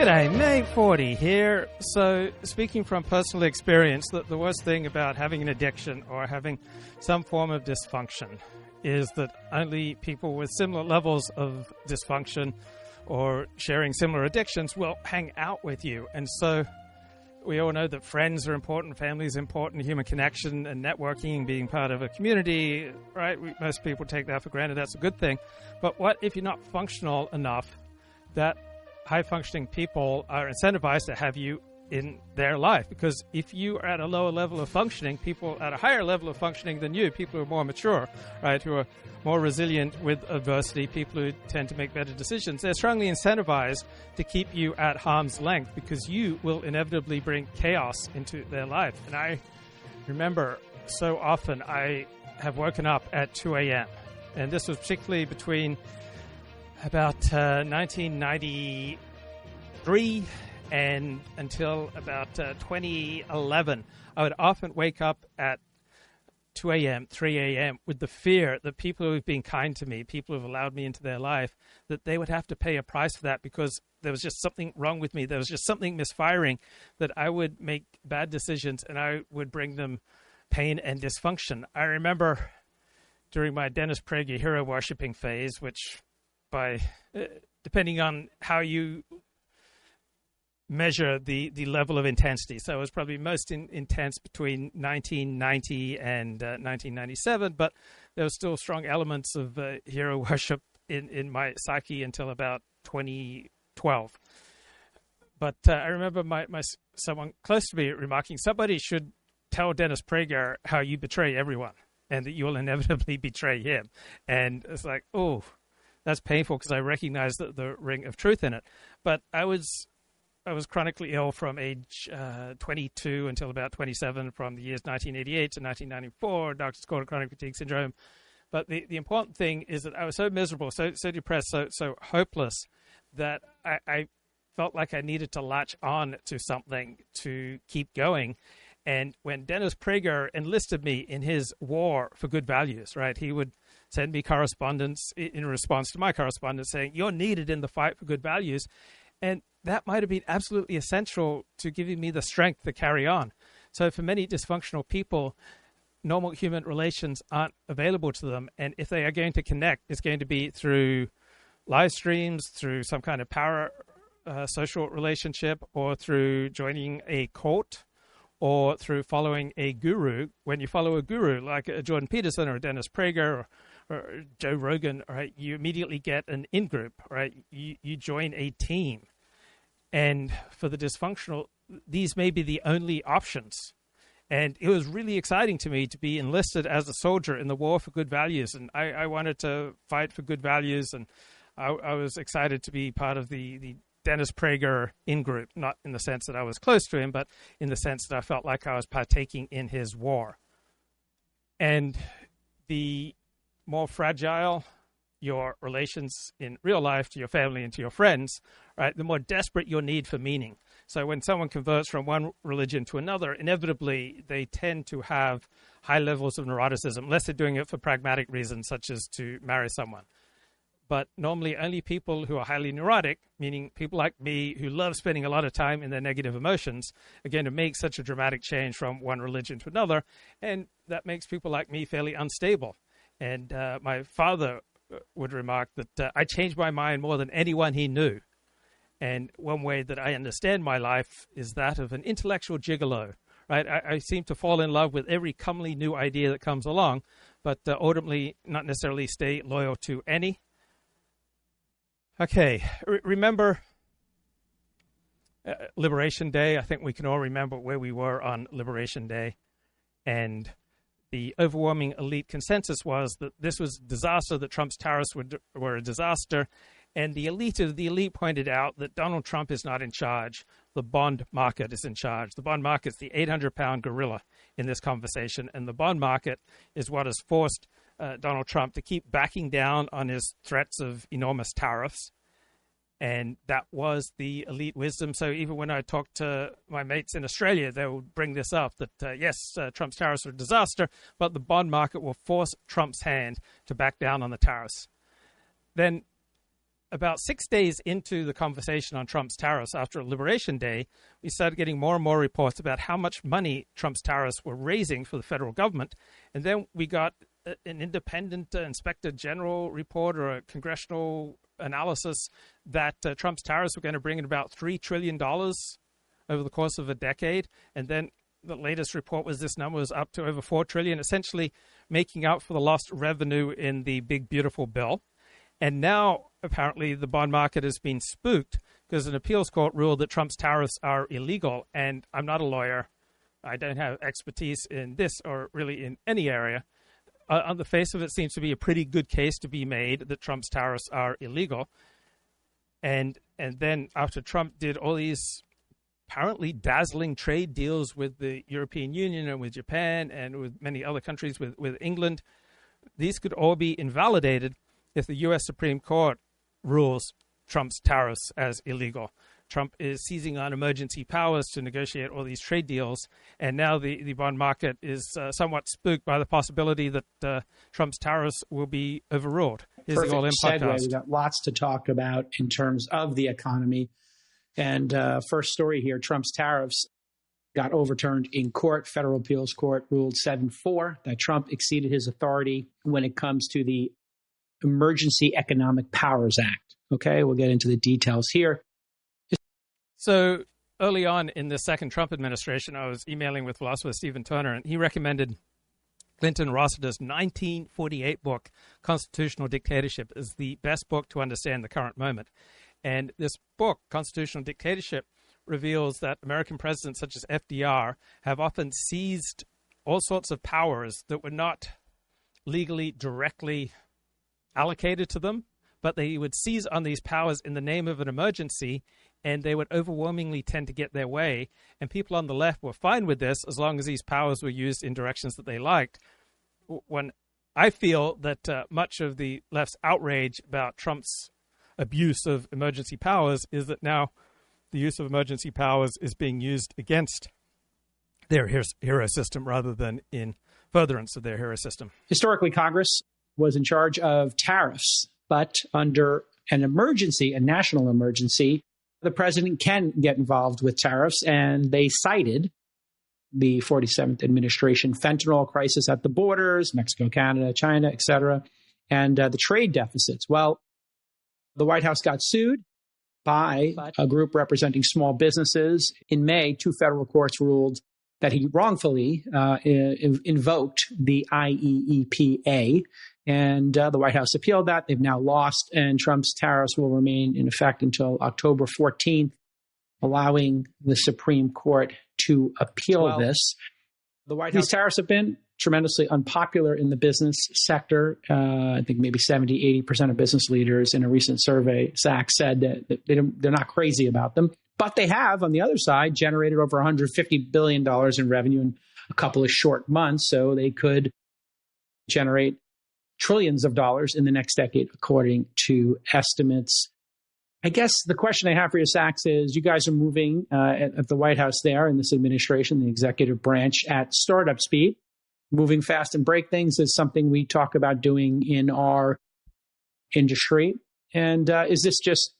G'day, May 40 here. So, speaking from personal experience, the worst thing about having an addiction or having some form of dysfunction is that only people with similar levels of dysfunction or sharing similar addictions will hang out with you. And so, we all know that friends are important, family is important, human connection and networking, being part of a community, right? Most people take that for granted. That's a good thing. But what if you're not functional enough that high-functioning people are incentivized to have you in their life? Because if you are at a lower level of functioning, people at a higher level of functioning than you, people who are more mature, right, who are more resilient with adversity, people who tend to make better decisions, they're strongly incentivized to keep you at arm's length because you will inevitably bring chaos into their life. And I remember so often I have woken up at 2 a.m., and this was particularly between about 1993 and until about 2011, I would often wake up at 2 a.m., 3 a.m. with the fear that people who have been kind to me, people who have allowed me into their life, that they would have to pay a price for that because there was just something wrong with me. There was just something misfiring, that I would make bad decisions and I would bring them pain and dysfunction. I remember during my Dennis Prager hero worshipping phase, which by depending on how you measure the level of intensity. So it was probably most intense between 1990 and 1997, but there were still strong elements of hero worship in my psyche until about 2012. But I remember my someone close to me remarking, somebody should tell Dennis Prager how you betray everyone and that you'll inevitably betray him. And it's like, oh, that's painful because I recognize the ring of truth in it. But I was chronically ill from age 22 until about 27, from the years 1988 to 1994, doctors called it chronic fatigue syndrome. But the important thing is that I was so miserable, so depressed, so hopeless that I felt like I needed to latch on to something to keep going. And when Dennis Prager enlisted me in his war for good values, right, he would send me correspondence in response to my correspondence saying, you're needed in the fight for good values. And that might have been absolutely essential to giving me the strength to carry on. So for many dysfunctional people, normal human relations aren't available to them. And if they are going to connect, it's going to be through live streams, through some kind of power social relationship, or through joining a cult, or through following a guru. When you follow a guru like a Jordan Peterson or a Dennis Prager or Joe Rogan, right, you immediately get an in-group, right? You join a team. And for the dysfunctional, these may be the only options. And it was really exciting to me to be enlisted as a soldier in the war for good values. And I wanted to fight for good values. And I was excited to be part of the Dennis Prager in-group, not in the sense that I was close to him, but in the sense that I felt like I was partaking in his war. And the more fragile your relations in real life to your family and to your friends, right, the more desperate your need for meaning. So when someone converts from one religion to another, inevitably they tend to have high levels of neuroticism, unless they're doing it for pragmatic reasons, such as to marry someone. But normally only people who are highly neurotic, meaning people like me who love spending a lot of time in their negative emotions, are going to make such a dramatic change from one religion to another. And that makes people like me fairly unstable. And my father would remark that I changed my mind more than anyone he knew. And one way that I understand my life is that of an intellectual gigolo, right? I seem to fall in love with every comely new idea that comes along, but ultimately not necessarily stay loyal to any. Okay, remember Liberation Day? I think we can all remember where we were on Liberation Day. And the overwhelming elite consensus was that this was a disaster, that Trump's tariffs were a disaster. And the elite of the elite pointed out that Donald Trump is not in charge. The bond market is in charge. The bond market is the 800-pound gorilla in this conversation. And the bond market is what has forced Donald Trump to keep backing down on his threats of enormous tariffs. And that was the elite wisdom. So even when I talk to my mates in Australia, they will bring this up, that yes, Trump's tariffs are a disaster, but the bond market will force Trump's hand to back down on the tariffs. Then about 6 days into the conversation on Trump's tariffs after Liberation Day, we started getting more and more reports about how much money Trump's tariffs were raising for the federal government. And then we got an independent inspector general report or a congressional analysis that Trump's tariffs were going to bring in about $3 trillion over the course of a decade. And then the latest report was this number was up to over $4 trillion, essentially making up for the lost revenue in the big, beautiful bill. And now, apparently, the bond market has been spooked because an appeals court ruled that Trump's tariffs are illegal. And I'm not a lawyer. I don't have expertise in this or really in any area. On the face of it, seems to be a pretty good case to be made that Trump's tariffs are illegal. And then after Trump did all these apparently dazzling trade deals with the European Union and with Japan and with many other countries, with England, these could all be invalidated if the U.S. Supreme Court rules Trump's tariffs as illegal. Trump is seizing on emergency powers to negotiate all these trade deals, and now the bond market is somewhat spooked by the possibility that Trump's tariffs will be overruled. Here's the All-In podcast. We've got lots to talk about in terms of the economy. And first story here, Trump's tariffs got overturned in court. Federal appeals court ruled 7-4 that Trump exceeded his authority when it comes to the Emergency Economic Powers Act. Okay, we'll get into the details here. So early on in the second Trump administration, I was emailing with philosopher Stephen Turner, and he recommended Clinton Rossiter's 1948 book, Constitutional Dictatorship, as the best book to understand the current moment. And this book, Constitutional Dictatorship, reveals that American presidents such as FDR have often seized all sorts of powers that were not legally directly allocated to them, but they would seize on these powers in the name of an emergency, and they would overwhelmingly tend to get their way. And people on the left were fine with this as long as these powers were used in directions that they liked. When I feel that much of the left's outrage about Trump's abuse of emergency powers is that now the use of emergency powers is being used against their hero system rather than in furtherance of their hero system. Historically, Congress was in charge of tariffs, but under an emergency, a national emergency, the president can get involved with tariffs, and they cited the 47th administration fentanyl crisis at the borders, Mexico, Canada, China, et cetera, and the trade deficits. Well, the White House got sued by a group representing small businesses. In May, two federal courts ruled that he wrongfully invoked the IEEPA, and the White House appealed that. They've now lost, and Trump's tariffs will remain in effect until October 14th, allowing the Supreme Court to appeal this. These tariffs have been tremendously unpopular in the business sector. I think maybe 70, 80% of business leaders in a recent survey, Sachs said that they're not crazy about them. But they have, on the other side, generated over $150 billion in revenue in a couple of short months. So they could generate trillions of dollars in the next decade, according to estimates. I guess the question I have for you, Sachs, is you guys are moving at the White House there in this administration, the executive branch, at startup speed. Moving fast and break things is something we talk about doing in our industry. And is this just...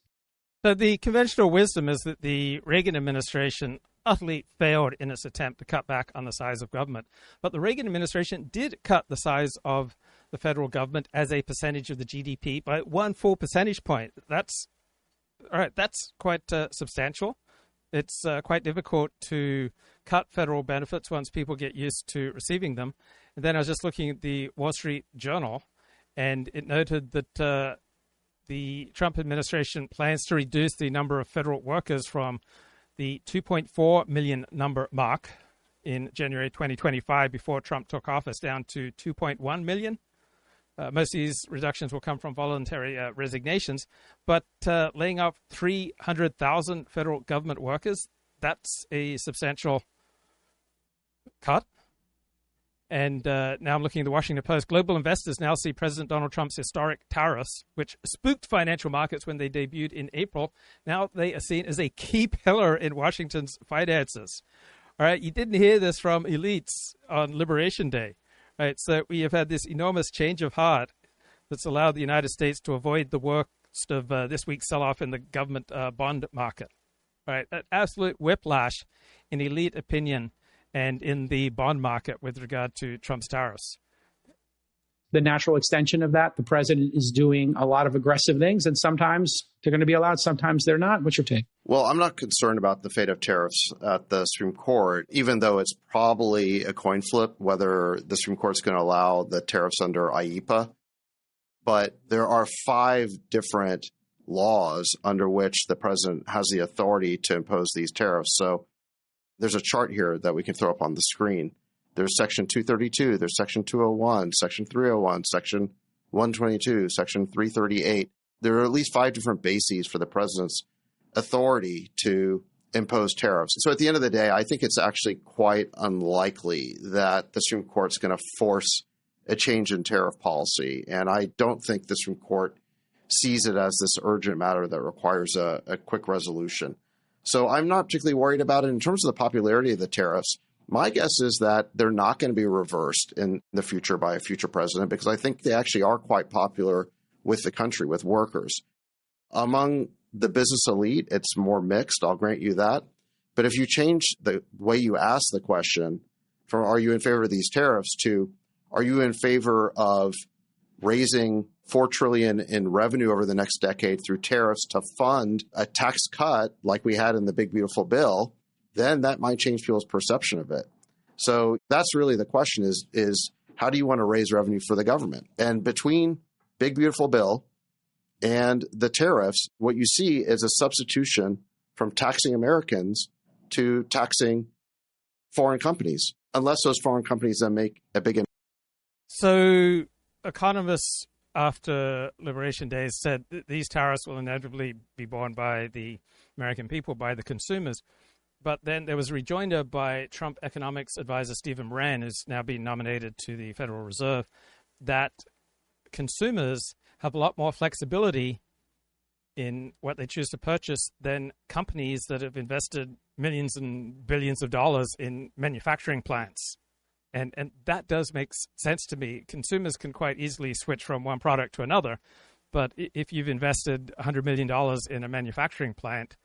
So the conventional wisdom is that the Reagan administration utterly failed in its attempt to cut back on the size of government. But the Reagan administration did cut the size of the federal government as a percentage of the GDP by 1 full percentage point. That's quite substantial. It's quite difficult to cut federal benefits once people get used to receiving them. And then I was just looking at the Wall Street Journal, and it noted that the Trump administration plans to reduce the number of federal workers from the 2.4 million number mark in January 2025 before Trump took office down to 2.1 million. Most of these reductions will come from voluntary resignations, but laying off 300,000 federal government workers, that's a substantial cut. And now I'm looking at the Washington Post. Global investors now see President Donald Trump's historic tariffs, which spooked financial markets when they debuted in April. Now they are seen as a key pillar in Washington's finances. All right, you didn't hear this from elites on Liberation Day. Right, so we have had this enormous change of heart that's allowed the United States to avoid the worst midst of this week's sell-off in the government bond market. Right, an absolute whiplash in elite opinion and in the bond market with regard to Trump's tariffs. The natural extension of that, the president is doing a lot of aggressive things, and sometimes they're going to be allowed, sometimes they're not. What's your take? Well, I'm not concerned about the fate of tariffs at the Supreme Court, even though it's probably a coin flip whether the Supreme Court's going to allow the tariffs under IEEPA. But there are 5 different laws under which the president has the authority to impose these tariffs. So there's a chart here that we can throw up on the screen. There's Section 232, there's Section 201, Section 301, Section 122, Section 338. There are at least 5 different bases for the president's authority to impose tariffs. So at the end of the day, I think it's actually quite unlikely that the Supreme Court's going to force a change in tariff policy. And I don't think the Supreme Court sees it as this urgent matter that requires a quick resolution. So I'm not particularly worried about it. In terms of the popularity of the tariffs, my guess is that they're not going to be reversed in the future by a future president, because I think they actually are quite popular with the country, with workers. Among the business elite, it's more mixed, I'll grant you that. But if you change the way you ask the question from are you in favor of these tariffs to are you in favor of raising $4 trillion in revenue over the next decade through tariffs to fund a tax cut like we had in the Big Beautiful Bill, then that might change people's perception of it. So that's really the question is how do you want to raise revenue for the government? And between Big Beautiful Bill and the tariffs, what you see is a substitution from taxing Americans to taxing foreign companies, unless those foreign companies then make a big impact. So economists after Liberation Day said that these tariffs will inevitably be borne by the American people, by the consumers. But then there was a rejoinder by Trump economics advisor Stephen Moran, who's now been nominated to the Federal Reserve, that consumers have a lot more flexibility in what they choose to purchase than companies that have invested millions and billions of dollars in manufacturing plants. And that does make sense to me. Consumers can quite easily switch from one product to another. But if you've invested $100 million in a manufacturing plant,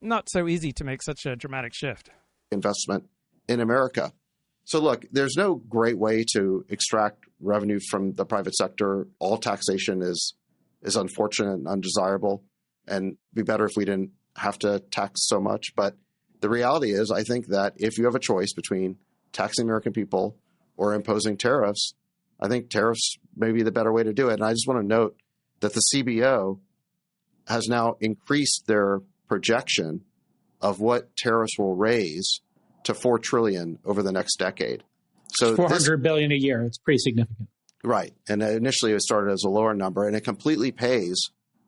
not so easy to make such a dramatic shift. Investment in America. So look, there's no great way to extract revenue from the private sector. All taxation is unfortunate and undesirable, and it'd be better if we didn't have to tax so much. But the reality is, I think that if you have a choice between taxing American people or imposing tariffs, I think tariffs may be the better way to do it. And I just want to note that the CBO has now increased their projection of what tariffs will raise to $4 trillion over the next decade. So $400 billion a year. It's pretty significant. Right. And initially it started as a lower number, and it completely pays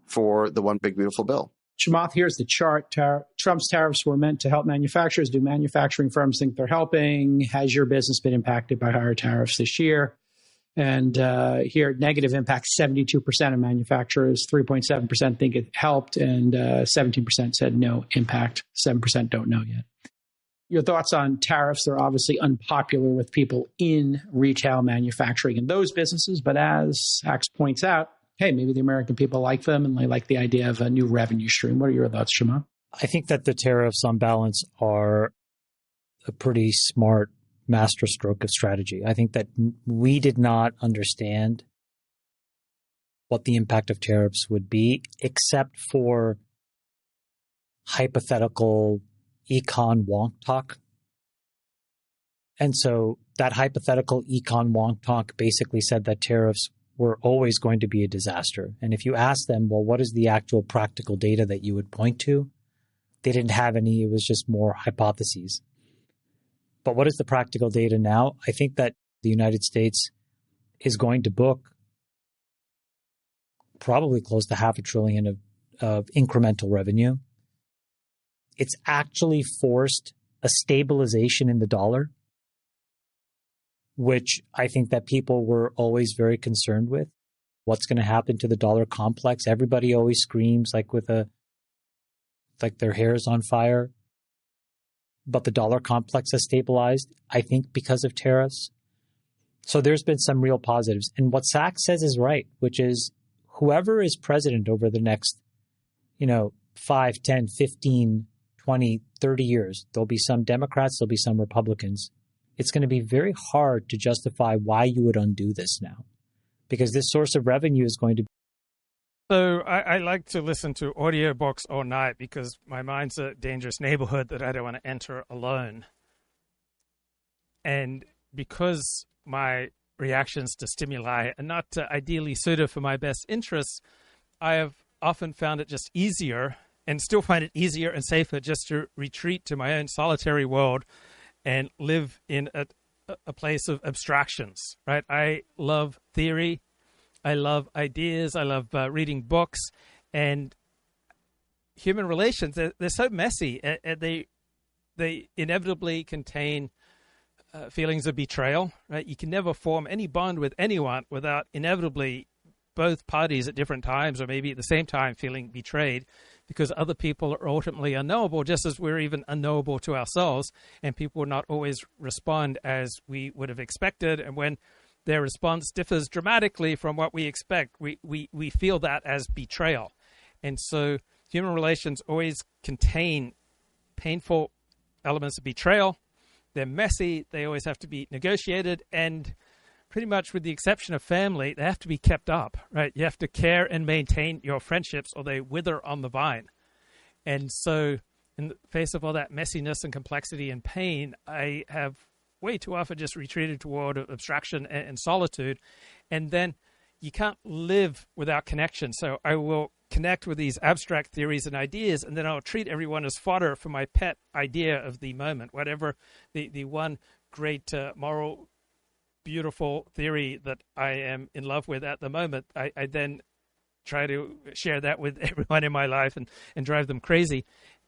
for the one big beautiful bill. Chamath, here's the chart. Trump's tariffs were meant to help manufacturers. Do manufacturing firms think they're helping? Has your business been impacted by higher tariffs this year? And here, negative impact, 72% of manufacturers, 3.7% think it helped, and 17% said no impact. 7% don't know yet. Your thoughts on tariffs? They're obviously unpopular with people in retail manufacturing and those businesses. But as Axe points out, hey, maybe the American people like them and they like the idea of a new revenue stream. What are your thoughts, Shema? I think that the tariffs on balance are a pretty smart masterstroke of strategy. I think that we did not understand what the impact of tariffs would be, except for hypothetical econ wonk talk. And so that hypothetical econ wonk talk basically said that tariffs were always going to be a disaster. And if you ask them, well, what is the actual practical data that you would point to? They didn't have any. It was just more hypotheses. But what is the practical data now? I think that the United States is going to book probably close to $500 billion of incremental revenue. It's actually forced a stabilization in the dollar, which I think that people were always very concerned with. What's going to happen to the dollar complex? Everybody always screams like their hair is on fire. But the dollar complex has stabilized, I think, because of tariffs. So there's been some real positives. And what Sachs says is right, which is whoever is president over the next, 5, 10, 15, 20, 30 years, there'll be some Democrats, there'll be some Republicans. It's going to be very hard to justify why you would undo this now, because this source of revenue is going to be. So I like to listen to audiobooks all night because my mind's a dangerous neighborhood that I don't want to enter alone. And because my reactions to stimuli are not ideally suited for my best interests, I have often found it just easier, and still find it easier and safer, just to retreat to my own solitary world and live in a place of abstractions, right? I love theory. I love ideas. I love reading books. And human relations, they're so messy. And they inevitably contain feelings of betrayal, right? You can never form any bond with anyone without inevitably both parties at different times, or maybe at the same time, feeling betrayed, because other people are ultimately unknowable, just as we're even unknowable to ourselves, and people will not always respond as we would have expected. And when their response differs dramatically from what we expect, we feel that as betrayal. And so human relations always contain painful elements of betrayal. They're messy. They always have to be negotiated. And pretty much with the exception of family, they have to be kept up, right? You have to care and maintain your friendships or they wither on the vine. And so in the face of all that messiness and complexity and pain, I have way too often just retreated toward abstraction and solitude. And then you can't live without connection. So I will connect with these abstract theories and ideas, and then I'll treat everyone as fodder for my pet idea of the moment, whatever the one great moral, beautiful theory that I am in love with at the moment. I then try to share that with everyone in my life and drive them crazy.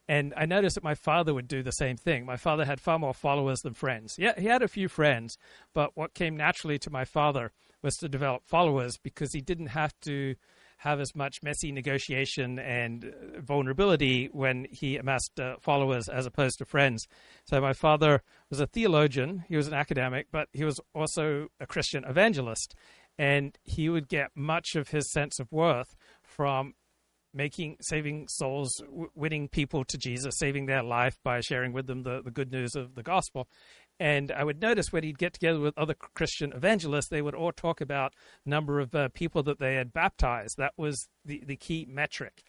And I noticed that my father would do the same thing. My father had far more followers than friends. Yeah, he had a few friends, but what came naturally to my father was to develop followers, because he didn't have to have as much messy negotiation and vulnerability when he amassed followers as opposed to friends. So my father was a theologian, he was an academic, but he was also a Christian evangelist. And he would get much of his sense of worth from saving souls, winning people to Jesus, saving their life by sharing with them the good news of the gospel. And I would notice when he'd get together with other Christian evangelists, they would all talk about the number of people that they had baptized. That was the key metric.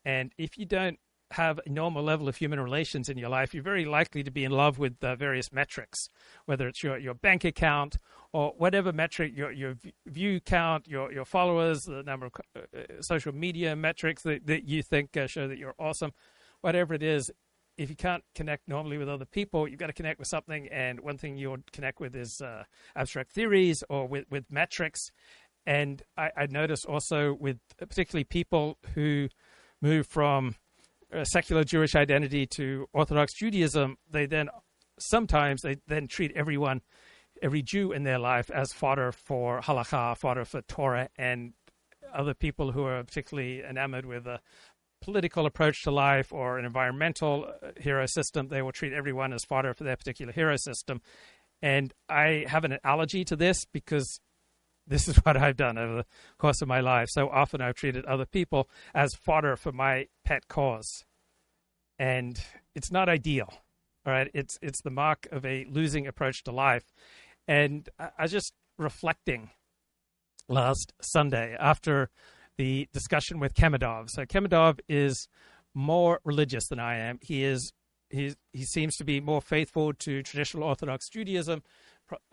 And if you don't have a normal level of human relations in your life, you're very likely to be in love with various metrics, whether it's your bank account or whatever metric, your view count, your followers, the number of social media metrics that you think show that you're awesome, whatever it is. If you can't connect normally with other people, you've got to connect with something. And one thing you'll connect with is abstract theories or with metrics. And I notice also with particularly people who move from secular Jewish identity to Orthodox Judaism, they then treat every Jew in their life as fodder for halakha, fodder for Torah, and other people who are particularly enamored with a political approach to life or an environmental hero system, they will treat everyone as fodder for their particular hero system. And I have an allergy to this because this is what I've done over the course of my life. So often I've treated other people as fodder for my pet cause. And it's not ideal, all right? It's the mark of a losing approach to life. And I was just reflecting last Sunday after the discussion with Kemedov. So Kemedov is more religious than I am. He seems to be more faithful to traditional Orthodox Judaism.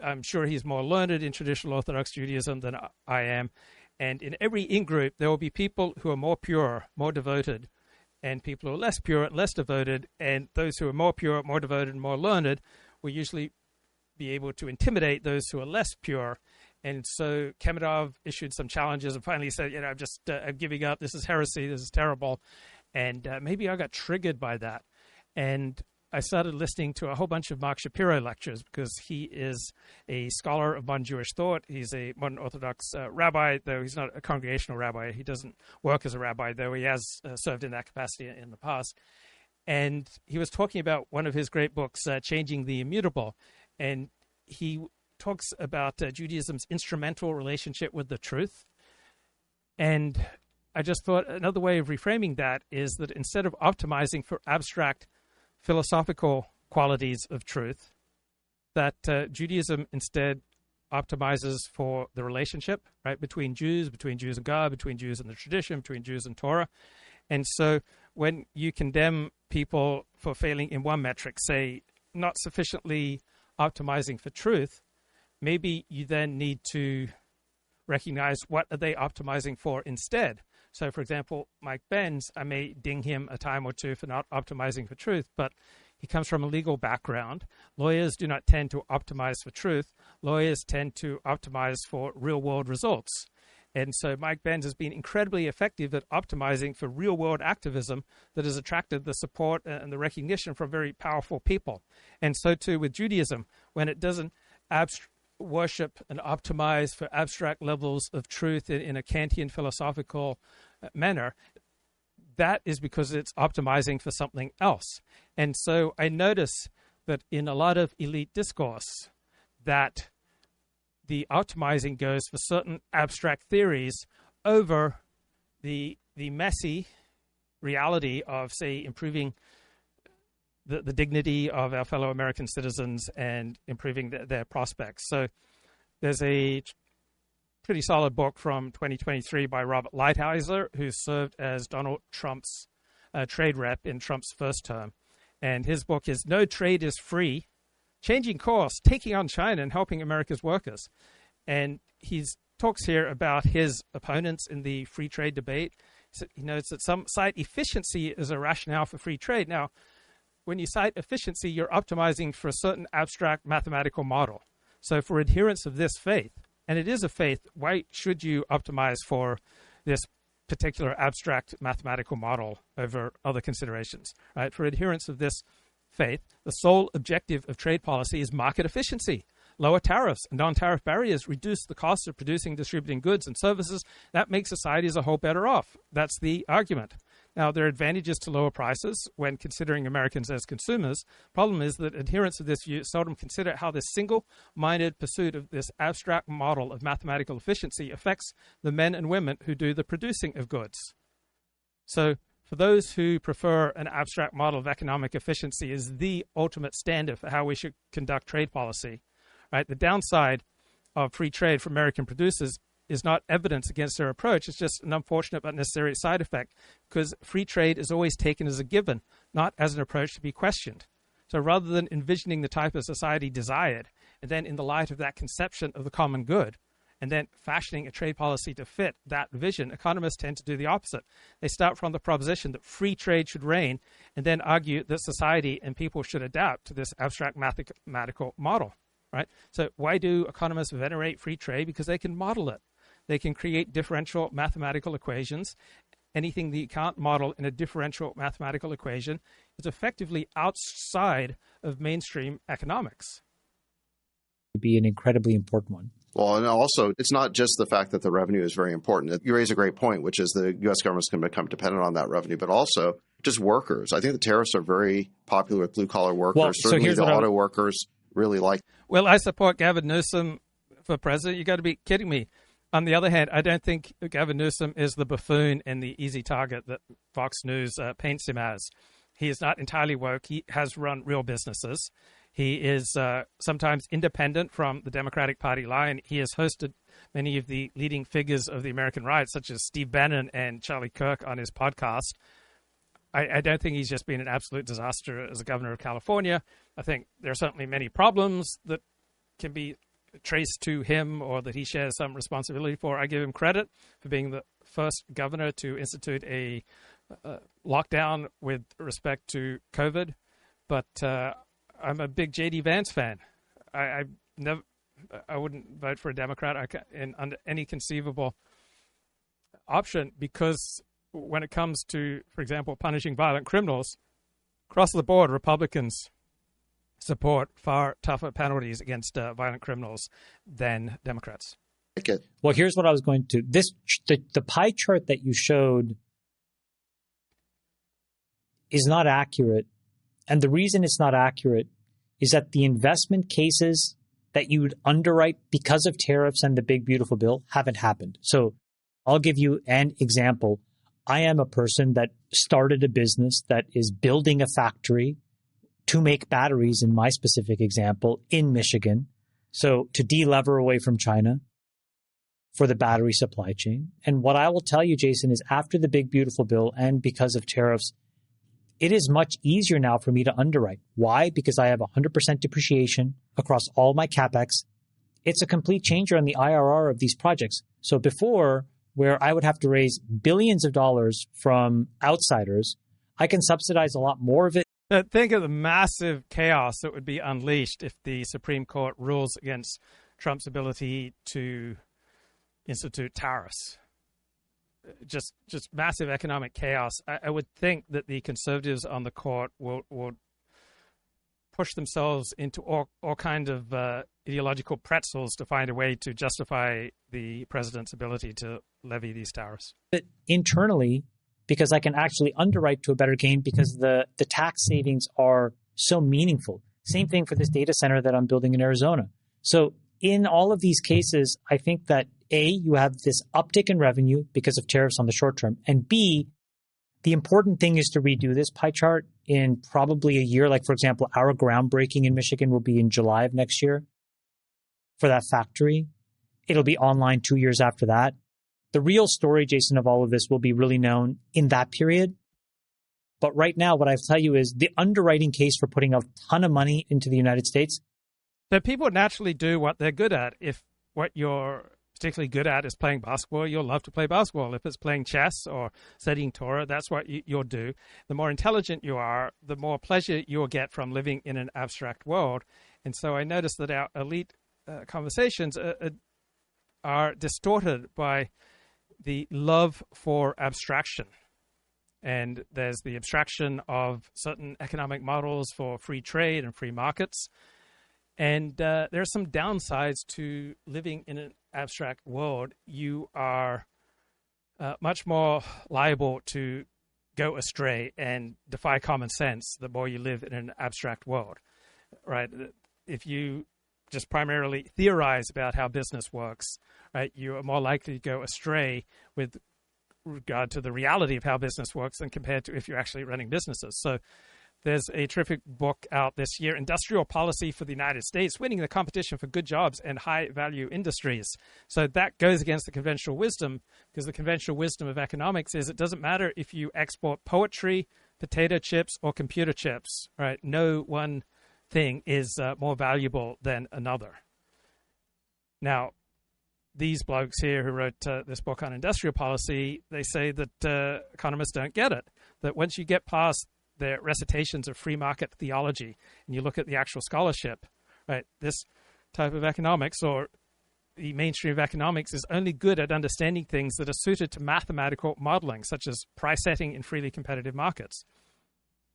I'm sure he's more learned in traditional Orthodox Judaism than I am. And in every in-group, there will be people who are more pure, more devoted, and people who are less pure and less devoted. And those who are more pure, more devoted, and more learned will usually be able to intimidate those who are less pure. And so Kemedov issued some challenges and finally said, I'm giving up. This is heresy. This is terrible. And maybe I got triggered by that. And I started listening to a whole bunch of Marc Shapiro lectures because he is a scholar of modern Jewish thought. He's a modern Orthodox rabbi, though he's not a congregational rabbi. He doesn't work as a rabbi, though he has served in that capacity in the past. And he was talking about one of his great books, Changing the Immutable. And he talks about Judaism's instrumental relationship with the truth. And I just thought another way of reframing that is that instead of optimizing for abstract philosophical qualities of truth, that Judaism instead optimizes for the relationship, right, between Jews and God, between Jews and the tradition, between Jews and Torah. And so when you condemn people for failing in one metric, say not sufficiently optimizing for truth, maybe you then need to recognize what are they optimizing for instead. So, for example, Mike Benz, I may ding him a time or two for not optimizing for truth, but he comes from a legal background. Lawyers do not tend to optimize for truth. Lawyers tend to optimize for real-world results. And so Mike Benz has been incredibly effective at optimizing for real-world activism that has attracted the support and the recognition from very powerful people. And so too with Judaism, when it doesn't worship and optimize for abstract levels of truth in a Kantian philosophical manner, that is because it's optimizing for something else. And so I notice that in a lot of elite discourse that the optimizing goes for certain abstract theories over the messy reality of, say, improving the dignity of our fellow American citizens and improving their prospects. So there's a pretty solid book from 2023 by Robert Lighthizer, who served as Donald Trump's trade rep in Trump's first term. And his book is No Trade is Free, Changing Course, Taking on China and Helping America's Workers. And he talks here about his opponents in the free trade debate. He notes that some cite efficiency as a rationale for free trade. Now, when you cite efficiency, you're optimizing for a certain abstract mathematical model. So for adherents of this faith, and it is a faith, why should you optimize for this particular abstract mathematical model over other considerations, right? For adherents of this faith, the sole objective of trade policy is market efficiency. Lower tariffs and non-tariff barriers reduce the cost of producing and distributing goods and services. That makes society as a whole better off. That's the argument. Now, there are advantages to lower prices when considering Americans as consumers. Problem is that adherents of this view seldom consider how this single-minded pursuit of this abstract model of mathematical efficiency affects the men and women who do the producing of goods. So, for those who prefer an abstract model of economic efficiency as the ultimate standard for how we should conduct trade policy, right? The downside of free trade for American producers is not evidence against their approach. It's just an unfortunate but necessary side effect, because free trade is always taken as a given, not as an approach to be questioned. So rather than envisioning the type of society desired, and then in the light of that conception of the common good, and then fashioning a trade policy to fit that vision, economists tend to do the opposite. They start from the proposition that free trade should reign, and then argue that society and people should adapt to this abstract mathematical model, right? So why do economists venerate free trade? Because they can model it. They can create differential mathematical equations. Anything that you can't model in a differential mathematical equation is effectively outside of mainstream economics. It'd be an incredibly important one. Well, and also, it's not just the fact that the revenue is very important. You raise a great point, which is the U.S. government's going to become dependent on that revenue, but also just workers. I think the tariffs are very popular with blue-collar workers. Well, certainly the auto workers really like. Well, I support Gavin Newsom for president. You got to be kidding me. On the other hand, I don't think Gavin Newsom is the buffoon and the easy target that Fox News paints him as. He is not entirely woke. He has run real businesses. He is sometimes independent from the Democratic Party line. He has hosted many of the leading figures of the American right, such as Steve Bannon and Charlie Kirk, on his podcast. I don't think he's just been an absolute disaster as a governor of California. I think there are certainly many problems that can be traced to him or that he shares some responsibility for. I give him credit for being the first governor to institute a lockdown with respect to COVID, but I'm a big J.D. Vance fan. I wouldn't vote for a Democrat under any conceivable option, because when it comes to, for example, punishing violent criminals, across the board, Republicans support far tougher penalties against violent criminals than Democrats. Well, here's what I was going to. The pie chart that you showed is not accurate. And the reason it's not accurate is that the investment cases that you would underwrite because of tariffs and the big, beautiful bill haven't happened. So I'll give you an example. I am a person that started a business that is building a factory to make batteries, in my specific example, in Michigan. So to de-lever away from China for the battery supply chain. And what I will tell you, Jason, is after the big, beautiful bill and because of tariffs, it is much easier now for me to underwrite. Why? Because I have 100% depreciation across all my CapEx. It's a complete changer on the IRR of these projects. So before, where I would have to raise billions of dollars from outsiders, I can subsidize a lot more of it. Think of the massive chaos that would be unleashed if the Supreme Court rules against Trump's ability to institute tariffs. Just massive economic chaos. I would think that the conservatives on the court will push themselves into all kind of ideological pretzels to find a way to justify the president's ability to levy these tariffs. But internally, because I can actually underwrite to a better gain because the tax savings are so meaningful. Same thing for this data center that I'm building in Arizona. So in all of these cases, I think that A, you have this uptick in revenue because of tariffs on the short term. And B, the important thing is to redo this pie chart in probably a year. Like, for example, our groundbreaking in Michigan will be in July of next year for that factory. It'll be online 2 years after that. The real story, Jason, of all of this will be really known in that period. But right now, what I tell you is the underwriting case for putting a ton of money into the United States. So people naturally do what they're good at. If what you're particularly good at is playing basketball, you'll love to play basketball. If it's playing chess or studying Torah, that's what you'll do. The more intelligent you are, the more pleasure you'll get from living in an abstract world. And so I noticed that our elite conversations are distorted by the love for abstraction. And there's the abstraction of certain economic models for free trade and free markets. And there are some downsides to living in an abstract world. You are much more liable to go astray and defy common sense the more you live in an abstract world, right? If you just primarily theorize about how business works, right, you are more likely to go astray with regard to the reality of how business works than compared to if you're actually running businesses. So there's a terrific book out this year, Industrial Policy for the United States, Winning the Competition for Good Jobs and High-Value Industries. So that goes against the conventional wisdom, because the conventional wisdom of economics is it doesn't matter if you export poetry, potato chips, or computer chips, right? No one thing is more valuable than another. Now, these blokes here who wrote this book on industrial policy, they say that economists don't get it, that once you get past their recitations of free market theology and you look at the actual scholarship, right, this type of economics or the mainstream of economics is only good at understanding things that are suited to mathematical modeling, such as price setting in freely competitive markets.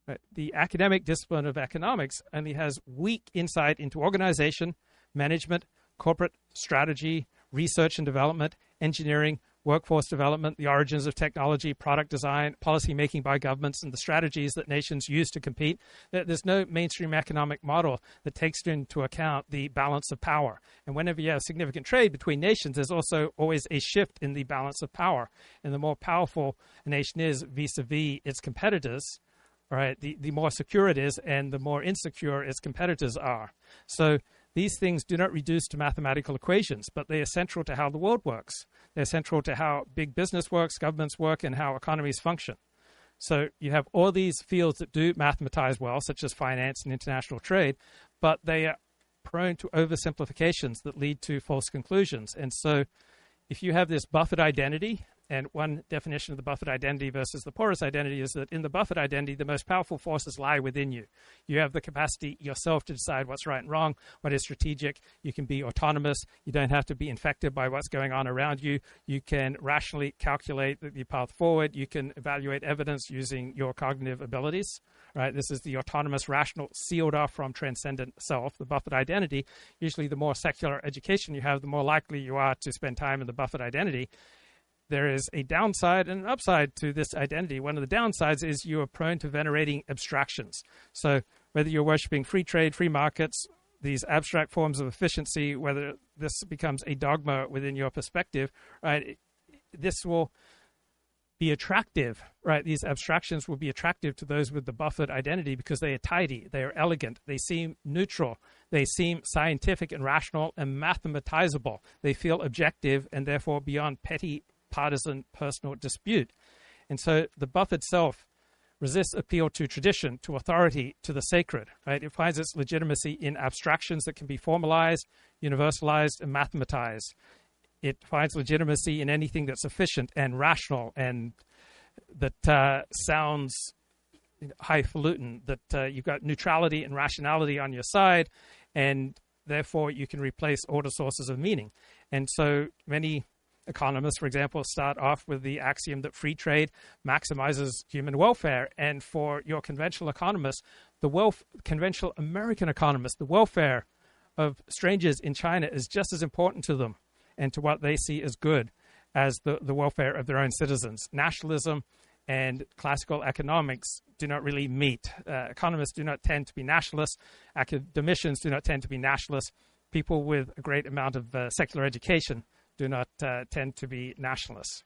Right? The academic discipline of economics only has weak insight into organization, management, corporate strategy, research and development, engineering, workforce development, the origins of technology, product design, policy making by governments, and the strategies that nations use to compete. There's no mainstream economic model that takes into account the balance of power. And whenever you have significant trade between nations, there's also always a shift in the balance of power. And the more powerful a nation is vis-a-vis its competitors, right, the more secure it is and the more insecure its competitors are. So these things do not reduce to mathematical equations, but they are central to how the world works. They're central to how big business works, governments work, and how economies function. So you have all these fields that do mathematize well, such as finance and international trade, but they are prone to oversimplifications that lead to false conclusions. And so if you have this buffered identity, and one definition of the buffered identity versus the porous identity is that in the buffered identity, the most powerful forces lie within you. You have the capacity yourself to decide what's right and wrong, what is strategic. You can be autonomous. You don't have to be infected by what's going on around you. You can rationally calculate the path forward. You can evaluate evidence using your cognitive abilities. Right? This is the autonomous, rational, sealed off from transcendent self, the buffered identity. Usually the more secular education you have, the more likely you are to spend time in the buffered identity. There is a downside and an upside to this identity. One of the downsides is you are prone to venerating abstractions. So whether you're worshiping free trade, free markets, these abstract forms of efficiency, whether this becomes a dogma within your perspective, right, this will be attractive, right? These abstractions will be attractive to those with the buffered identity because they are tidy, they are elegant, they seem neutral, they seem scientific and rational and mathematizable. They feel objective and therefore beyond petty partisan personal dispute. And so the buffered self resists appeal to tradition, to authority, to the sacred, right? It finds its legitimacy in abstractions that can be formalized, universalized, and mathematized. It finds legitimacy in anything that's efficient and rational and that sounds highfalutin, that you've got neutrality and rationality on your side, and therefore you can replace order sources of meaning. And so many economists, for example, start off with the axiom that free trade maximizes human welfare. And for your conventional economists, conventional American economists, the welfare of strangers in China is just as important to them and to what they see as good as the welfare of their own citizens. Nationalism and classical economics do not really meet. Economists do not tend to be nationalists. Academicians do not tend to be nationalists. People with a great amount of secular education do not tend to be nationalists.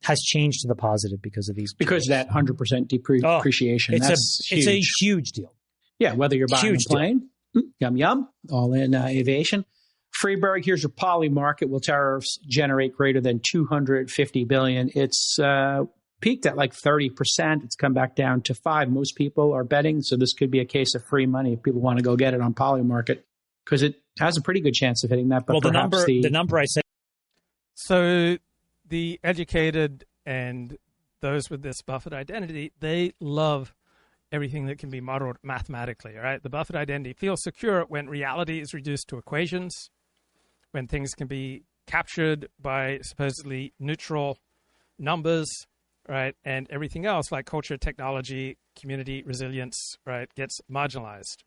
Has changed to the positive because of these. Because of that 100% depreciation. It's a huge deal. Yeah, whether you're buying a plane, yum, yum, all in aviation. Freeberg, here's your poly market. Will tariffs generate greater than $250 billion? It's peaked at like 30%. It's come back down to 5%. Most people are betting, so this could be a case of free money if people want to go get it on poly market, because it has a pretty good chance of hitting that. But well, the number I said. So the educated and those with this buffered identity, they love everything that can be modeled mathematically, right? The buffered identity feels secure when reality is reduced to equations, when things can be captured by supposedly neutral numbers, right? And everything else like culture, technology, community, resilience, right, gets marginalized.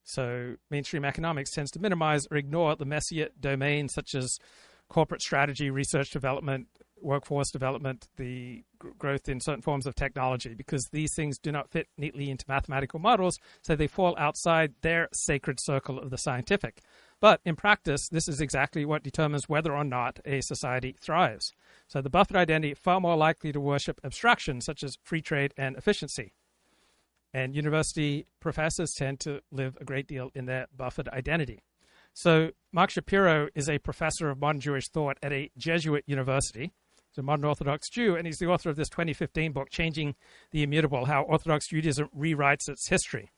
So mainstream economics tends to minimize or ignore the messier domains such as corporate strategy, research development, workforce development, the growth in certain forms of technology, because these things do not fit neatly into mathematical models, so they fall outside their sacred circle of the scientific. But in practice, this is exactly what determines whether or not a society thrives. So the buffered identity far more likely to worship abstractions such as free trade and efficiency. And university professors tend to live a great deal in their buffered identity. So Marc Shapiro is a professor of modern Jewish thought at a Jesuit university. He's a modern Orthodox Jew, and he's the author of this 2015 book, Changing the Immutable, How Orthodox Judaism Rewrites Its History.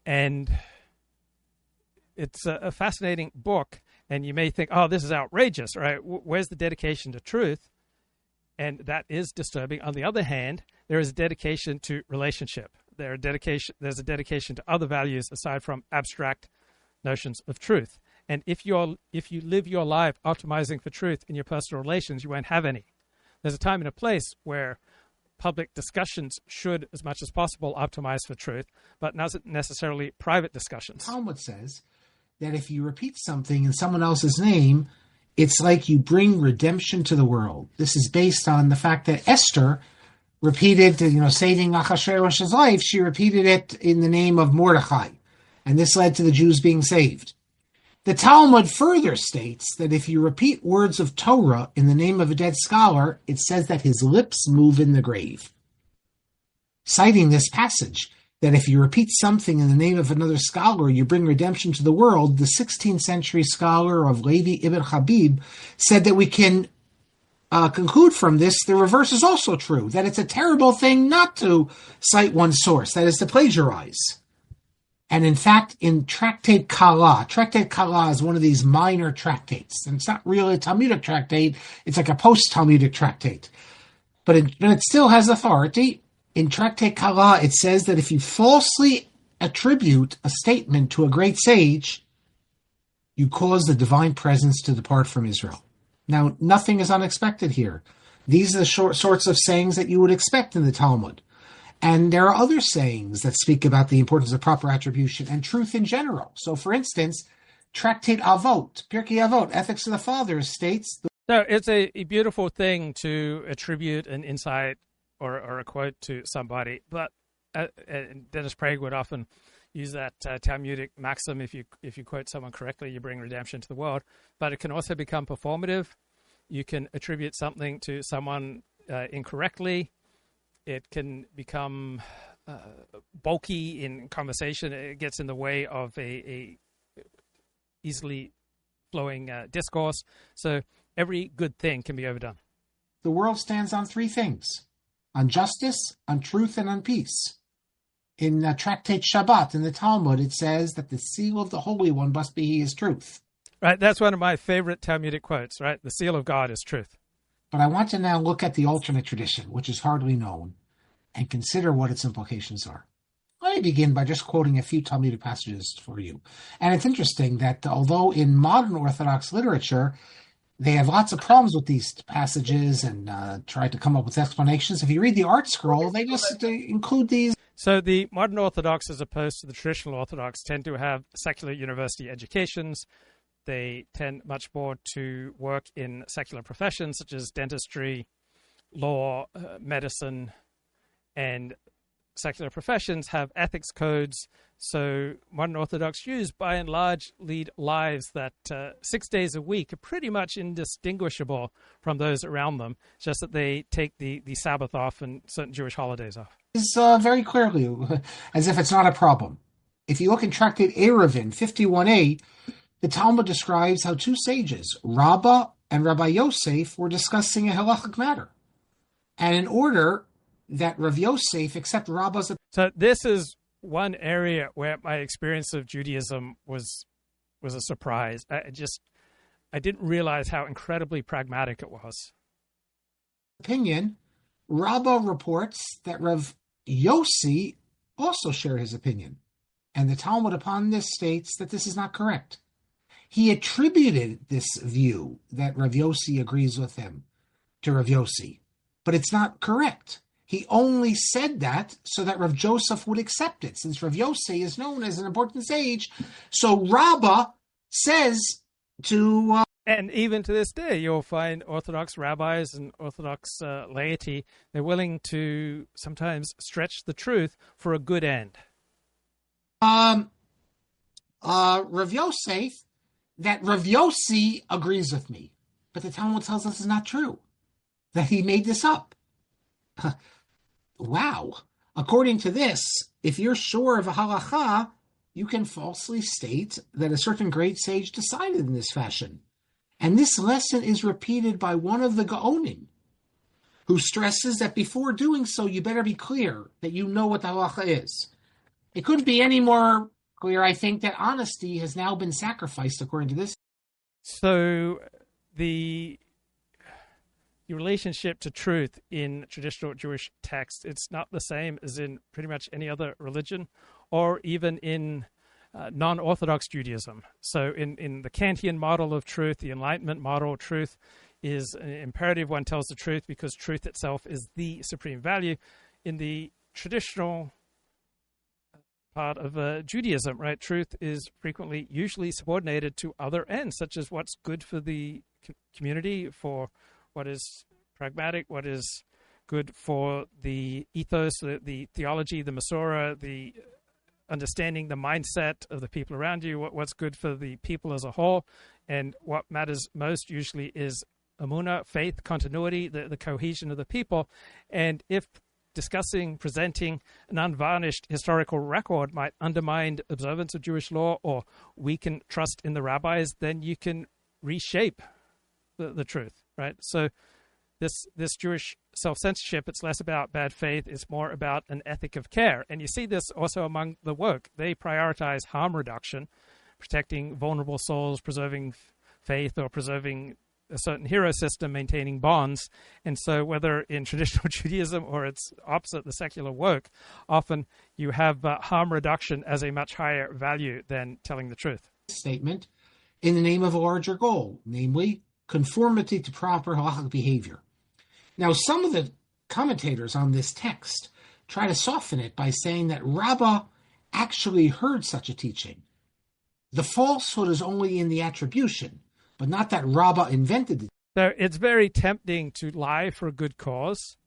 And it's a fascinating book, and you may think, oh, this is outrageous, right? Where's the dedication to truth? And that is disturbing. On the other hand, there is a dedication to relationship. There's a dedication to other values aside from abstract notions of truth. And if you live your life optimizing for truth in your personal relations, you won't have any. There's a time and a place where public discussions should, as much as possible, optimize for truth, but not necessarily private discussions. Talmud says that if you repeat something in someone else's name, it's like you bring redemption to the world. This is based on the fact that Esther repeated, saving Achashverosh's life, she repeated it in the name of Mordechai. And this led to the Jews being saved. The Talmud further states that if you repeat words of Torah in the name of a dead scholar, it says that his lips move in the grave. Citing this passage, that if you repeat something in the name of another scholar, you bring redemption to the world, the 16th century scholar of Levi ibn Habib said that we can conclude from this the reverse is also true, that it's a terrible thing not to cite one source, that is to plagiarize. And in fact, in Tractate Kala is one of these minor tractates. And it's not really a Talmudic tractate, it's like a post-Talmudic tractate. But it still has authority. In Tractate Kala, it says that if you falsely attribute a statement to a great sage, you cause the divine presence to depart from Israel. Now, nothing is unexpected here. These are the sorts of sayings that you would expect in the Talmud. And there are other sayings that speak about the importance of proper attribution and truth in general. So, for instance, Tractate Avot, Pirkei Avot, Ethics of the Fathers, states... No, it's a beautiful thing to attribute an insight or a quote to somebody. But Dennis Prague would often use that Talmudic maxim, if you quote someone correctly, you bring redemption to the world. But it can also become performative. You can attribute something to someone incorrectly. It can become bulky in conversation. It gets in the way of a easily flowing discourse. So every good thing can be overdone. The world stands on three things: on justice, on truth, and on peace. In Tractate Shabbat, in the Talmud, it says that the seal of the Holy One must be his truth. Right, that's one of my favorite Talmudic quotes, right? The seal of God is truth. But I want to now look at the alternate tradition, which is hardly known, and consider what its implications are. Let me begin by just quoting a few Talmudic passages for you. And it's interesting that although in modern Orthodox literature, they have lots of problems with these passages and try to come up with explanations, if you read the Art Scroll, they just include these. So the modern Orthodox, as opposed to the traditional Orthodox, tend to have secular university educations. They tend much more to work in secular professions such as dentistry, law, medicine, and secular professions have ethics codes. So modern Orthodox Jews, by and large, lead lives that 6 days a week are pretty much indistinguishable from those around them, just that they take the Sabbath off and certain Jewish holidays off. Is very clearly, as if it's not a problem. If you look in Tractate Eruvin 51a, the Talmud describes how two sages, Rabbah and Rabbi Yosef, were discussing a halachic matter. And in order that Rav Yosef accept Rabbah's... So this is one area where my experience of Judaism was a surprise. I didn't realize how incredibly pragmatic it was. Opinion, Rabbah reports that Rav Yossi also shared his opinion, and the Talmud upon this states that this is not correct. He attributed this view that Rav Yossi agrees with him to Rav Yossi, but it's not correct. He only said that so that Rav Joseph would accept it, since Rav Yossi is known as an important sage. So Rabbah says to... And even to this day, you'll find Orthodox rabbis and Orthodox laity, they're willing to sometimes stretch the truth for a good end. Rav Yosef, that Rav Yossi agrees with me. But the Talmud tells us it's not true, that he made this up. Wow. According to this, if you're sure of a halacha, you can falsely state that a certain great sage decided in this fashion. And this lesson is repeated by one of the Gaonim, who stresses that before doing so, you better be clear that you know what the halacha is. It couldn't be any more clear, I think, that honesty has now been sacrificed according to this. So the relationship to truth in traditional Jewish texts, it's not the same as in pretty much any other religion or even in non-Orthodox Judaism. So in the Kantian model of truth, the Enlightenment model of truth is an imperative. One tells the truth because truth itself is the supreme value. In the traditional part of Judaism, right, truth is frequently usually subordinated to other ends, such as what's good for the community, for what is pragmatic, what is good for the ethos, the theology, the Masorah, the understanding the mindset of the people around you, what's good for the people as a whole. And what matters most usually is emunah, faith, continuity, the cohesion of the people. And if discussing, presenting an unvarnished historical record might undermine observance of Jewish law or weaken trust in the rabbis, then you can reshape the truth, right? So this Jewish self-censorship, it's less about bad faith, it's more about an ethic of care. And you see this also among the woke. They prioritize harm reduction, protecting vulnerable souls, preserving faith, or preserving a certain hero system, maintaining bonds. And so whether in traditional Judaism or its opposite, the secular woke, often you have harm reduction as a much higher value than telling the truth. Statement in the name of a larger goal, namely conformity to proper halachic behavior. Now, some of the commentators on this text try to soften it by saying that Rabbah actually heard such a teaching. The falsehood is only in the attribution, but not that Rabbah invented it. So it's very tempting to lie for a good cause,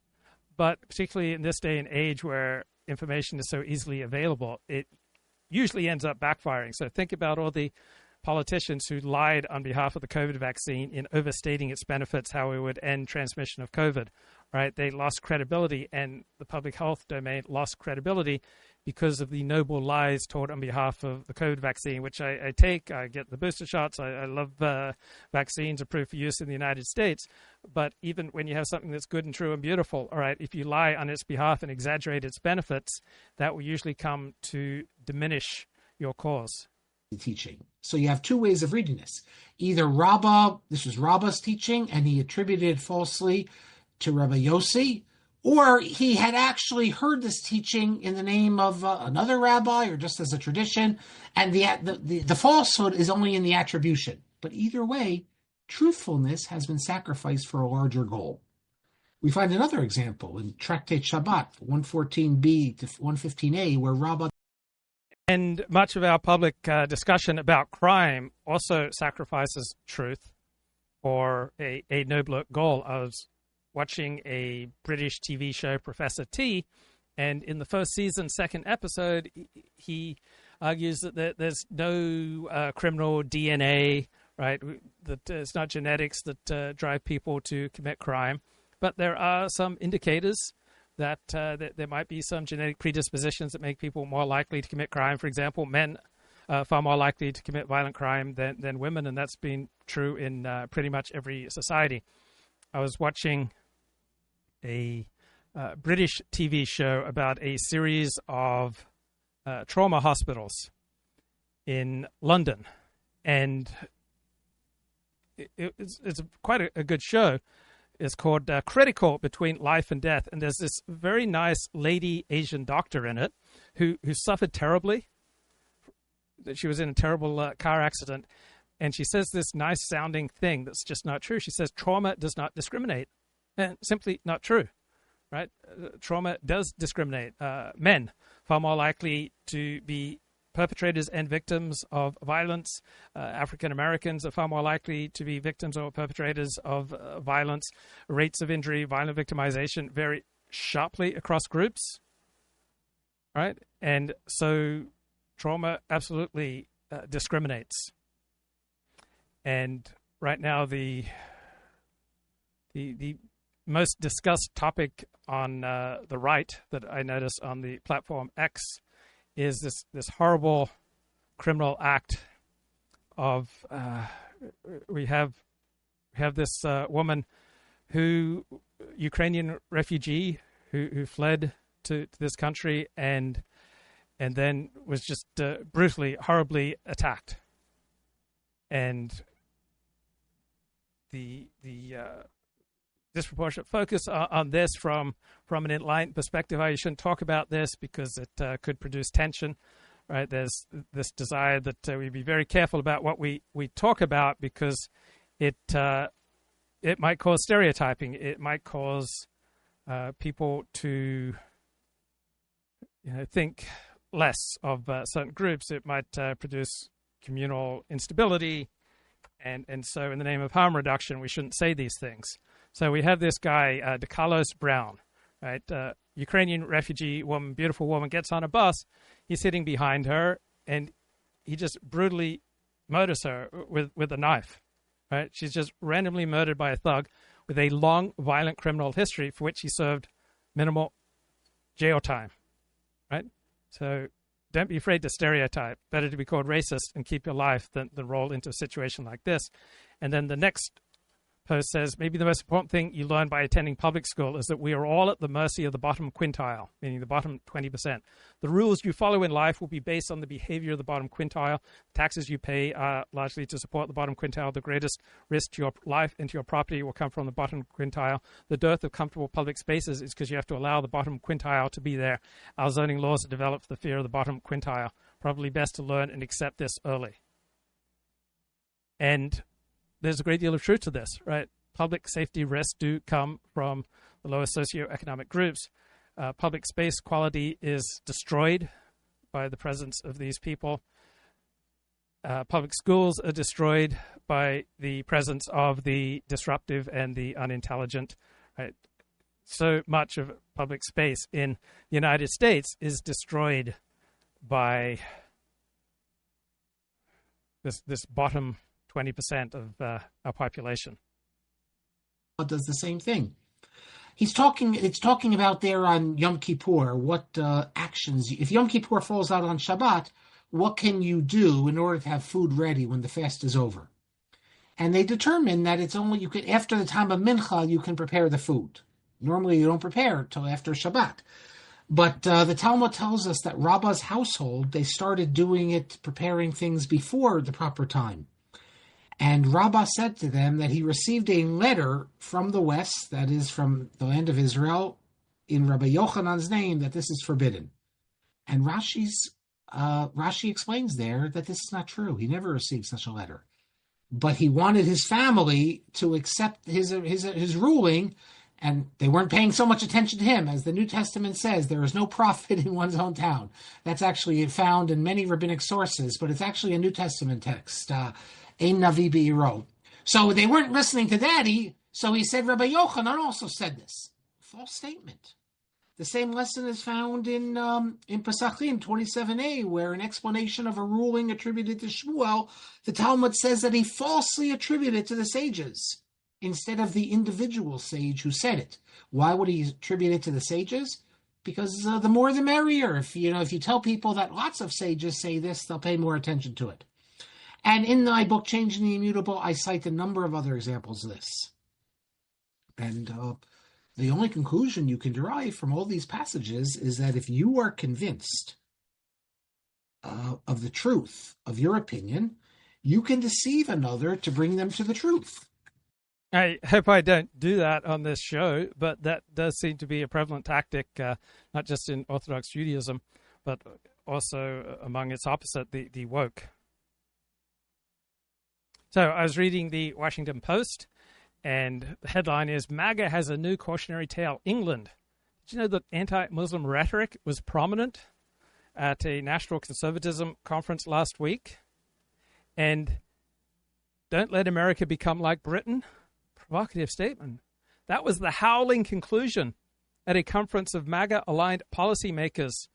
but particularly in this day and age where information is so easily available, usually ends up backfiring. So think about all the politicians who lied on behalf of the COVID vaccine in overstating its benefits, how it would end transmission of COVID, right? They lost credibility, and the public health domain lost credibility because of the noble lies told on behalf of the COVID vaccine, which I take. I get the booster shots. I love vaccines approved for use in the United States. But even when you have something that's good and true and beautiful, all right, if you lie on its behalf and exaggerate its benefits, that will usually come to diminish your cause. Teaching. So you have two ways of reading this. Either Rabbah, this was Rabbah's teaching, and he attributed it falsely to Rabbi Yossi, or he had actually heard this teaching in the name of another rabbi, or just as a tradition, and the falsehood is only in the attribution. But either way, truthfulness has been sacrificed for a larger goal. We find another example in Tractate Shabbat 114b to 115a, where Rabbah. And much of our public discussion about crime also sacrifices truth for a nobler goal. I was watching a British TV show, Professor T, and in the first season, second episode, he argues that there's no criminal DNA, right? That it's not genetics that drive people to commit crime, but there are some indicators that there might be some genetic predispositions that make people more likely to commit crime. For example, men are far more likely to commit violent crime than women, and that's been true in pretty much every society. I was watching a British TV show about a series of trauma hospitals in London, and it's quite a good show. It's called Critical Between Life and Death. And there's this very nice lady Asian doctor in it who suffered terribly. She was in a terrible car accident. And she says this nice sounding thing that's just not true. She says trauma does not discriminate. And simply not true, right? Trauma does discriminate. Men far more likely to be perpetrators and victims of violence. African Americans are far more likely to be victims or perpetrators of violence. Rates of injury, violent victimization vary sharply across groups, right? And so trauma absolutely discriminates. And right now, the most discussed topic on the right that I notice on the platform X is this horrible criminal act of we have this woman Ukrainian refugee who fled to this country and then was just brutally, horribly attacked. And the disproportionate focus on this from an enlightened perspective. You shouldn't talk about this because it could produce tension, right? There's this desire that we be very careful about what we talk about because it might cause stereotyping. It might cause people to think less of certain groups. It might produce communal instability, and so in the name of harm reduction, we shouldn't say these things. So we have this guy, DeCarlos Brown, right? Ukrainian refugee woman, beautiful woman, gets on a bus. He's sitting behind her, and he just brutally murders her with a knife, right? She's just randomly murdered by a thug with a long, violent criminal history for which he served minimal jail time, right? So don't be afraid to stereotype. Better to be called racist and keep your life than roll into a situation like this. And then the next post says, maybe the most important thing you learn by attending public school is that we are all at the mercy of the bottom quintile, meaning the bottom 20%. The rules you follow in life will be based on the behavior of the bottom quintile. Taxes you pay are largely to support the bottom quintile. The greatest risk to your life and to your property will come from the bottom quintile. The dearth of comfortable public spaces is because you have to allow the bottom quintile to be there. Our zoning laws are developed for the fear of the bottom quintile. Probably best to learn and accept this early. And there's a great deal of truth to this, right? Public safety risks do come from the lower socioeconomic groups. Public space quality is destroyed by the presence of these people. Public schools are destroyed by the presence of the disruptive and the unintelligent, right? So much of public space in the United States is destroyed by this bottom 20% of our population. Does the same thing. It's talking about there on Yom Kippur, what actions, if Yom Kippur falls out on Shabbat, what can you do in order to have food ready when the fast is over? And they determine that it's only after the time of Mincha, you can prepare the food. Normally you don't prepare until after Shabbat. But the Talmud tells us that Rabbah's household, they started doing it, preparing things before the proper time. And Rabbah said to them that he received a letter from the west, that is from the land of Israel, in Rabbi Yochanan's name, that this is forbidden. And Rashi explains there that this is not true. He never received such a letter. But he wanted his family to accept his ruling, and they weren't paying so much attention to him. As the New Testament says, there is no prophet in one's own town. That's actually found in many rabbinic sources, but it's actually a New Testament text. Ein Navi Be'iro. So they weren't listening to Daddy, so he said, Rabbi Yochanan also said this. False statement. The same lesson is found in Pesachim 27a, where an explanation of a ruling attributed to Shmuel, the Talmud says that he falsely attributed it to the sages, instead of the individual sage who said it. Why would he attribute it to the sages? Because the more the merrier. If you tell people that lots of sages say this, they'll pay more attention to it. And in my book, Changing the Immutable, I cite a number of other examples of this. And the only conclusion you can derive from all these passages is that if you are convinced of the truth of your opinion, you can deceive another to bring them to the truth. I hope I don't do that on this show, but that does seem to be a prevalent tactic, not just in Orthodox Judaism, but also among its opposite, the woke. So I was reading the Washington Post, and the headline is, MAGA has a new cautionary tale, England. Did you know that anti-Muslim rhetoric was prominent at a national conservatism conference last week? And don't let America become like Britain. Provocative statement. That was the howling conclusion at a conference of MAGA-aligned policymakers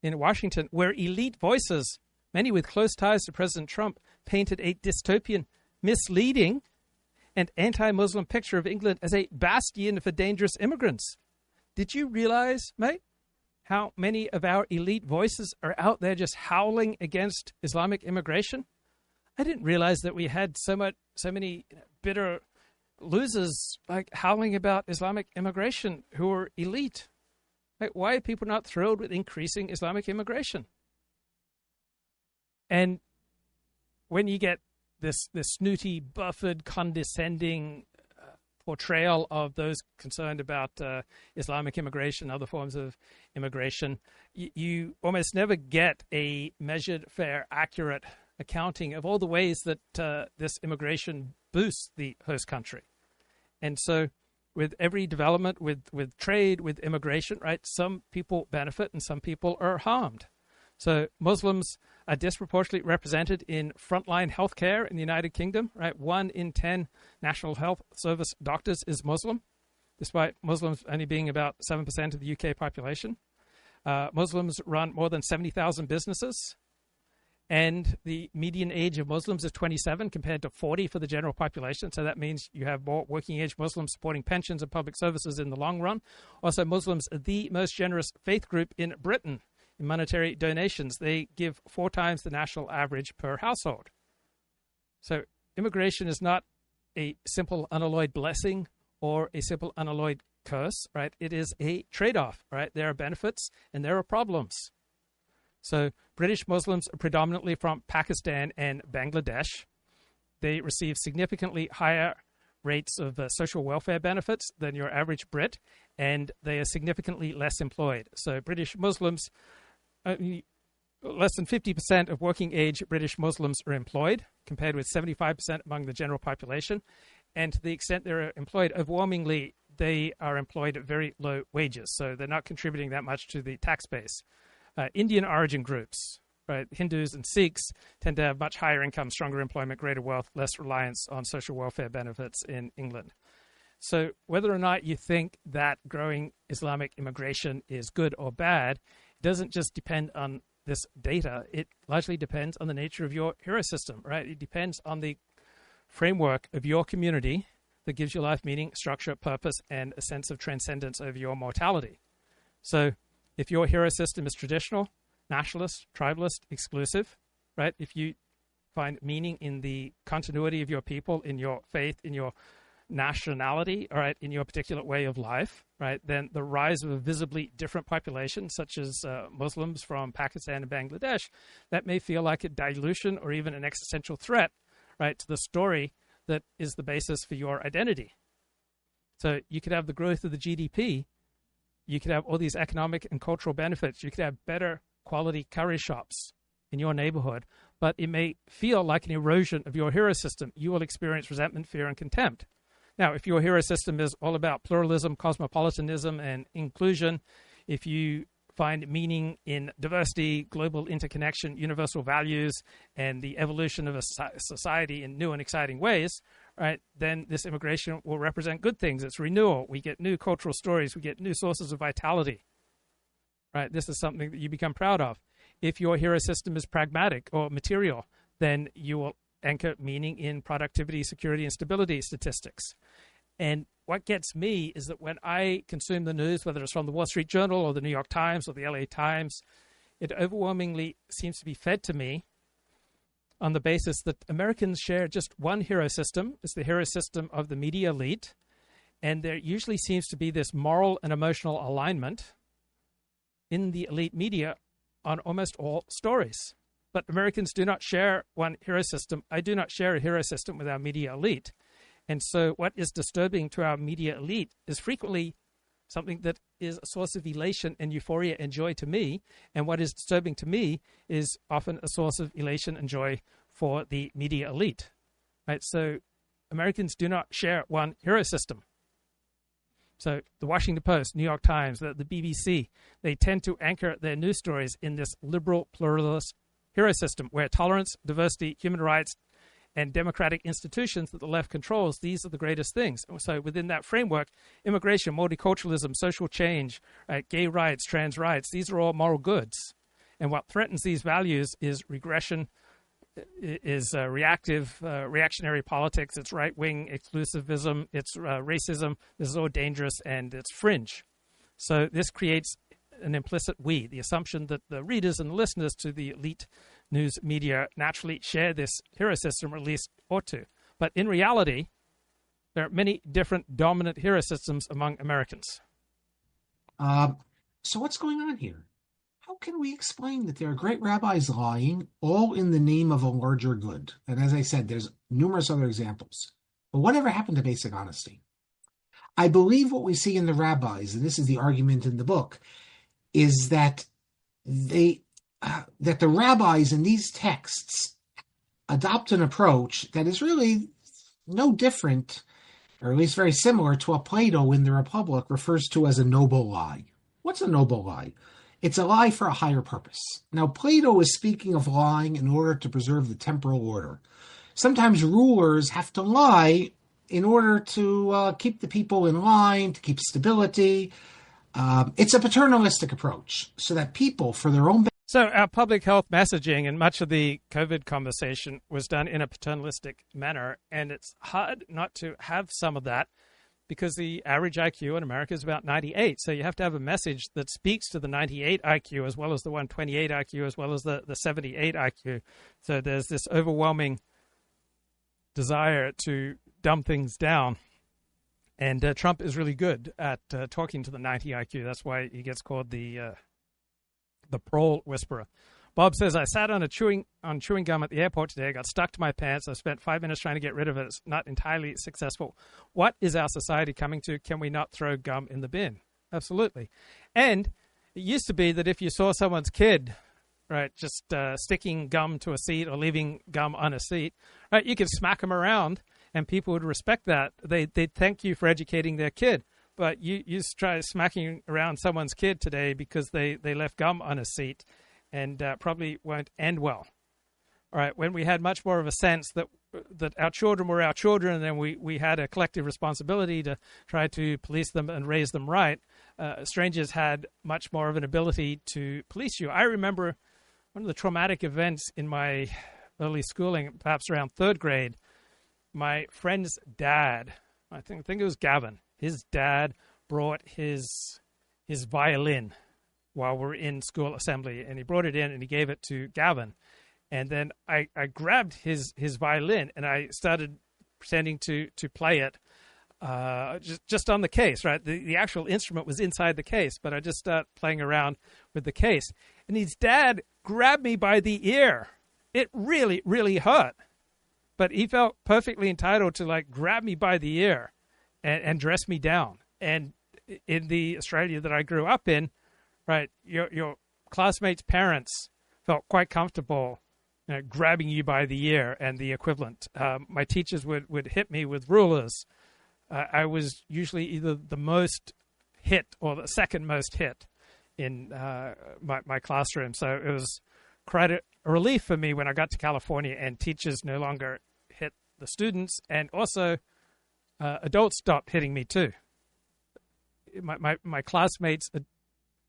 in Washington, where elite voices, many with close ties to President Trump, painted a dystopian, misleading, and anti-Muslim picture of England as a bastion for dangerous immigrants. Did you realize, mate, how many of our elite voices are out there just howling against Islamic immigration? I didn't realize that we had so many bitter losers like howling about Islamic immigration who are elite. Like, why are people not thrilled with increasing Islamic immigration? And when you get this snooty, buffered, condescending portrayal of those concerned about Islamic immigration, other forms of immigration, you almost never get a measured, fair, accurate accounting of all the ways that this immigration boosts the host country. And so with every development, with trade, with immigration, right, some people benefit and some people are harmed. So Muslims are disproportionately represented in frontline healthcare in the United Kingdom, right? 1 in 10 National Health Service doctors is Muslim, despite Muslims only being about 7% of the UK population. Muslims run more than 70,000 businesses, and the median age of Muslims is 27 compared to 40 for the general population. So that means you have more working-age Muslims supporting pensions and public services in the long run. Also, Muslims are the most generous faith group in Britain. In monetary donations, they give 4 times the national average per household. So immigration is not a simple unalloyed blessing or a simple unalloyed curse, right? It is a trade-off, right? There are benefits and there are problems. So British Muslims are predominantly from Pakistan and Bangladesh. They receive significantly higher rates of social welfare benefits than your average Brit, and they are significantly less employed. So British Muslims, less than 50% of working-age British Muslims are employed, compared with 75% among the general population. And to the extent they're employed, overwhelmingly, they are employed at very low wages. So they're not contributing that much to the tax base. Indian origin groups, right? Hindus and Sikhs tend to have much higher income, stronger employment, greater wealth, less reliance on social welfare benefits in England. So whether or not you think that growing Islamic immigration is good or bad, it doesn't just depend on this data, it largely depends on the nature of your hero system, right? It depends on the framework of your community that gives your life meaning, structure, purpose, and a sense of transcendence over your mortality. So if your hero system is traditional, nationalist, tribalist, exclusive, right? If you find meaning in the continuity of your people, in your faith, in your nationality, all right, in your particular way of life, right, then the rise of a visibly different population, such as Muslims from Pakistan and Bangladesh, that may feel like a dilution or even an existential threat, right, to the story that is the basis for your identity. So you could have the growth of the GDP, you could have all these economic and cultural benefits, you could have better quality curry shops in your neighborhood, but it may feel like an erosion of your hero system. You will experience resentment, fear, and contempt. Now, if your hero system is all about pluralism, cosmopolitanism, and inclusion, if you find meaning in diversity, global interconnection, universal values, and the evolution of a society in new and exciting ways, right, then this immigration will represent good things. It's renewal. We get new cultural stories. We get new sources of vitality. Right? This is something that you become proud of. If your hero system is pragmatic or material, then you will anchor meaning in productivity, security, and stability statistics. And what gets me is that when I consume the news, whether it's from the Wall Street Journal or the New York Times or the LA Times, it overwhelmingly seems to be fed to me on the basis that Americans share just one hero system. It's the hero system of the media elite. And there usually seems to be this moral and emotional alignment in the elite media on almost all stories. But Americans do not share one hero system. I do not share a hero system with our media elite. And so what is disturbing to our media elite is frequently something that is a source of elation and euphoria and joy to me. And what is disturbing to me is often a source of elation and joy for the media elite. Right? So Americans do not share one hero system. So the Washington Post, New York Times, the BBC, they tend to anchor their news stories in this liberal pluralist hero system where tolerance, diversity, human rights, and democratic institutions that the left controls, these are the greatest things. So within that framework, immigration, multiculturalism, social change, gay rights, trans rights, these are all moral goods. And what threatens these values is regression, is reactionary politics, it's right-wing exclusivism, it's racism. This is all dangerous and it's fringe. So this creates an implicit we, the assumption that the readers and the listeners to the elite news media naturally share this hero system, or at least ought to. But in reality, there are many different dominant hero systems among Americans. So what's going on here? How can we explain that there are great rabbis lying, all in the name of a larger good? And as I said, there's numerous other examples. But whatever happened to basic honesty? I believe what we see in the rabbis, and this is the argument in the book, is that that the rabbis in these texts adopt an approach that is really no different, or at least very similar to what Plato in the Republic refers to as a noble lie. What's a noble lie? It's a lie for a higher purpose. Now, Plato is speaking of lying in order to preserve the temporal order. Sometimes rulers have to lie in order to keep the people in line, to keep stability. It's a paternalistic approach, so that people, for their own benefit. So our public health messaging and much of the COVID conversation was done in a paternalistic manner, and it's hard not to have some of that because the average IQ in America is about 98. So you have to have a message that speaks to the 98 IQ as well as the 128 IQ as well as the 78 IQ. So there's this overwhelming desire to dumb things down. And Trump is really good at talking to the 90 IQ. That's why he gets called the parole whisperer. Bob says, I sat on chewing gum at the airport today. I got stuck to my pants. I spent 5 minutes trying to get rid of it. It's not entirely successful. What is our society coming to? Can we not throw gum in the bin? Absolutely. And it used to be that if you saw someone's kid, right, just sticking gum to a seat or leaving gum on a seat, right, you could smack them around and people would respect that. They'd thank you for educating their kid. But you try smacking around someone's kid today because they left gum on a seat and probably won't end well. All right, when we had much more of a sense that our children were our children and we had a collective responsibility to try to police them and raise them right, strangers had much more of an ability to police you. I remember one of the traumatic events in my early schooling, perhaps around third grade, my friend's dad, I think it was Gavin, his dad brought his violin while we were in school assembly, and he brought it in and he gave it to Gavin. And then I grabbed his violin and I started pretending to play it just on the case, right? The actual instrument was inside the case, but I just started playing around with the case. And his dad grabbed me by the ear. It really, really hurt. But he felt perfectly entitled to like grab me by the ear and dress me down. And in the Australia that I grew up in, right, your classmates' parents felt quite comfortable grabbing you by the ear and the equivalent. My teachers would hit me with rulers. I was usually either the most hit or the second most hit in my classroom. So it was quite a relief for me when I got to California and teachers no longer hit the students, and also adults stopped hitting me too. My classmates'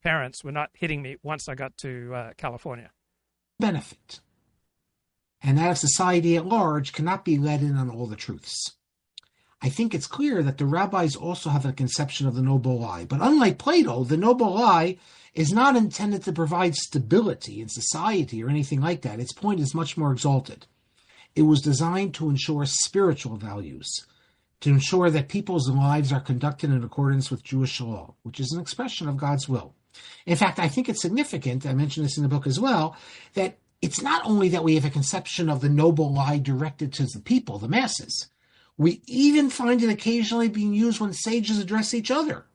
parents were not hitting me once I got to California. Benefit. And that of society at large cannot be let in on all the truths. I think it's clear that the rabbis also have a conception of the noble lie. But unlike Plato, the noble lie is not intended to provide stability in society or anything like that. Its point is much more exalted. It was designed to ensure spiritual values, to ensure that people's lives are conducted in accordance with Jewish law, which is an expression of God's will. In fact, I think it's significant, I mentioned this in the book as well, that it's not only that we have a conception of the noble lie directed to the people, the masses. We even find it occasionally being used when sages address each other.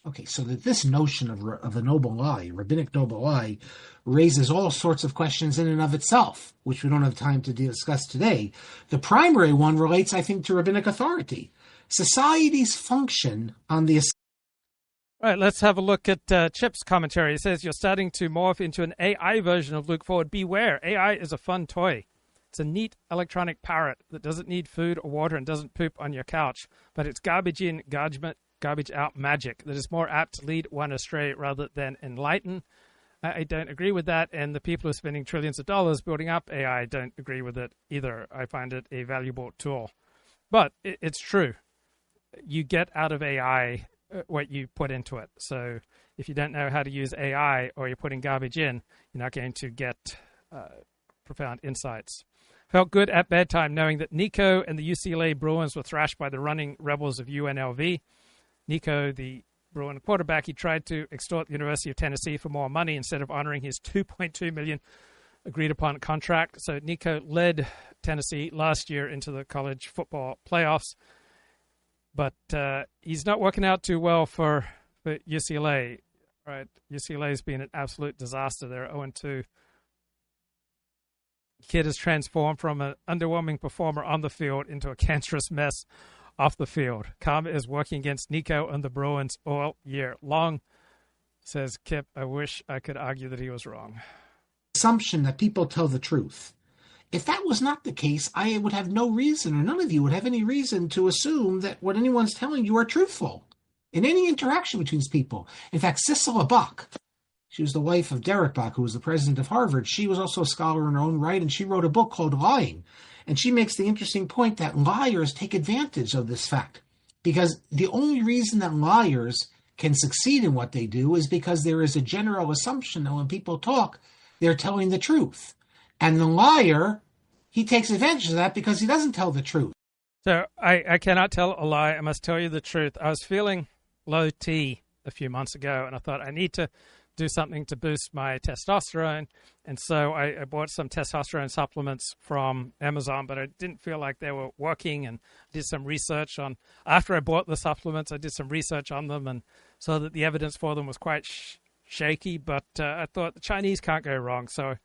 Okay, so that this notion of a noble lie, rabbinic noble lie, raises all sorts of questions in and of itself, which we don't have time to discuss today. The primary one relates, I think, to rabbinic authority. Societies function on the... All right, let's have a look at Chip's commentary. It says, you're starting to morph into an AI version of Luke Ford. Beware, AI is a fun toy. It's a neat electronic parrot that doesn't need food or water and doesn't poop on your couch, but it's garbage in, garbage out magic that is more apt to lead one astray rather than enlighten. I don't agree with that, and the people who are spending trillions of dollars building up AI don't agree with it either. I find it a valuable tool. But it's true. You get out of AI what you put into it. So if you don't know how to use AI or you're putting garbage in, you're not going to get profound insights. Felt good at bedtime knowing that Nico and the UCLA Bruins were thrashed by the running Rebels of UNLV. Nico, the Bruin quarterback, he tried to extort the University of Tennessee for more money instead of honoring his $2.2 million agreed-upon contract. So Nico led Tennessee last year into the college football playoffs. But he's not working out too well for UCLA. Right? UCLA's been an absolute disaster. They're 0-2. Kid has transformed from an underwhelming performer on the field into a cancerous mess off the field. Karma is working against Nico and the Bruins all year long, says Kip. I wish I could argue that he was wrong. Assumption that people tell the truth. If that was not the case, I would have no reason, or none of you would have any reason to assume that what anyone's telling you are truthful in any interaction between people. In fact, Sissela Bach, she was the wife of Derek Bach, who was the president of Harvard. She was also a scholar in her own right, and she wrote a book called Lying. And she makes the interesting point that liars take advantage of this fact, because the only reason that liars can succeed in what they do is because there is a general assumption that when people talk, they're telling the truth. And the liar, he takes advantage of that because he doesn't tell the truth. So I cannot tell a lie. I must tell you the truth. I was feeling low T a few months ago, and I thought I need to do something to boost my testosterone. And so I bought some testosterone supplements from Amazon, but I didn't feel like they were working, and did some research on, after I bought the supplements, I did some research on them and saw that the evidence for them was quite shaky, but I thought the Chinese can't go wrong. So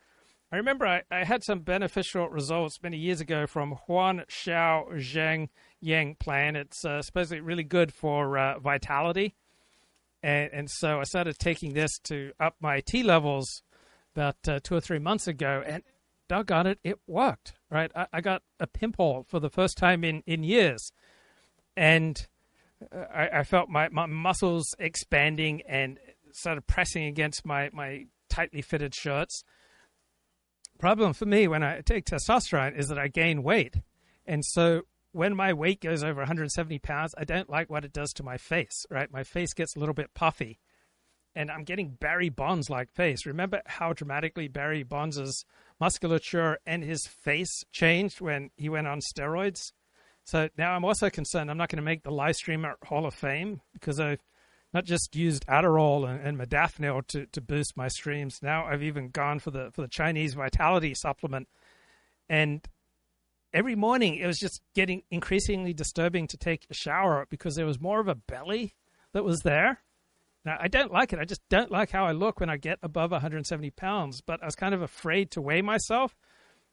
I remember I had some beneficial results many years ago from Huan Xiao Zheng Yang plan. It's supposedly really good for vitality. And so I started taking this to up my T levels about 2 or 3 months ago, and doggone it, it worked, right? I got a pimple for the first time in years, and I felt my muscles expanding and started pressing against my tightly fitted shirts. problem for me when I take testosterone is that I gain weight. And so when my weight goes over 170 pounds, I don't like what it does to my face, right? My face gets a little bit puffy. And I'm getting Barry Bonds-like face. Remember how dramatically Barry Bonds' musculature and his face changed when he went on steroids? So now I'm also concerned I'm not going to make the live streamer Hall of Fame because I've not just used Adderall and modafinil to boost my streams. Now I've even gone for the Chinese vitality supplement. And every morning it was just getting increasingly disturbing to take a shower because there was more of a belly that was there. Now, I don't like it. I just don't like how I look when I get above 170 pounds. But I was kind of afraid to weigh myself.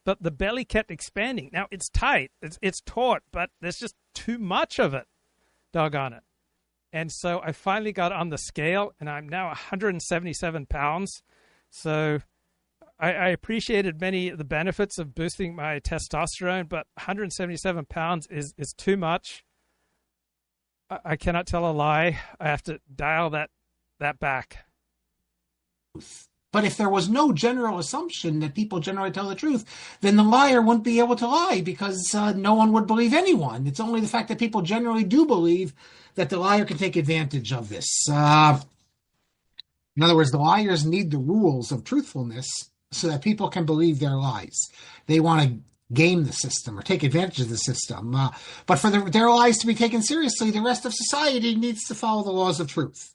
But the belly kept expanding. Now, it's tight. It's taut, but there's just too much of it. Doggone it. And so I finally got on the scale, and I'm now 177 pounds. So I appreciated many of the benefits of boosting my testosterone, but 177 pounds is too much. I cannot tell a lie. I have to dial that back. But if there was no general assumption that people generally tell the truth, then the liar wouldn't be able to lie because no one would believe anyone. It's only the fact that people generally do believe that the liar can take advantage of this. In other words, the liars need the rules of truthfulness so that people can believe their lies. They want to game the system or take advantage of the system. But for their lies to be taken seriously, the rest of society needs to follow the laws of truth.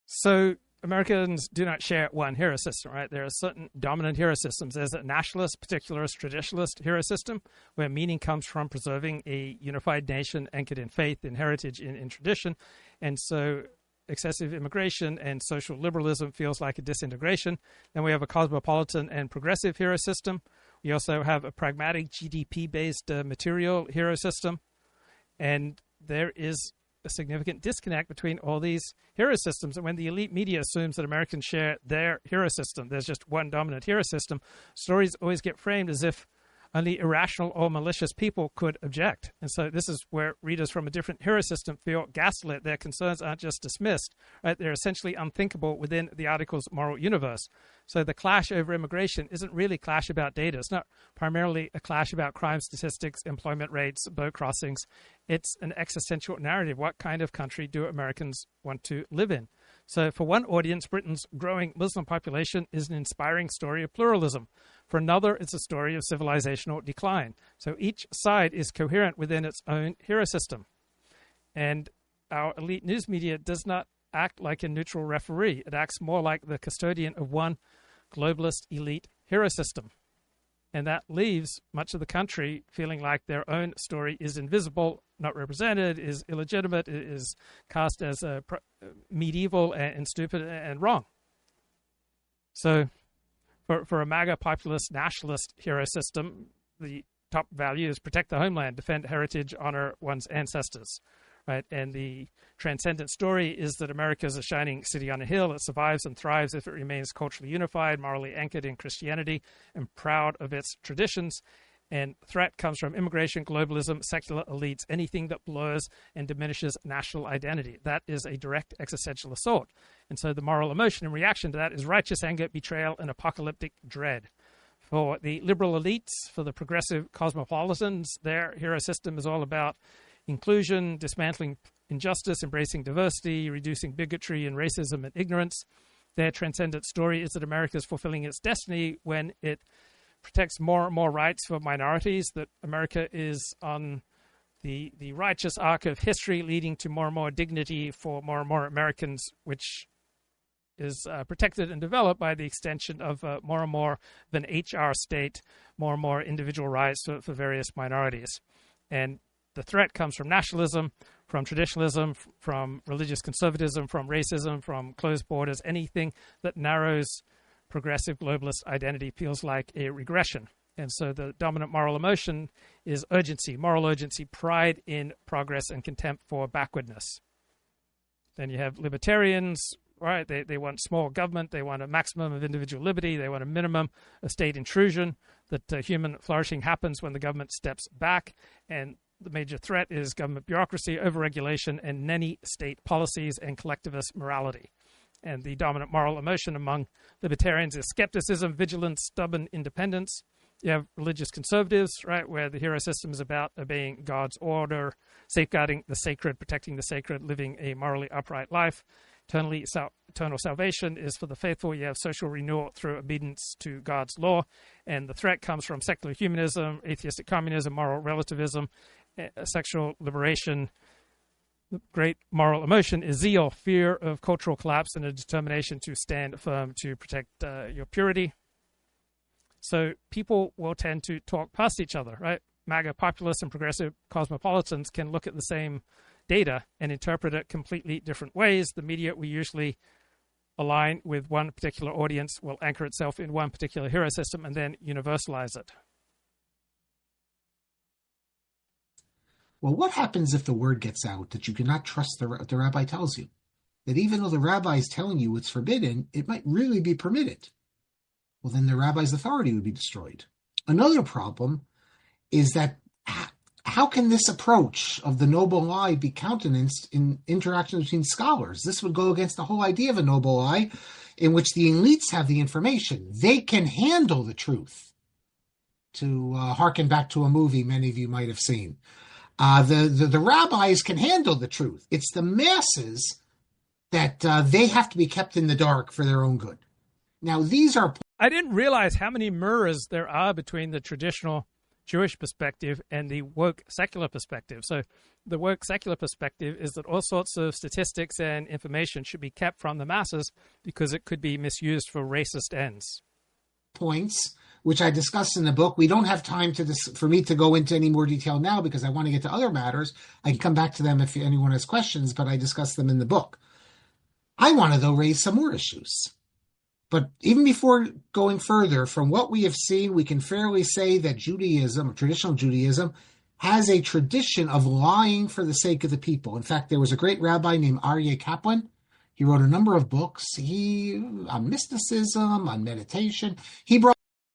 So Americans do not share one hero system, right? There are certain dominant hero systems. There's a nationalist, particularist, traditionalist hero system where meaning comes from preserving a unified nation anchored in faith, in heritage, in tradition. And so excessive immigration and social liberalism feels like a disintegration. Then we have a cosmopolitan and progressive hero system. We also have a pragmatic GDP-based material hero system. And there is a significant disconnect between all these hero systems. And when the elite media assumes that Americans share their hero system, there's just one dominant hero system, stories always get framed as if only irrational or malicious people could object. And so this is where readers from a different hero system feel gaslit. Their concerns aren't just dismissed, right? They're essentially unthinkable within the article's moral universe. So the clash over immigration isn't really a clash about data. It's not primarily a clash about crime statistics, employment rates, boat crossings. It's an existential narrative. What kind of country do Americans want to live in? So for one audience, Britain's growing Muslim population is an inspiring story of pluralism. For another, it's a story of civilizational decline. So each side is coherent within its own hero system. And our elite news media does not act like a neutral referee. It acts more like the custodian of one globalist elite hero system. And that leaves much of the country feeling like their own story is invisible, not represented, is illegitimate, is cast as medieval and stupid and wrong. So for a MAGA populist nationalist hero system, the top value is protect the homeland, defend heritage, honor one's ancestors. Right? And the transcendent story is that America is a shining city on a hill. It survives and thrives if it remains culturally unified, morally anchored in Christianity, and proud of its traditions. And threat comes from immigration, globalism, secular elites, anything that blurs and diminishes national identity. That is a direct existential assault. And so the moral emotion in reaction to that is righteous anger, betrayal, and apocalyptic dread. For the liberal elites, for the progressive cosmopolitans, their hero system is all about inclusion, dismantling injustice, embracing diversity, reducing bigotry and racism and ignorance. Their transcendent story is that America is fulfilling its destiny when it protects more and more rights for minorities, that America is on the righteous arc of history leading to more and more dignity for more and more Americans, which is protected and developed by the extension of more and more of an HR state, more and more individual rights for various minorities. And the threat comes from nationalism, from traditionalism, from religious conservatism, from racism, from closed borders. Anything that narrows progressive globalist identity feels like a regression. And so the dominant moral emotion is urgency, moral urgency, pride in progress, and contempt for backwardness. Then you have libertarians, right? They want small government. They want a maximum of individual liberty. They want a minimum of state intrusion, that human flourishing happens when the government steps back. And the major threat is government bureaucracy, overregulation, and nanny state policies and collectivist morality. And the dominant moral emotion among libertarians is skepticism, vigilance, stubborn independence. You have religious conservatives, right, where the hero system is about obeying God's order, safeguarding the sacred, protecting the sacred, living a morally upright life. Eternal salvation is for the faithful. You have social renewal through obedience to God's law. And the threat comes from secular humanism, atheistic communism, moral relativism, sexual liberation. The great moral emotion is zeal, fear of cultural collapse, and a determination to stand firm to protect your purity. So people will tend to talk past each other, right? MAGA populists and progressive cosmopolitans can look at the same data and interpret it completely different ways. The media we usually align with one particular audience will anchor itself in one particular hero system and then universalize it. Well, what happens if the word gets out that you cannot trust what the rabbi tells you? That even though the rabbi is telling you it's forbidden, it might really be permitted. Well, then the rabbi's authority would be destroyed. Another problem is that how can this approach of the noble lie be countenanced in interactions between scholars? This would go against the whole idea of a noble lie in which the elites have the information. They can handle the truth. To harken back to a movie many of you might have seen. The rabbis can handle the truth. It's the masses that they have to be kept in the dark for their own good. Now, these are... I didn't realize how many mirrors there are between the traditional Jewish perspective and the woke secular perspective. So the woke secular perspective is that all sorts of statistics and information should be kept from the masses because it could be misused for racist ends. Points, which I discussed in the book. We don't have time for me to go into any more detail now because I want to get to other matters. I can come back to them if anyone has questions, but I discuss them in the book. I want to, though, raise some more issues. But even before going further, from what we have seen, we can fairly say that Judaism, traditional Judaism, has a tradition of lying for the sake of the people. In fact, there was a great rabbi named Aryeh Kaplan. He wrote a number of books on mysticism, on meditation.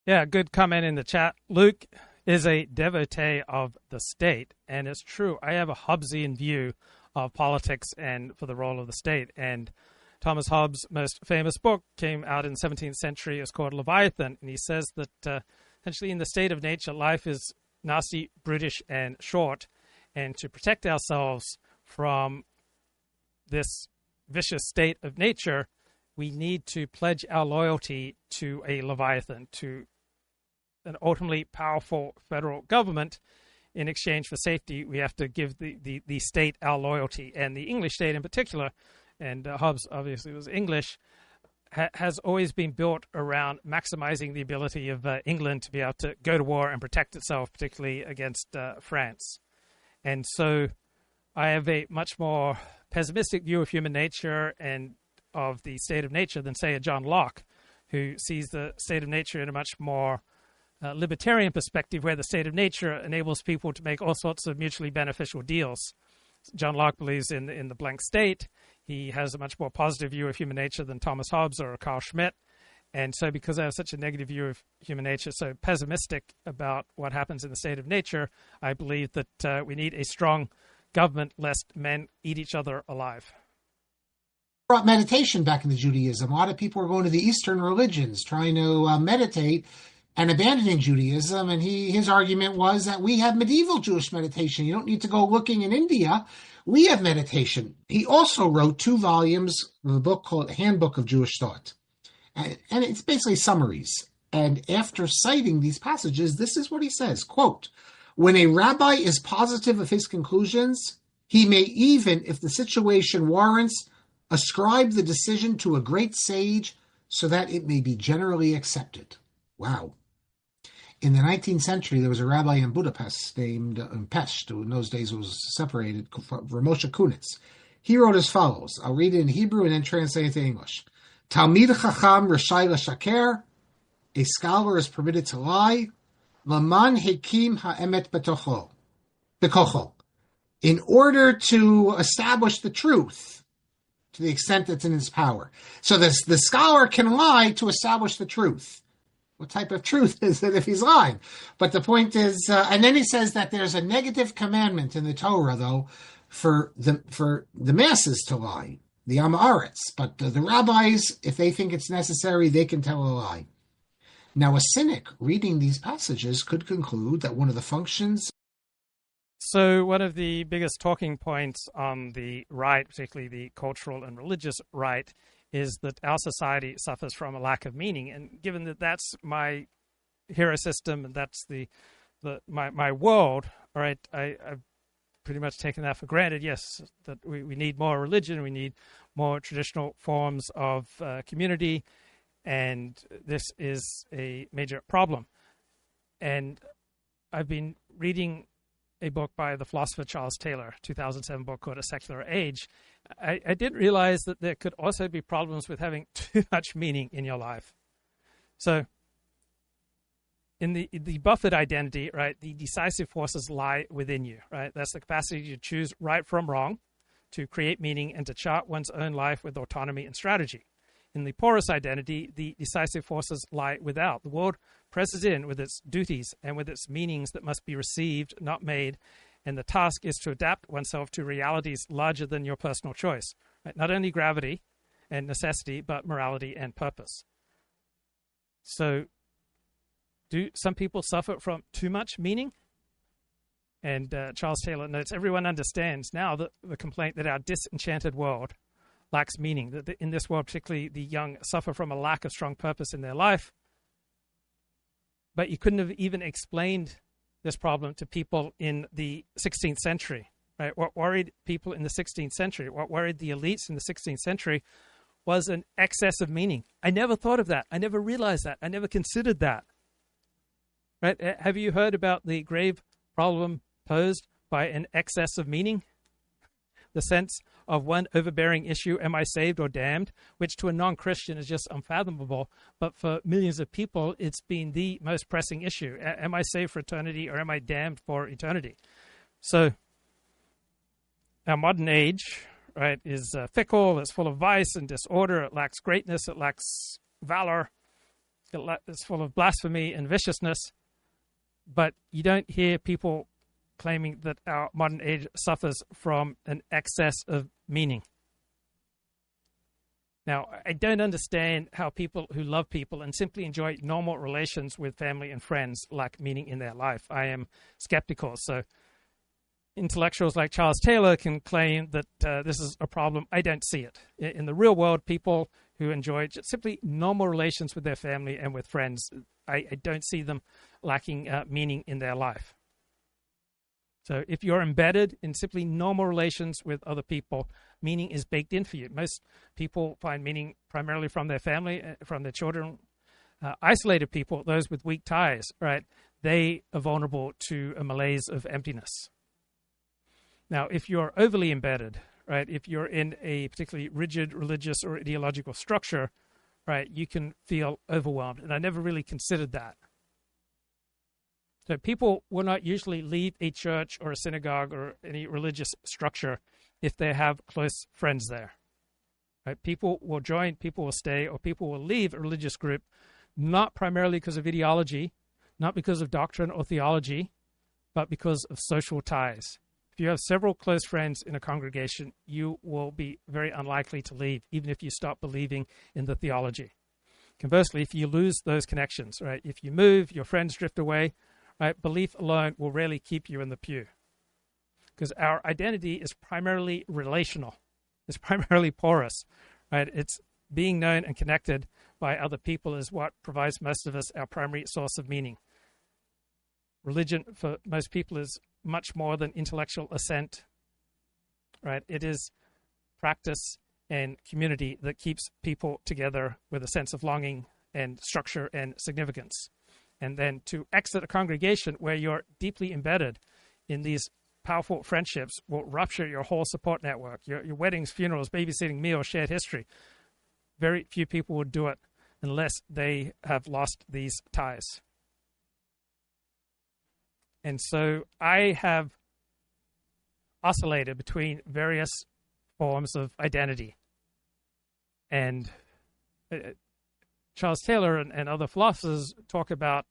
Yeah, good comment in the chat. Luke is a devotee of the state, and it's true. I have a Hobbesian view of politics and for the role of the state, and Thomas Hobbes' most famous book came out in the 17th century. It's called Leviathan, and he says that essentially in the state of nature, life is nasty, brutish, and short, and to protect ourselves from this vicious state of nature, we need to pledge our loyalty to a Leviathan, to an ultimately powerful federal government. In exchange for safety, we have to give the state our loyalty, and the English state in particular, and Hobbes obviously was English, has always been built around maximizing the ability of England to be able to go to war and protect itself, particularly against France. And so I have a much more pessimistic view of human nature and of the state of nature than, say, a John Locke, who sees the state of nature in a much more libertarian perspective, where the state of nature enables people to make all sorts of mutually beneficial deals. John Locke believes in the blank state. He has a much more positive view of human nature than Thomas Hobbes or Carl Schmitt. And so because I have such a negative view of human nature, so pessimistic about what happens in the state of nature, I believe that we need a strong government lest men eat each other alive. Brought meditation back into Judaism. A lot of people are going to the Eastern religions trying to meditate and abandoning Judaism, and his argument was that we have medieval Jewish meditation. You don't need to go looking in India. We have meditation. He also wrote 2 volumes of a book called Handbook of Jewish Thought, and it's basically summaries. And after citing these passages, this is what he says, quote, "When a rabbi is positive of his conclusions, he may even, if the situation warrants, ascribe the decision to a great sage so that it may be generally accepted." Wow. In the 19th century, there was a rabbi in Budapest named Pest, who in those days was separated, Ramosha Kunitz. He wrote as follows. I'll read it in Hebrew and then translate it to English. Talmid Chacham Rashai L'Shaker, a scholar is permitted to lie, Laman Hekim Ha'emet Bekocho, in order to establish the truth to the extent that's in his power. So the scholar can lie to establish the truth. What type of truth is it if he's lying? But the point is, and then he says that there's a negative commandment in the Torah, though, for the masses to lie. the Am Haaretz. But the rabbis, if they think it's necessary, they can tell a lie. Now, a cynic reading these passages could conclude that one of the functions. So one of the biggest talking points on the right, particularly the cultural and religious right, is that our society suffers from a lack of meaning. And given that that's my hero system and that's my world, all right, I've pretty much taken that for granted. Yes, that we need more religion, we need more traditional forms of community, and this is a major problem. And I've been reading a book by the philosopher Charles Taylor, 2007 book called A Secular Age. I didn't realize that there could also be problems with having too much meaning in your life. So in the Buffett identity, right, the decisive forces lie within you, right? That's the capacity to choose right from wrong, to create meaning, and to chart one's own life with autonomy and strategy. In the porous identity, the decisive forces lie without. The world presses in with its duties and with its meanings that must be received, not made, and the task is to adapt oneself to realities larger than your personal choice. Right? Not only gravity and necessity, but morality and purpose. So, do some people suffer from too much meaning? And Charles Taylor notes, everyone understands now that the complaint that our disenchanted world lacks meaning, that in this world, particularly the young, suffer from a lack of strong purpose in their life. But you couldn't have even explained this problem to people in the 16th century, right? What worried people in the 16th century, what worried the elites in the 16th century was an excess of meaning. I never thought of that. I never realized that. I never considered that. Right? Have you heard about the grave problem posed by an excess of meaning? The sense of one overbearing issue, am I saved or damned, which to a non-Christian is just unfathomable, but for millions of people, it's been the most pressing issue. Am I saved for eternity or am I damned for eternity? So our modern age, right, is fickle, it's full of vice and disorder, it lacks greatness, it lacks valor, it's full of blasphemy and viciousness, but you don't hear people claiming that our modern age suffers from an excess of meaning. Now, I don't understand how people who love people and simply enjoy normal relations with family and friends lack meaning in their life. I am skeptical. So intellectuals like Charles Taylor can claim that this is a problem. I don't see it. In the real world, people who enjoy just simply normal relations with their family and with friends, I don't see them lacking meaning in their life. So if you're embedded in simply normal relations with other people, meaning is baked in for you. Most people find meaning primarily from their family, from their children. Isolated people, those with weak ties, right, they are vulnerable to a malaise of emptiness. Now, if you're overly embedded, right, if you're in a particularly rigid religious or ideological structure, right, you can feel overwhelmed. And I never really considered that. So people will not usually leave a church or a synagogue or any religious structure if they have close friends there. Right? People will join, people will stay, or people will leave a religious group, not primarily because of ideology, not because of doctrine or theology, but because of social ties. If you have several close friends in a congregation, you will be very unlikely to leave, even if you stop believing in the theology. Conversely, if you lose those connections, right, if you move, your friends drift away, right, belief alone will rarely keep you in the pew, because our identity is primarily relational. It's primarily porous, right? It's being known and connected by other people is what provides most of us our primary source of meaning. Religion for most people is much more than intellectual assent, right? It is practice and community that keeps people together with a sense of longing and structure and significance. And then to exit a congregation where you're deeply embedded in these powerful friendships will rupture your whole support network, your weddings, funerals, babysitting, meals, shared history. Very few people would do it unless they have lost these ties. And so I have oscillated between various forms of identity. And Charles Taylor and other philosophers talk about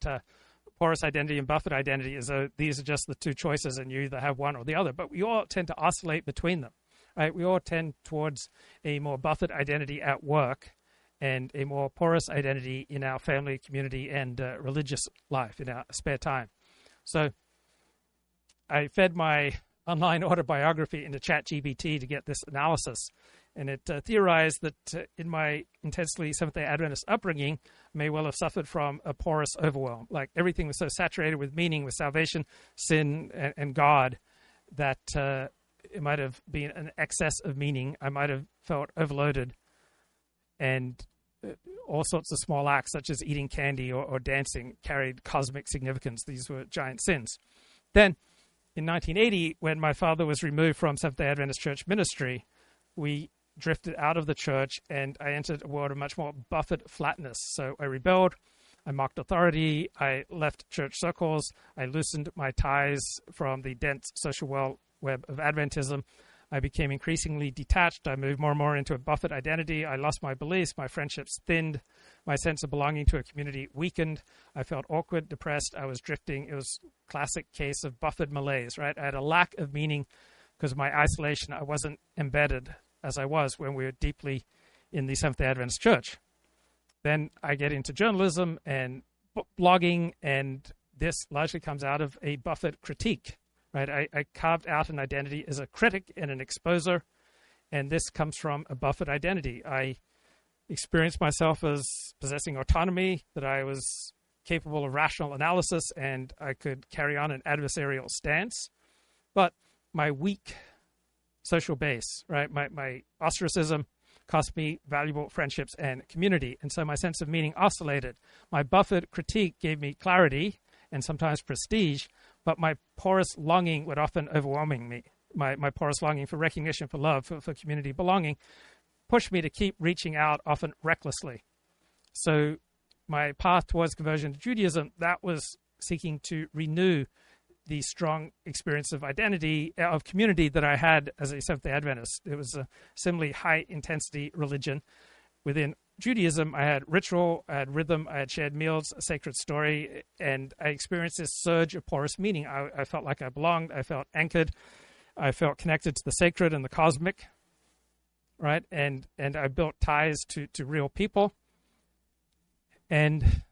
porous identity and Buffett identity as though these are just the two choices and you either have one or the other. But we all tend to oscillate between them. right? We all tend towards a more buffered identity at work and a more porous identity in our family, community, and religious life in our spare time. So I fed my online autobiography into ChatGPT to get this analysis, and it theorized that in my intensely Seventh-day Adventist upbringing, I may well have suffered from a porous overwhelm. Like everything was so saturated with meaning, with salvation, sin, and God, that it might have been an excess of meaning. I might have felt overloaded, and all sorts of small acts, such as eating candy or dancing, carried cosmic significance. These were giant sins. Then, in 1980, when my father was removed from Seventh-day Adventist Church ministry, we drifted out of the church, and I entered a world of much more buffered flatness. So I rebelled, I mocked authority, I left church circles, I loosened my ties from the dense social web of Adventism. I became increasingly detached. I moved more and more into a buffered identity. I lost my beliefs. My friendships thinned. My sense of belonging to a community weakened. I felt awkward, depressed. I was drifting. It was a classic case of buffered malaise, right? I had a lack of meaning because of my isolation. I wasn't embedded as I was when we were deeply in the Seventh-day Adventist Church. Then I get into journalism and blogging, and this largely comes out of a buffered critique. Right, I carved out an identity as a critic and an exposer, and this comes from a buffered identity. I experienced myself as possessing autonomy, that I was capable of rational analysis, and I could carry on an adversarial stance. But my weak social base, right, my ostracism cost me valuable friendships and community, and so my sense of meaning oscillated. My buffered critique gave me clarity and sometimes prestige, but my porous longing would often overwhelming me. My porous longing for recognition, for love, for community belonging, pushed me to keep reaching out, often recklessly. So my path towards conversion to Judaism, that was seeking to renew the strong experience of identity, of community that I had as a Seventh-day Adventist. It was a similarly high-intensity religion. Within Judaism, I had ritual, I had rhythm, I had shared meals, a sacred story, and I experienced this surge of porous meaning. I felt like I belonged, I felt anchored, I felt connected to the sacred and the cosmic, right? And I built ties to real people. And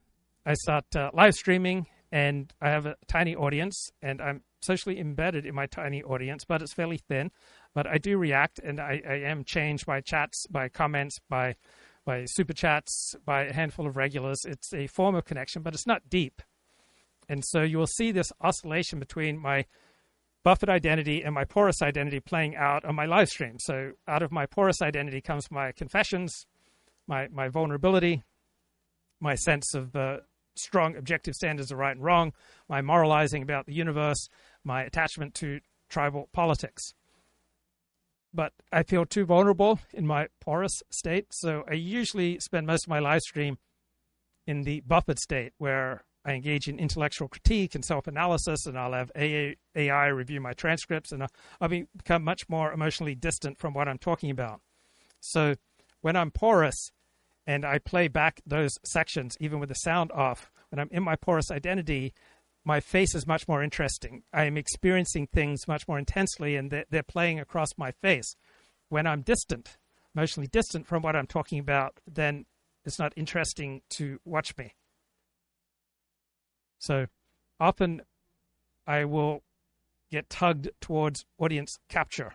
I start live streaming, and I have a tiny audience, and I'm socially embedded in my tiny audience, but it's fairly thin. But I do react, and I am changed by chats, by comments, by super chats, by a handful of regulars. It's a form of connection, but it's not deep. And so you will see this oscillation between my buffered identity and my porous identity playing out on my live stream. So out of my porous identity comes my confessions, my vulnerability, my sense of strong objective standards of right and wrong, my moralizing about the universe, my attachment to tribal politics. But I feel too vulnerable in my porous state, so I usually spend most of my live stream in the buffered state, where I engage in intellectual critique and self-analysis, and I'll have AI review my transcripts, and I'll become much more emotionally distant from what I'm talking about. So when I'm porous and I play back those sections, even with the sound off, when I'm in my porous identity, my face is much more interesting. I am experiencing things much more intensely, and they're playing across my face. When I'm distant, emotionally distant from what I'm talking about, then it's not interesting to watch me. So often I will get tugged towards audience capture,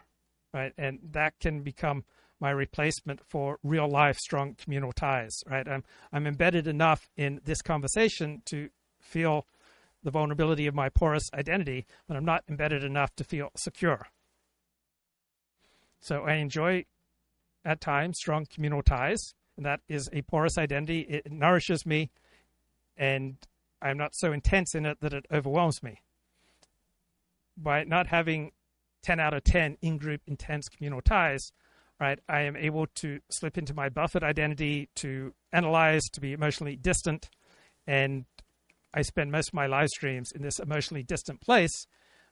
right? And that can become my replacement for real life, strong communal ties, right? I'm embedded enough in this conversation to feel the vulnerability of my porous identity, but I'm not embedded enough to feel secure. So I enjoy, at times, strong communal ties, and that is a porous identity. It nourishes me, and I'm not so intense in it that it overwhelms me. By not having 10 out of 10 in-group intense communal ties, right, I am able to slip into my buffered identity, to analyze, to be emotionally distant, and I spend most of my live streams in this emotionally distant place,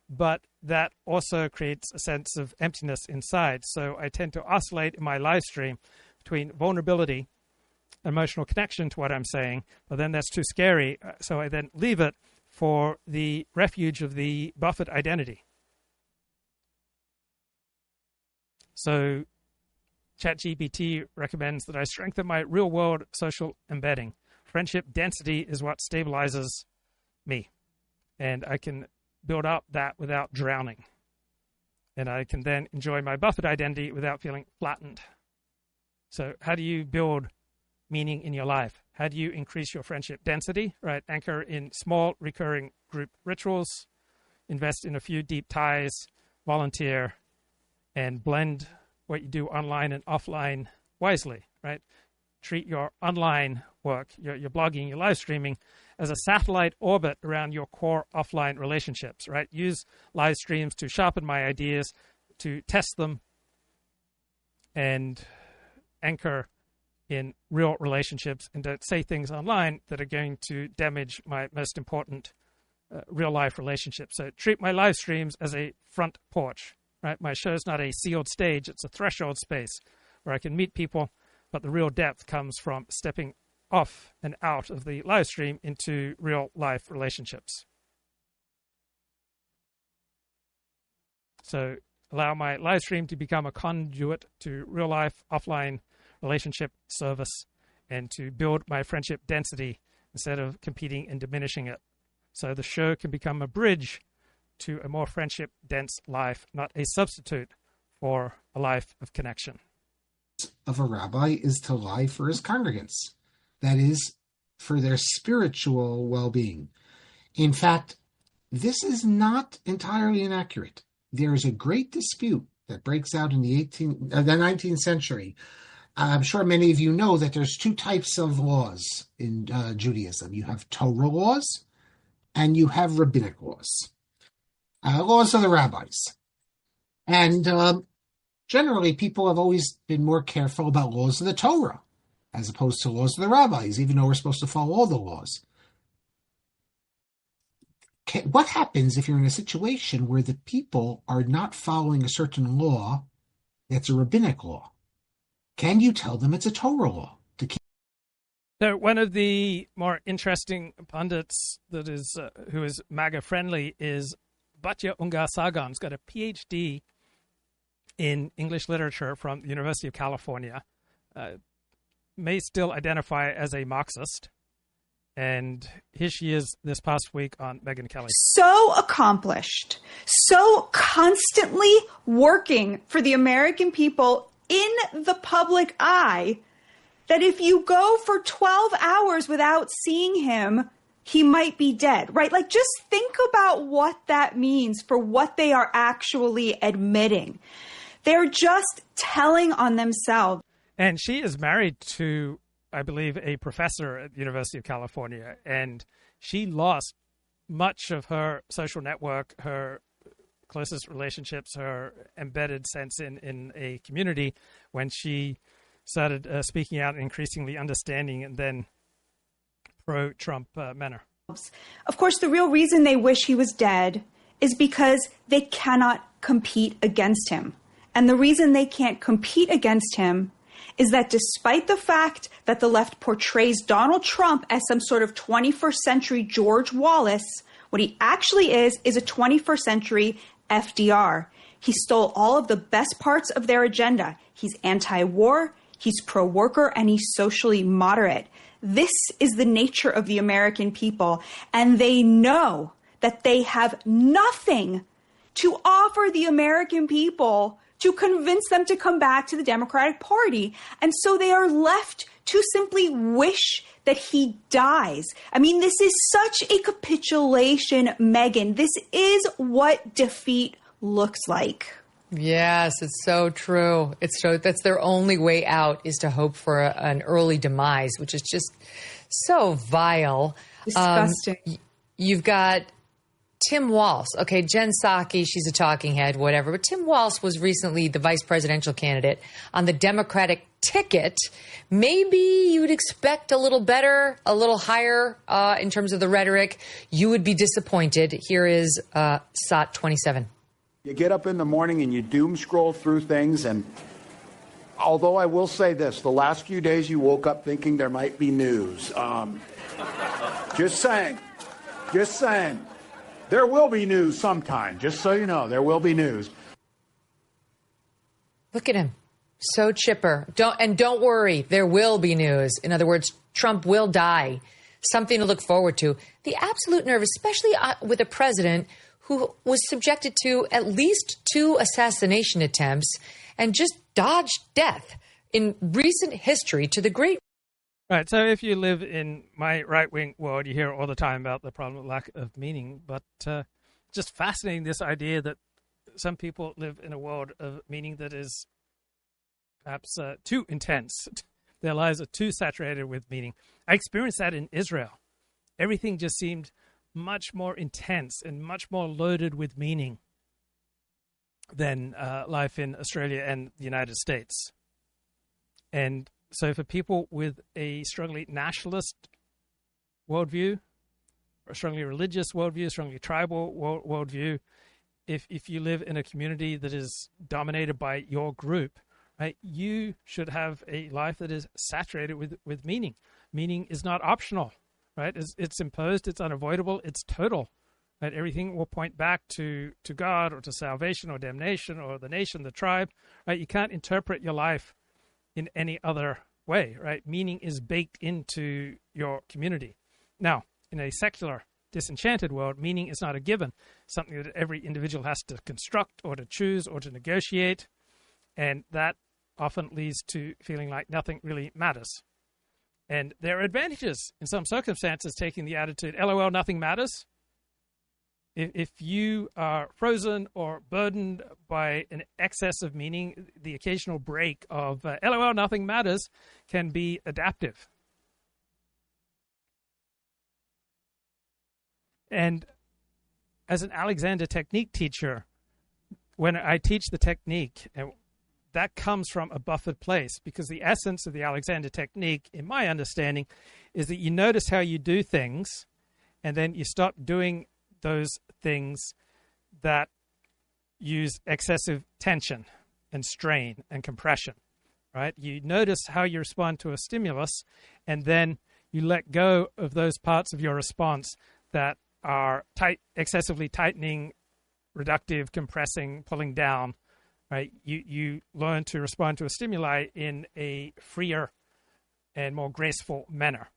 but that also creates a sense of emptiness inside. So I tend to oscillate in my live stream between vulnerability, emotional connection to what I'm saying, but then that's too scary, so I then leave it for the refuge of the buffered identity. So ChatGPT recommends that I strengthen my real-world social embedding. Friendship density is what stabilizes me. And I can build up that without drowning. And I can then enjoy my buffered identity without feeling flattened. So how do you build meaning in your life? How do you increase your friendship density? Right? Anchor in small recurring group rituals, invest in a few deep ties, volunteer, and blend what you do online and offline wisely, right? Treat your online work, your blogging, your live streaming as a satellite orbit around your core offline relationships, right? Use live streams to sharpen my ideas, to test them, and anchor in real relationships, and don't say things online that are going to damage my most important real life relationships. So treat my live streams as a front porch, right? My show is not a sealed stage, it's a threshold space where I can meet people, but the real depth comes from stepping off and out of the live stream into real life relationships. So allow my live stream to become a conduit to real life offline relationship service, and to build my friendship density instead of competing and diminishing it. So the show can become a bridge to a more friendship dense life, not a substitute for a life of connection. Of a rabbi is to lie for his congregants, that is, for their spiritual well-being. In fact, this is not entirely inaccurate. There is a great dispute that breaks out in the 19th century. I'm sure many of you know that there's two types of laws in Judaism. You have Torah laws and you have rabbinic laws. Laws of the rabbis. And generally, people have always been more careful about laws of the Torah as opposed to laws of the rabbis, even though we're supposed to follow all the laws. What happens if you're in a situation where the people are not following a certain law that's a rabbinic law? Can you tell them it's a Torah law? So one of the more interesting pundits that is who is MAGA friendly is Batya Ungar-Sargon. He's got a PhD in English literature from the University of California. May still identify as a Marxist. And here she is this past week on Megyn Kelly. So accomplished, so constantly working for the American people in the public eye, that if you go for 12 hours without seeing him, he might be dead, right? Like, just think about what that means for what they are actually admitting. They're just telling on themselves. And she is married to, I believe, a professor at the University of California, and she lost much of her social network, her closest relationships, her embedded sense in a community when she started speaking out and increasingly understanding and then pro-Trump manner. Of course, the real reason they wish he was dead is because they cannot compete against him. And the reason they can't compete against him is that despite the fact that the left portrays Donald Trump as some sort of 21st century George Wallace, what he actually is a 21st century FDR. He stole all of the best parts of their agenda. He's anti-war, he's pro-worker, and he's socially moderate. This is the nature of the American people, and they know that they have nothing to offer the American people to convince them to come back to the Democratic Party. And so they are left to simply wish that he dies. I mean, this is such a capitulation, Megyn. This is what defeat looks like. Yes, it's so true. That's their only way out, is to hope for an early demise, which is just so vile. Disgusting. You've got Tim Walz. Okay, Jen Psaki, she's a talking head, whatever. But Tim Walz was recently the vice presidential candidate on the Democratic ticket. Maybe you'd expect a little better, a little higher in terms of the rhetoric. You would be disappointed. Here is SOT 27. You get up in the morning and you doom scroll through things, and although I will say this, the last few days you woke up thinking there might be news. Just saying. There will be news sometime, just so you know. There will be news. Look at him. So chipper. Don't worry, there will be news. In other words, Trump will die. Something to look forward to. The absolute nerve, especially with a president who was subjected to at least 2 assassination attempts and just dodged death in recent history to the great. Right. So if you live in my right-wing world, you hear all the time about the problem of lack of meaning. But just fascinating, this idea that some people live in a world of meaning that is perhaps too intense. Their lives are too saturated with meaning. I experienced that in Israel. Everything just seemed much more intense and much more loaded with meaning than life in Australia and the United States. And so for people with a strongly nationalist worldview, or a strongly religious worldview, strongly tribal worldview, if you live in a community that is dominated by your group, right, you should have a life that is saturated with meaning. Meaning is not optional, right? It's imposed, it's unavoidable, it's total. Right? Everything will point back to God or to salvation or damnation or the nation, the tribe. Right? You can't interpret your life in any other way, right? Meaning is baked into your community. Now, in a secular, disenchanted world, meaning is not a given, something that every individual has to construct or to choose or to negotiate, and that often leads to feeling like nothing really matters. And there are advantages in some circumstances taking the attitude, LOL, nothing matters. If you are frozen or burdened by an excess of meaning, the occasional break of LOL, nothing matters can be adaptive. And as an Alexander technique teacher, when I teach the technique, that comes from a buffered place, because the essence of the Alexander technique, in my understanding, is that you notice how you do things, and then you stop doing those things that use excessive tension and strain and compression, right? You notice how you respond to a stimulus, and then you let go of those parts of your response that are excessively tightening, reductive, compressing, pulling down, right? You learn to respond to a stimuli in a freer and more graceful manner.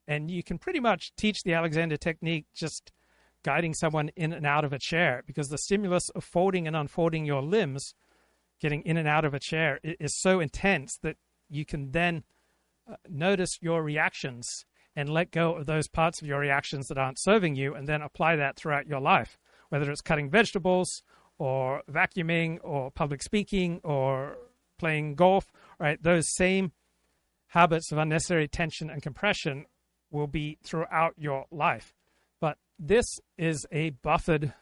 And you can pretty much teach the Alexander technique just guiding someone in and out of a chair, because the stimulus of folding and unfolding your limbs, getting in and out of a chair, is so intense that you can then notice your reactions and let go of those parts of your reactions that aren't serving you, and then apply that throughout your life, whether it's cutting vegetables or vacuuming or public speaking or playing golf, right? Those same habits of unnecessary tension and compression will be throughout your life. But this is a buffered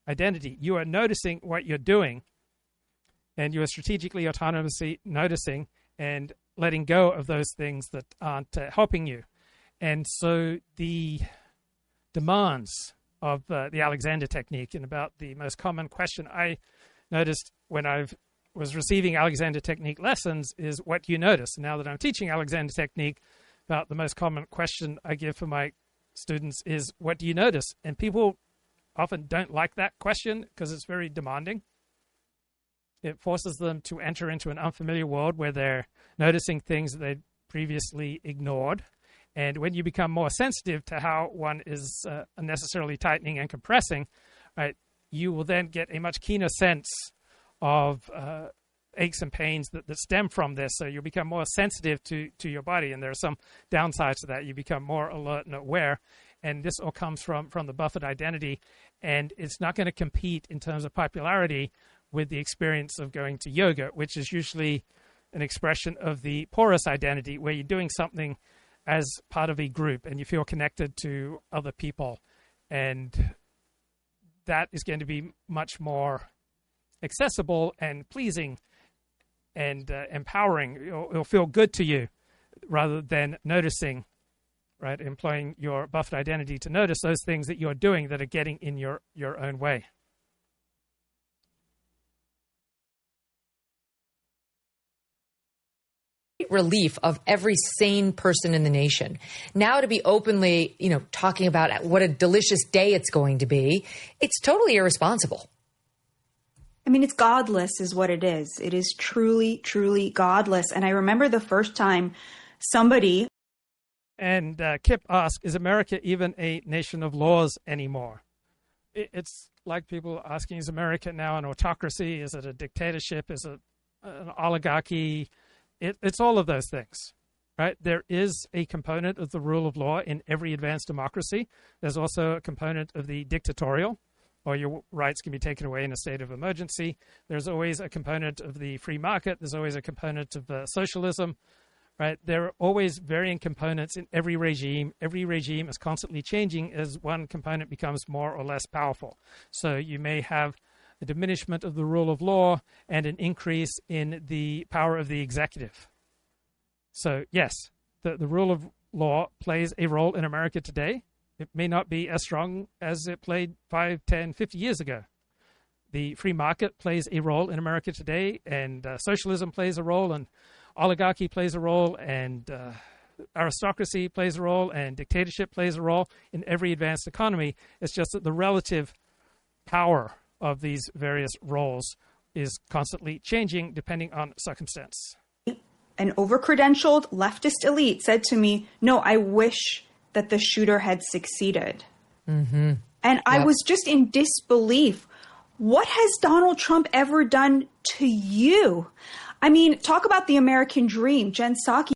identity. You are noticing what you're doing, and you are strategically, autonomously noticing and letting go of those things that aren't helping you. And so the demands of the Alexander technique, and about the most common question I noticed when I was receiving Alexander technique lessons is, what do you notice? And now that I'm teaching Alexander technique, about the most common question I give for my students is, what do you notice? And people often don't like that question because it's very demanding. It forces them to enter into an unfamiliar world where they're noticing things that they'd previously ignored. And when you become more sensitive to how one is unnecessarily tightening and compressing, right, you will then get a much keener sense of aches and pains that stem from this. So you'll become more sensitive to your body. And there are some downsides to that. You become more alert and aware. And this all comes from the buffered identity. And it's not going to compete in terms of popularity with the experience of going to yoga, which is usually an expression of the porous identity, where you're doing something as part of a group and you feel connected to other people. And that is going to be much more accessible and pleasing and empowering. It'll feel good to you, rather than noticing, right? Employing your buffered identity to notice those things that you're doing that are getting in your own way. Relief of every sane person in the nation. Now to be openly, talking about what a delicious day it's going to be, it's totally irresponsible. I mean, it's godless is what it is. It is truly, truly godless. And I remember the first time somebody... And Kip asked, is America even a nation of laws anymore? It's like people asking, is America now an autocracy? Is it a dictatorship? Is it an oligarchy? It's all of those things, right? There is a component of the rule of law in every advanced democracy. There's also a component of the dictatorial, or your rights can be taken away in a state of emergency. There's always a component of the free market. There's always a component of socialism, right? There are always varying components in every regime. Every regime is constantly changing as one component becomes more or less powerful. So you may have a diminishment of the rule of law and an increase in the power of the executive. So yes, the rule of law plays a role in America today. It may not be as strong as it played 5, 10, 50 years ago. The free market plays a role in America today, and socialism plays a role, and oligarchy plays a role, and aristocracy plays a role, and dictatorship plays a role in every advanced economy. It's just that the relative power of these various roles is constantly changing depending on circumstance. An over-credentialed leftist elite said to me, no, I wish that the shooter had succeeded. Mm-hmm. And I was just in disbelief. What has Donald Trump ever done to you? I mean, talk about the American dream, Jen Psaki.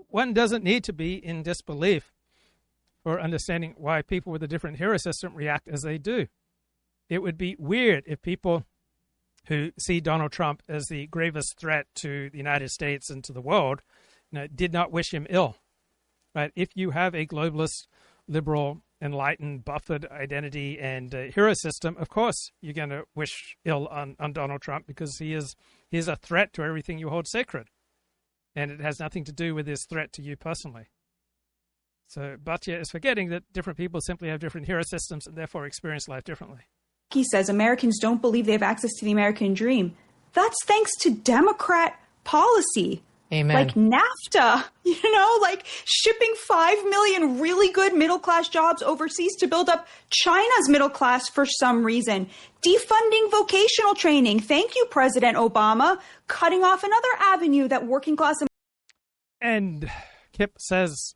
One doesn't need to be in disbelief for understanding why people with a different hero system react as they do. It would be weird if people who see Donald Trump as the gravest threat to the United States and to the world, did not wish him ill. Right? If you have a globalist, liberal, enlightened, buffered identity and hero system, of course you're going to wish ill on Donald Trump because he is a threat to everything you hold sacred. And it has nothing to do with his threat to you personally. So Batya is forgetting that different people simply have different hero systems and therefore experience life differently. He says Americans don't believe they have access to the American dream. That's thanks to Democrat policy. Amen. Like NAFTA, like shipping 5 million really good middle-class jobs overseas to build up China's middle class for some reason. Defunding vocational training. Thank you, President Obama. Cutting off another avenue that working class... And Kip says,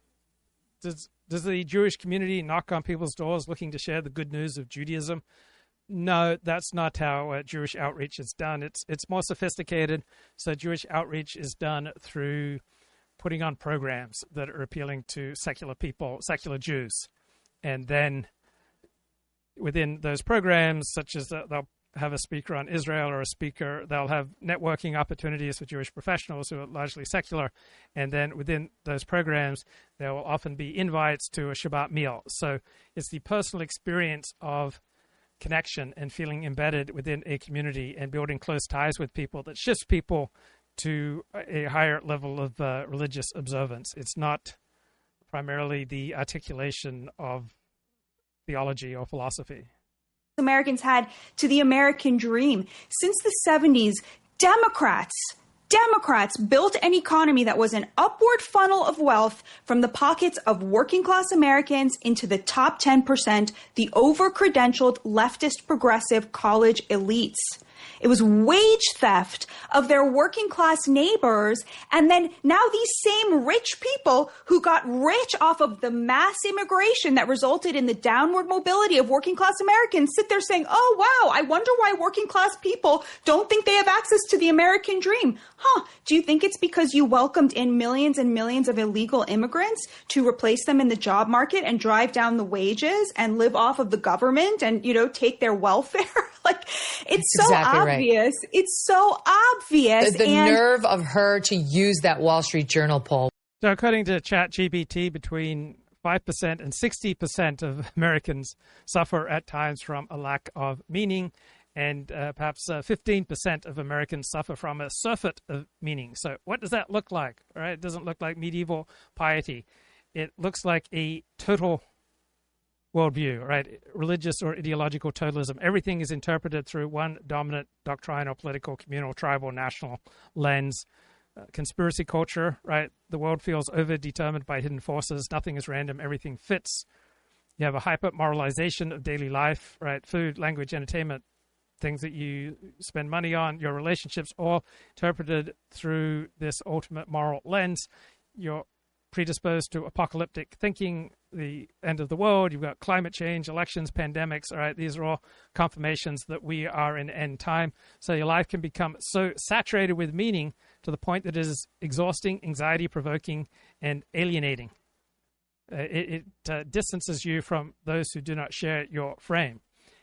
does the Jewish community knock on people's doors looking to share the good news of Judaism? No, that's not how Jewish outreach is done. It's more sophisticated. So Jewish outreach is done through putting on programs that are appealing to secular people, secular Jews. And then within those programs, such as they'll have a speaker on Israel or they'll have networking opportunities for Jewish professionals who are largely secular. And then within those programs, there will often be invites to a Shabbat meal. So it's the personal experience of connection and feeling embedded within a community and building close ties with people that shifts people to a higher level of religious observance. It's not primarily the articulation of theology or philosophy. Americans had to the American dream. Since the 70s, Democrats built an economy that was an upward funnel of wealth from the pockets of working class Americans into the top 10%, the over-credentialed leftist progressive college elites. It was wage theft of their working class neighbors. And then now these same rich people who got rich off of the mass immigration that resulted in the downward mobility of working class Americans sit there saying, oh, wow, I wonder why working class people don't think they have access to the American dream. Do you think it's because you welcomed in millions and millions of illegal immigrants to replace them in the job market and drive down the wages and live off of the government and, take their welfare? It's so exactly obvious. Right. It's so obvious. The nerve of her to use that Wall Street Journal poll. So according to ChatGPT, between 5% and 60% of Americans suffer at times from a lack of meaning, and perhaps 15% of Americans suffer from a surfeit of meaning. So what does that look like? All right, it doesn't look like medieval piety. It looks like a total worldview, right? Religious or ideological totalism. Everything is interpreted through one dominant doctrinal, political, communal, tribal, national lens. Conspiracy culture, right? The world feels over-determined by hidden forces. Nothing is random. Everything fits. You have a hyper-moralization of daily life, right? Food, language, entertainment, things that you spend money on, your relationships, all interpreted through this ultimate moral lens. You're predisposed to apocalyptic thinking, the end of the world. You've got climate change, elections, pandemics. All right, these are all confirmations that we are in end time. So your life can become so saturated with meaning to the point that it is exhausting, anxiety-provoking, and alienating. It distances you from those who do not share your frame.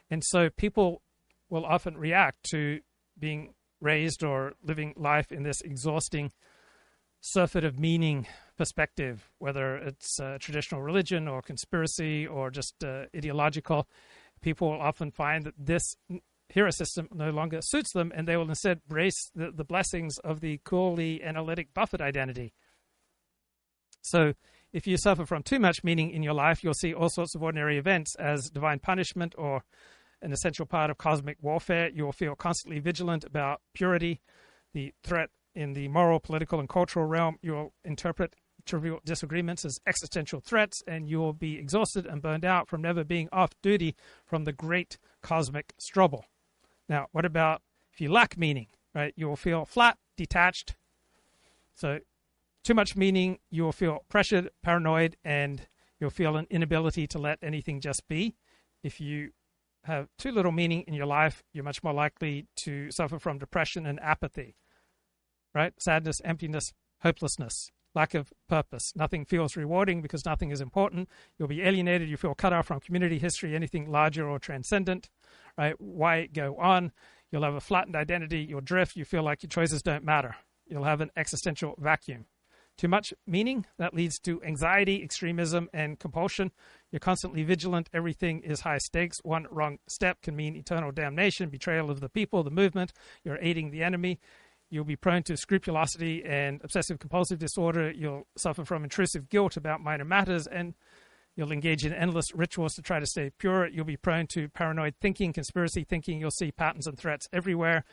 And so people will often react to being raised or living life in this exhausting surfeit of meaning perspective, whether it's traditional religion or conspiracy or just ideological. People will often find that this hero system no longer suits them, and they will instead embrace the blessings of the coolly analytic Buffett identity. So if you suffer from too much meaning in your life, you'll see all sorts of ordinary events as divine punishment or an essential part of cosmic warfare. You'll feel constantly vigilant about purity, the threat in the moral, political, and cultural realm. You'll interpret trivial disagreements as existential threats, and you'll be exhausted and burned out from never being off duty from the great cosmic struggle. Now, what about if you lack meaning, right? You'll feel flat, detached. So too much meaning, you'll feel pressured, paranoid, and you'll feel an inability to let anything just be. If you have too little meaning in your life, you're much more likely to suffer from depression and apathy, right? Sadness, emptiness, hopelessness, lack of purpose. Nothing feels rewarding because nothing is important. You'll be alienated. You feel cut off from community, history, anything larger or transcendent, right? Why go on? You'll have a flattened identity. You'll drift. You feel like your choices don't matter. You'll have an existential vacuum. Too much meaning, that leads to anxiety, extremism, and compulsion. You're constantly vigilant. Everything is high stakes. One wrong step can mean eternal damnation, betrayal of the people, the movement. You're aiding the enemy. You'll be prone to scrupulosity and obsessive-compulsive disorder. You'll suffer from intrusive guilt about minor matters, and you'll engage in endless rituals to try to stay pure. You'll be prone to paranoid thinking, conspiracy thinking. You'll see patterns and threats everywhere.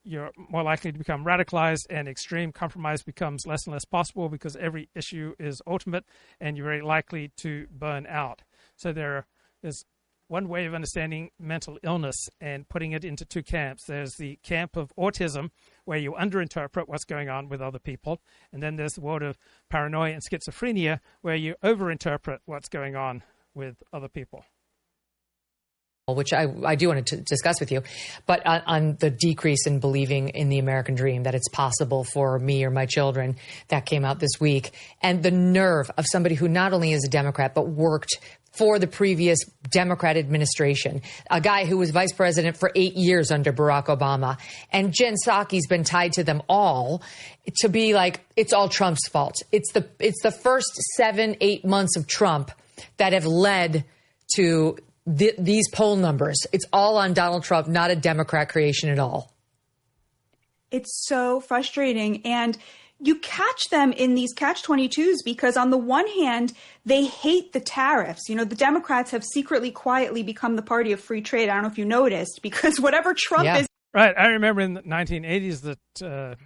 You're more likely to become radicalized, and extreme compromise becomes less and less possible because every issue is ultimate, and you're very likely to burn out. So there is one way of understanding mental illness and putting it into two camps. There's the camp of autism, where you underinterpret what's going on with other people. And then there's the world of paranoia and schizophrenia, where you overinterpret what's going on with other people. Which I do want to discuss with you, but on the decrease in believing in the American dream, that it's possible for me or my children, that came out this week. And the nerve of somebody who not only is a Democrat, but worked for the previous Democrat administration, a guy who was vice president for 8 years under Barack Obama. And Jen Psaki's been tied to them all to be like, it's all Trump's fault. It's the first 7-8 months of Trump that have led to these poll numbers. It's all on Donald Trump, not a Democrat creation at all. It's so frustrating. And you catch them in these catch-22s because on the one hand, they hate the tariffs. You know, the Democrats have secretly, quietly become the party of free trade. I don't know if you noticed, because whatever Trump is. Right. I remember in the 1980s that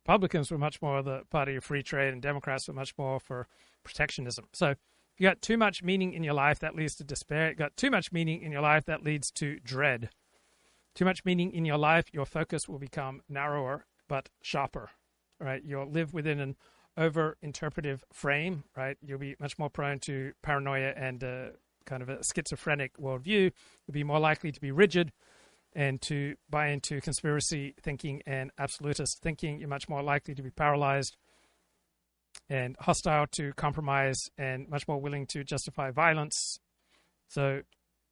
Republicans were much more the party of free trade and Democrats were much more for protectionism. So if you got too much meaning in your life, that leads to despair. You got too much meaning in your life, that leads to dread. Too much meaning in your life, your focus will become narrower but sharper. Right? You'll live within an over-interpretive frame. Right? You'll be much more prone to paranoia and kind of a schizophrenic worldview. You'll be more likely to be rigid and to buy into conspiracy thinking and absolutist thinking. You're much more likely to be paralyzed and hostile to compromise and much more willing to justify violence. So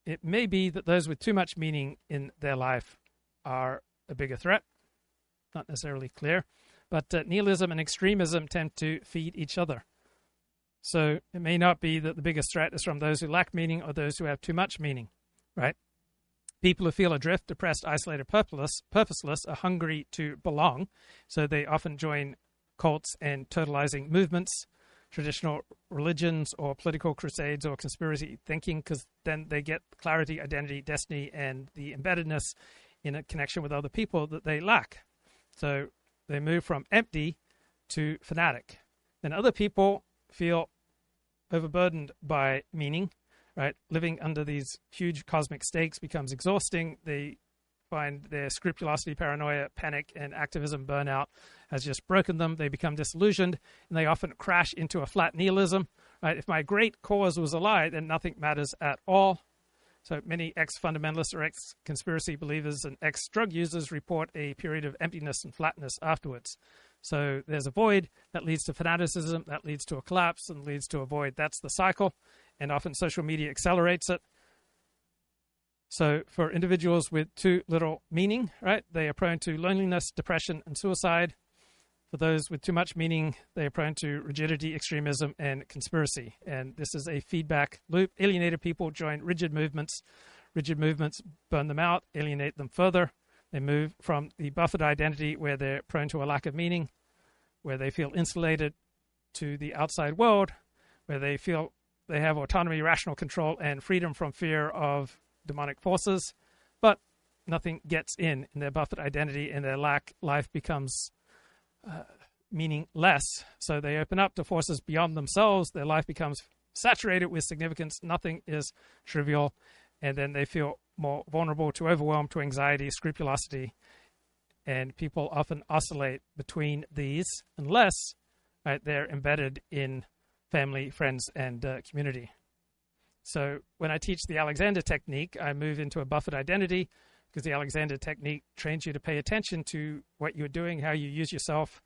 it may be that those with too much meaning in their life are a bigger threat. Not necessarily clear. But nihilism and extremism tend to feed each other. So it may not be that the biggest threat is from those who lack meaning or those who have too much meaning, right? People who feel adrift, depressed, isolated, purposeless are hungry to belong. So they often join cults and totalizing movements, traditional religions or political crusades or conspiracy thinking, because then they get clarity, identity, destiny, and the embeddedness in a connection with other people that they lack. So they move from empty to fanatic. Then other people feel overburdened by meaning, right? Living under these huge cosmic stakes becomes exhausting. They find their scrupulosity, paranoia, panic, and activism burnout has just broken them. They become disillusioned, and they often crash into a flat nihilism. Right? If my great cause was a lie, then nothing matters at all. So many ex-fundamentalists or ex-conspiracy believers and ex-drug users report a period of emptiness and flatness afterwards. So there's a void that leads to fanaticism, that leads to a collapse, and leads to a void. That's the cycle, and often social media accelerates it. So for individuals with too little meaning, right, they are prone to loneliness, depression, and suicide. For those with too much meaning, they are prone to rigidity, extremism, and conspiracy. And this is a feedback loop. Alienated people join rigid movements. Rigid movements burn them out, alienate them further. They move from the buffered identity where they're prone to a lack of meaning, where they feel insulated, to the outside world, where they feel they have autonomy, rational control, and freedom from fear of demonic forces. But nothing gets in their buffered identity, and their life becomes meaningless. So they open up to forces beyond themselves. Their life becomes saturated with significance. Nothing is trivial. And then they feel more vulnerable to overwhelm, to anxiety, scrupulosity. And people often oscillate between these unless they're embedded in family, friends, and community. So when I teach the Alexander technique, I move into a buffered identity because the Alexander technique trains you to pay attention to what you're doing, how you use yourself.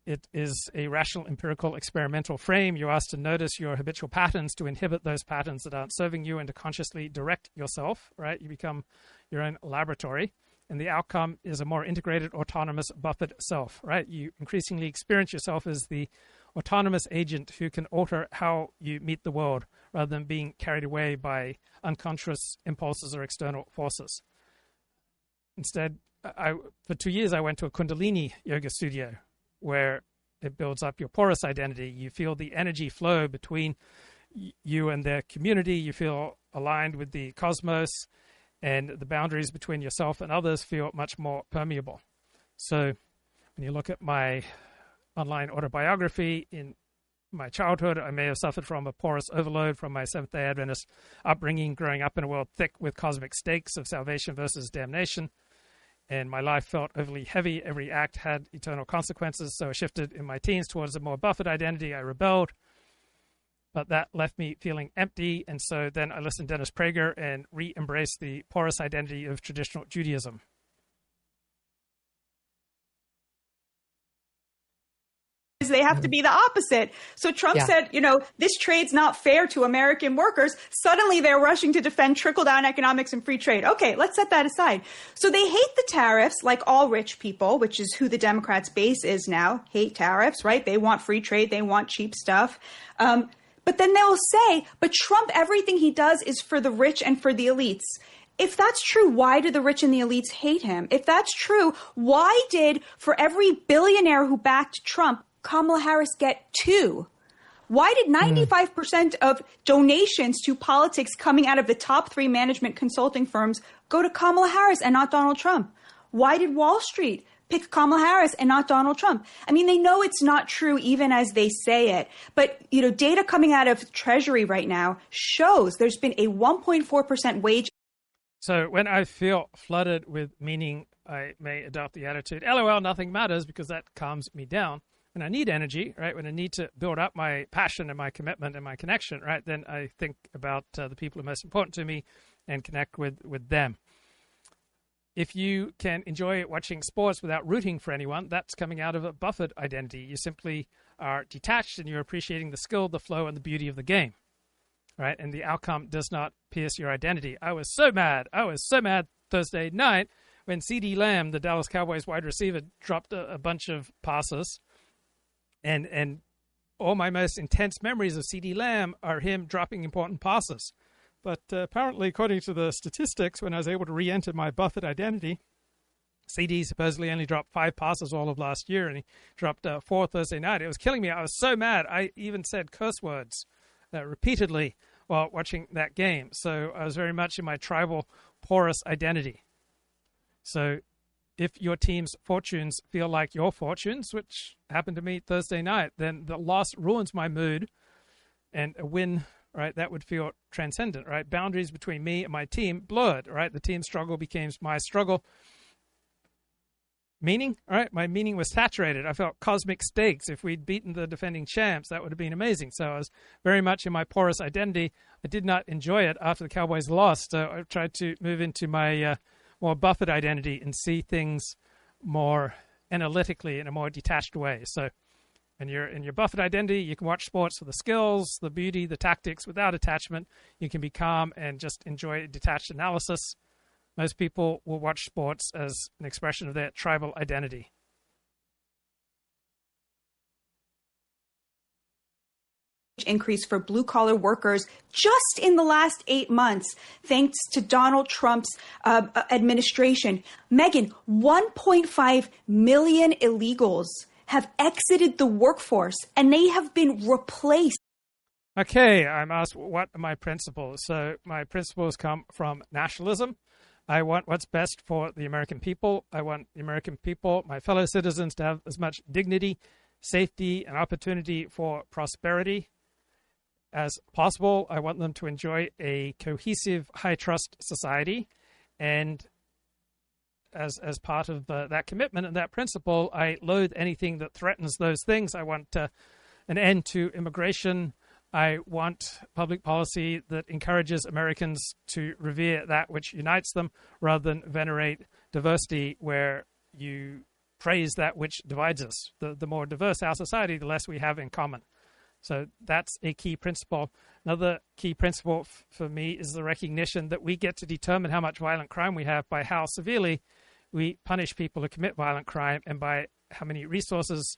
It is a rational, empirical, experimental frame. You're asked to notice your habitual patterns, to inhibit those patterns that aren't serving you, and to consciously direct yourself, right? You become your own laboratory, and the outcome is a more integrated, autonomous, buffered self, right? You increasingly experience yourself as the autonomous agent who can alter how you meet the world rather than being carried away by unconscious impulses or external forces. Instead, for 2 years, I went to a Kundalini yoga studio where it builds up your porous identity. You feel the energy flow between you and the community. You feel aligned with the cosmos, and the boundaries between yourself and others feel much more permeable. So when you look at my online autobiography, in my childhood, I may have suffered from a porous overload from my Seventh-day Adventist upbringing, growing up in a world thick with cosmic stakes of salvation versus damnation. And my life felt overly heavy. Every act had eternal consequences. So I shifted in my teens towards a more buffered identity. I rebelled. But that left me feeling empty. And so then I listened to Dennis Prager and re-embraced the porous identity of traditional Judaism. They have to be the opposite. So Trump said, this trade's not fair to American workers. Suddenly they're rushing to defend trickle-down economics and free trade. Okay, let's set that aside. So they hate the tariffs, like all rich people, which is who the Democrats' base is now, hate tariffs, right? They want free trade. They want cheap stuff. But then they'll say, but Trump, everything he does is for the rich and for the elites. If that's true, why do the rich and the elites hate him? If that's true, why did, for every billionaire who backed Trump, Kamala Harris get 2? Why did 95% of donations to politics coming out of the top 3 management consulting firms go to Kamala Harris and not Donald Trump? Why did Wall Street pick Kamala Harris and not Donald Trump? I mean, they know it's not true even as they say it. But, data coming out of Treasury right now shows there's been a 1.4% wage. So when I feel flooded with meaning, I may adopt the attitude, LOL, nothing matters, because that calms me down. When I need energy, right, when I need to build up my passion and my commitment and my connection, right, then I think about the people who are most important to me and connect with them. If you can enjoy watching sports without rooting for anyone, that's coming out of a buffered identity. You simply are detached and you're appreciating the skill, the flow, and the beauty of the game, right? And the outcome does not pierce your identity. I was so mad Thursday night when CeeDee Lamb, the Dallas Cowboys wide receiver, dropped a bunch of passes. And all my most intense memories of CeeDee Lamb are him dropping important passes. But apparently, according to the statistics, when I was able to re-enter my buffered identity, CeeDee supposedly only dropped 5 passes all of last year, and he dropped 4 Thursday night. It was killing me. I was so mad. I even said curse words repeatedly while watching that game. So I was very much in my tribal, porous identity. So if your team's fortunes feel like your fortunes, which happened to me Thursday night, then the loss ruins my mood, and a win right? That would feel transcendent, right? Boundaries between me and my team blurred, right? The team struggle became my struggle. Meaning, all right, my meaning was saturated. I felt cosmic stakes. If we'd beaten the defending champs, that would have been amazing. So I was very much in my porous identity. I did not enjoy it after the Cowboys lost. So I tried to move into my more Buffett identity and see things more analytically in a more detached way. So in your Buffett identity, you can watch sports for the skills, the beauty, the tactics without attachment. You can be calm and just enjoy detached analysis. Most people will watch sports as an expression of their tribal identity. Increase for blue-collar workers just in the last 8 months, thanks to Donald Trump's administration. Megan, 1.5 million illegals have exited the workforce, and they have been replaced. Okay, I'm asked what are my principles. So my principles come from nationalism. I want what's best for the American people. I want the American people, my fellow citizens, to have as much dignity, safety, and opportunity for prosperity as possible. I want them to enjoy a cohesive, high-trust society. And as part of that commitment and that principle, I loathe anything that threatens those things. I want an end to immigration. I want public policy that encourages Americans to revere that which unites them rather than venerate diversity where you praise that which divides us. The more diverse our society, the less we have in common. So that's a key principle. Another key principle for me is the recognition that we get to determine how much violent crime we have by how severely we punish people who commit violent crime and by how many resources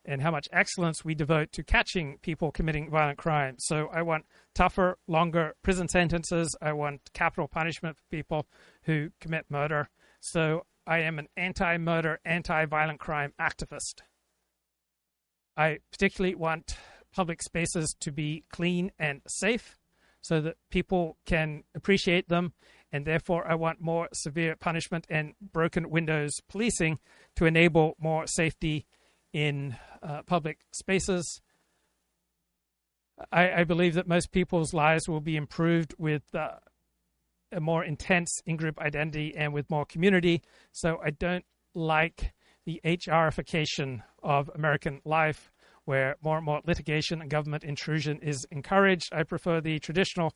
and how much excellence we devote to catching people committing violent crime. So I want tougher, longer prison sentences. I want capital punishment for people who commit murder. So I am an anti-murder, anti-violent crime activist. I particularly want public spaces to be clean and safe so that people can appreciate them. And therefore, I want more severe punishment and broken windows policing to enable more safety in public spaces. I believe that most people's lives will be improved with a more intense in-group identity and with more community. So I don't like the HRification of American life, where more and more litigation and government intrusion is encouraged. I prefer the traditional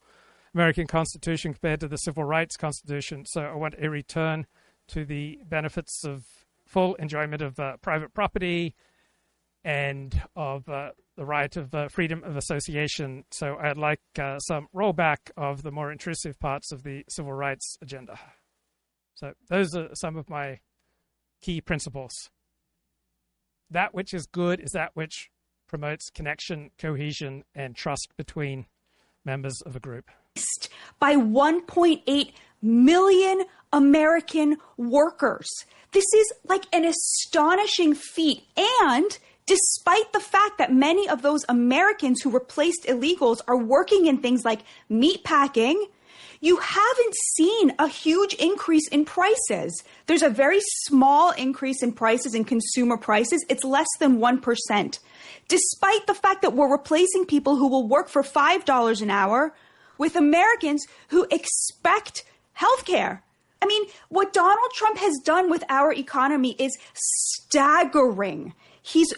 American Constitution compared to the Civil Rights Constitution. So I want a return to the benefits of full enjoyment of private property and of the right of freedom of association. So I'd like some rollback of the more intrusive parts of the civil rights agenda. So those are some of my key principles. That which is good is that which promotes connection, cohesion, and trust between members of a group. By 1.8 million American workers. This is like an astonishing feat. And despite the fact that many of those Americans who replaced illegals are working in things like meat packing, you haven't seen a huge increase in prices. There's a very small increase in prices, in consumer prices. It's less than 1%. Despite the fact that we're replacing people who will work for $5 an hour with Americans who expect health care. I mean, what Donald Trump has done with our economy is staggering. He's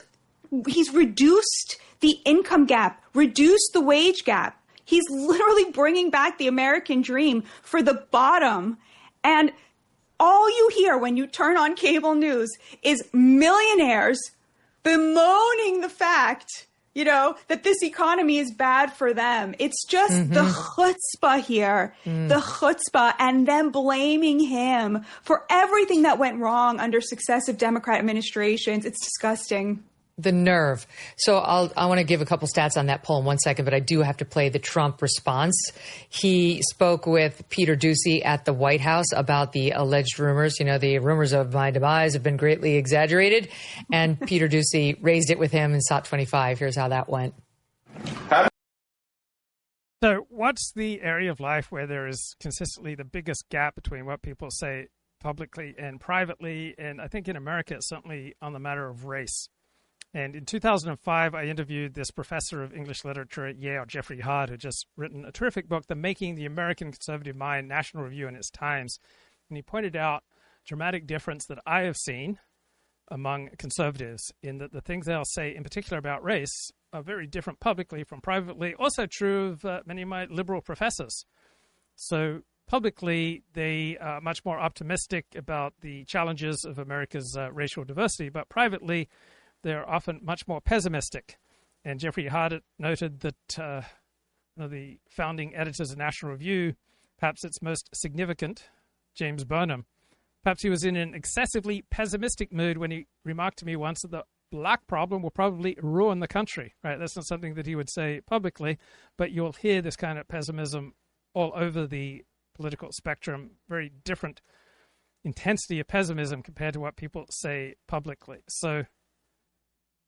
reduced the income gap, reduced the wage gap. He's literally bringing back the American dream for the bottom. And all you hear when you turn on cable news is millionaires bemoaning the fact, that this economy is bad for them. It's just the chutzpah here, the chutzpah, and them blaming him for everything that went wrong under successive Democrat administrations. It's disgusting. The nerve. So I want to give a couple stats on that poll in 1 second, but I do have to play the Trump response. He spoke with Peter Doocy at the White House about the alleged rumors. The rumors of my demise have been greatly exaggerated. And Peter Doocy raised it with him in SOT 25. Here's how that went. So what's the area of life where there is consistently the biggest gap between what people say publicly and privately? And I think in America, it's certainly on the matter of race. And in 2005, I interviewed this professor of English literature at Yale, Jeffrey Hard, who just written a terrific book, The Making the American Conservative Mind, National Review and Its Times. And he pointed out dramatic difference that I have seen among conservatives in that the things they'll say in particular about race are very different publicly from privately. Also true of many of my liberal professors. So publicly, they are much more optimistic about the challenges of America's racial diversity, but privately, they're often much more pessimistic. And Jeffrey Hardett noted that one of the founding editors of National Review, perhaps its most significant, James Burnham, perhaps he was in an excessively pessimistic mood when he remarked to me once that the black problem will probably ruin the country. Right? That's not something that he would say publicly, but you'll hear this kind of pessimism all over the political spectrum, very different intensity of pessimism compared to what people say publicly. So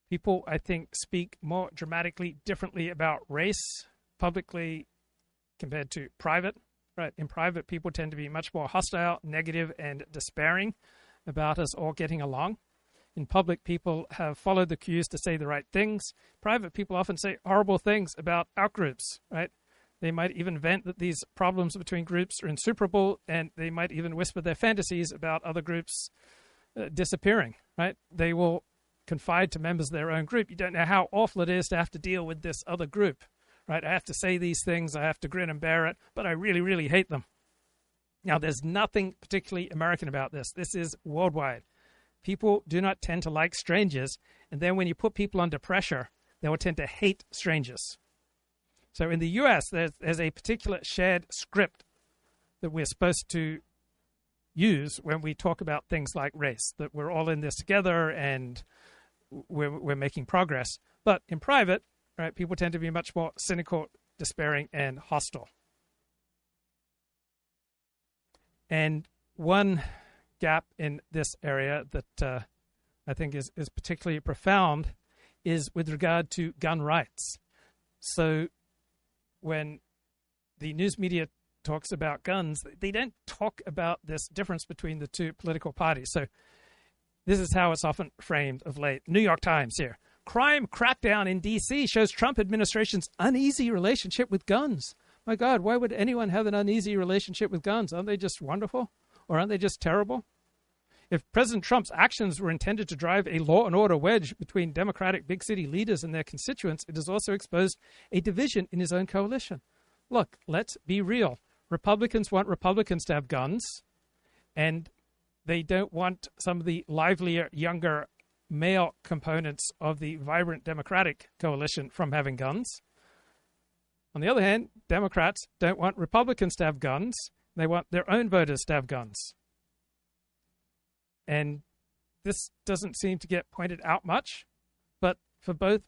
people, I think, speak more dramatically differently about race publicly compared to private. Right. In private, people tend to be much more hostile, negative, and despairing about us all getting along. In public, people have followed the cues to say the right things. Private people often say horrible things about outgroups, right? They might even vent that these problems between groups are insuperable, and they might even whisper their fantasies about other groups disappearing, right? They will confide to members of their own group. You don't know how awful it is to have to deal with this other group. Right, I have to say these things, I have to grin and bear it, but I really, really hate them. Now, there's nothing particularly American about this. This is worldwide. People do not tend to like strangers, and then when you put people under pressure, they will tend to hate strangers. So in the U.S., there's a particular shared script that we're supposed to use when we talk about things like race, that we're all in this together and we're making progress. But in private, right, people tend to be much more cynical, despairing, and hostile. And one gap in this area that I think is particularly profound is with regard to gun rights. So when the news media talks about guns, they don't talk about this difference between the two political parties. So this is how it's often framed of late. New York Times here. Crime crackdown in D.C. shows Trump administration's uneasy relationship with guns. My God, why would anyone have an uneasy relationship with guns? Aren't they just wonderful? Or aren't they just terrible? If President Trump's actions were intended to drive a law and order wedge between Democratic big city leaders and their constituents, it has also exposed a division in his own coalition. Look, let's be real. Republicans want Republicans to have guns, and they don't want some of the livelier, younger male components of the vibrant Democratic coalition from having guns. On the other hand, Democrats don't want Republicans to have guns. They want their own voters to have guns. And this doesn't seem to get pointed out much, but for both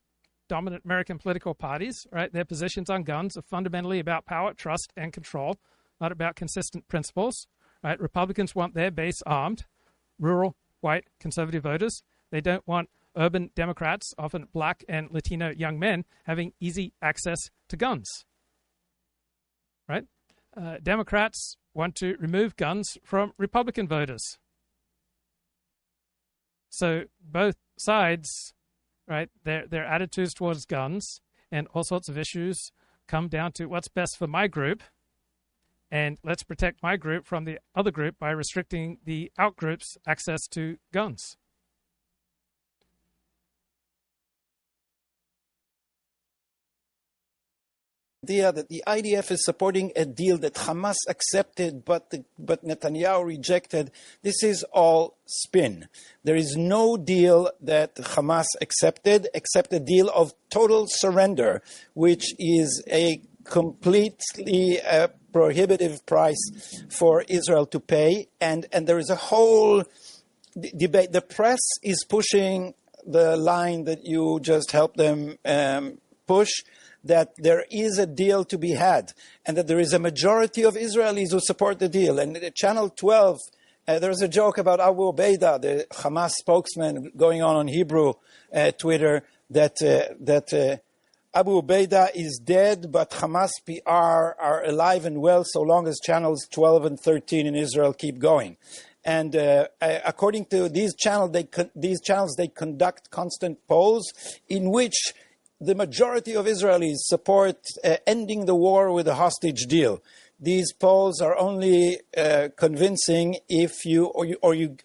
dominant American political parties, right, their positions on guns are fundamentally about power, trust, and control, not about consistent principles. Right? Republicans want their base armed, rural, white, conservative voters. They don't want urban Democrats, often black and Latino young men, having easy access to guns. Right? Democrats want to remove guns from Republican voters. So both sides, right, their attitudes towards guns and all sorts of issues come down to what's best for my group, and let's protect my group from the other group by restricting the outgroup's access to guns. That the IDF is supporting a deal that Hamas accepted but Netanyahu rejected. This is all spin. There is no deal that Hamas accepted except a deal of total surrender, which is a completely prohibitive price for Israel to pay. And there is a whole debate. The press is pushing the line that you just helped them push, that there is a deal to be had and that there is a majority of Israelis who support the deal. And at Channel 12, there's a joke about Abu Ubaidah, the Hamas spokesman, going on Hebrew Twitter, that Abu Ubaidah is dead, but Hamas PR are alive and well so long as channels 12 and 13 in Israel keep going. And according to these channels, they conduct constant polls in which the majority of Israelis support ending the war with a hostage deal. These polls are only convincing if you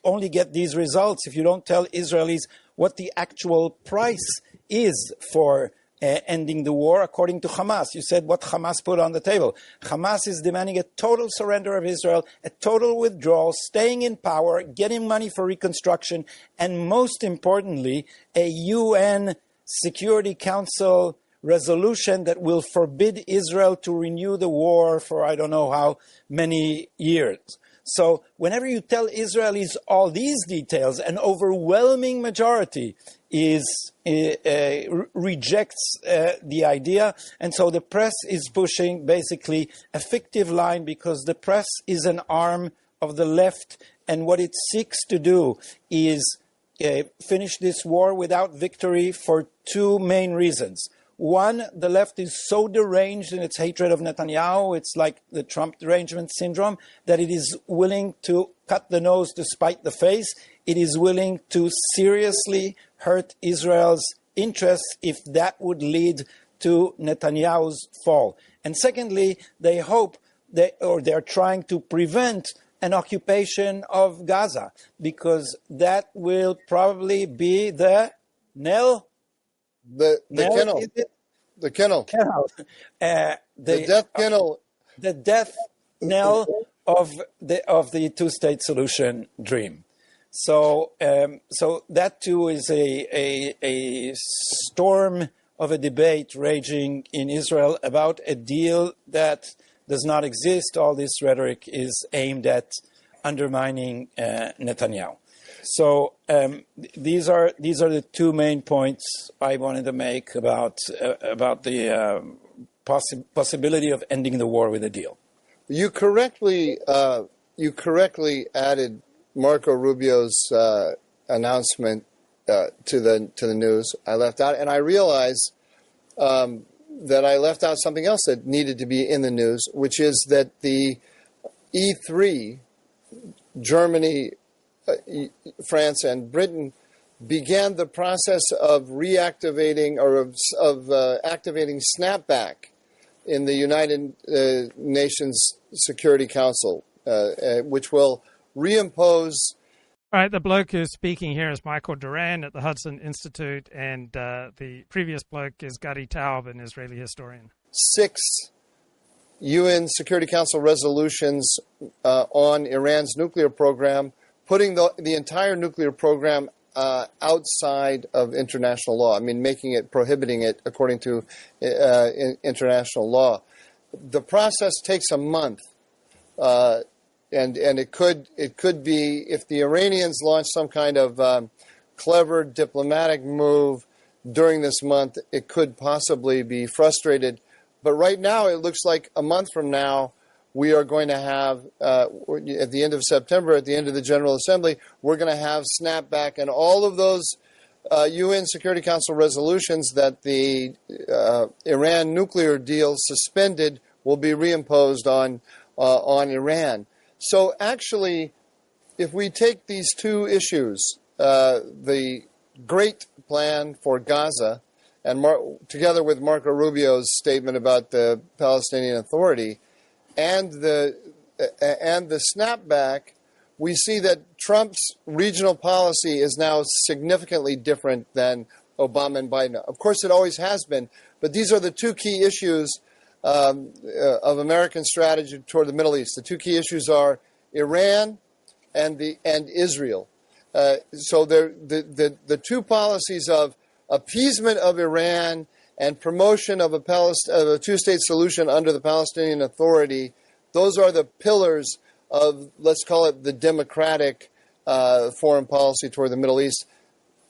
only get these results if you don't tell Israelis what the actual price is for ending the war. According to Hamas, you said what Hamas put on the table. Hamas is demanding a total surrender of Israel, a total withdrawal, staying in power, getting money for reconstruction, and most importantly, a UN Security Council resolution that will forbid Israel to renew the war for I don't know how many years. So whenever you tell Israelis all these details, an overwhelming majority rejects the idea. And so the press is pushing basically a fictive line because the press is an arm of the left. And what it seeks to do is finish this war without victory for two main reasons. One, the left is so deranged in its hatred of Netanyahu, it's like the Trump derangement syndrome, that it is willing to cut the nose to spite the face. It is willing to seriously hurt Israel's interests if that would lead to Netanyahu's fall. And secondly, they hope they're trying to prevent an occupation of Gaza, because that will probably be the nail. The kennel. The kennel. The death kennel. The death knell of the two-state solution dream. So that too is a storm of a debate raging in Israel about a deal that does not exist. All this rhetoric is aimed at undermining Netanyahu. So these are the two main points I wanted to make about the possibility of ending the war with a deal. You correctly added Marco Rubio's announcement to the news. I left out, and I realized that I left out something else that needed to be in the news, which is that the E3, Germany, France, and Britain began the process of reactivating or of activating snapback in the United Nations Security Council, which will reimpose. All right, the bloke who's speaking here is Michael Duran at the Hudson Institute, and the previous bloke is Gadi Taub, an Israeli historian. 6 UN Security Council resolutions on Iran's nuclear program, putting the entire nuclear program outside of international law. I mean, prohibiting it according to international law. The process takes a month, and it could be, if the Iranians launch some kind of clever diplomatic move during this month, it could possibly be frustrated. But right now, it looks like a month from now, we are going to have, at the end of September, at the end of the General Assembly, we're going to have snapback, and all of those UN Security Council resolutions that the Iran nuclear deal suspended will be reimposed on Iran. So actually, if we take these two issues, the great plan for Gaza, and together with Marco Rubio's statement about the Palestinian Authority, and the snapback, we see that Trump's regional policy is now significantly different than Obama and Biden. Of course, it always has been, but these are the two key issues of American strategy toward the Middle East. The two key issues are Iran and Israel. So the two policies of appeasement of Iran and promotion of a two-state solution under the Palestinian Authority, those are the pillars of, let's call it, the democratic foreign policy toward the Middle East,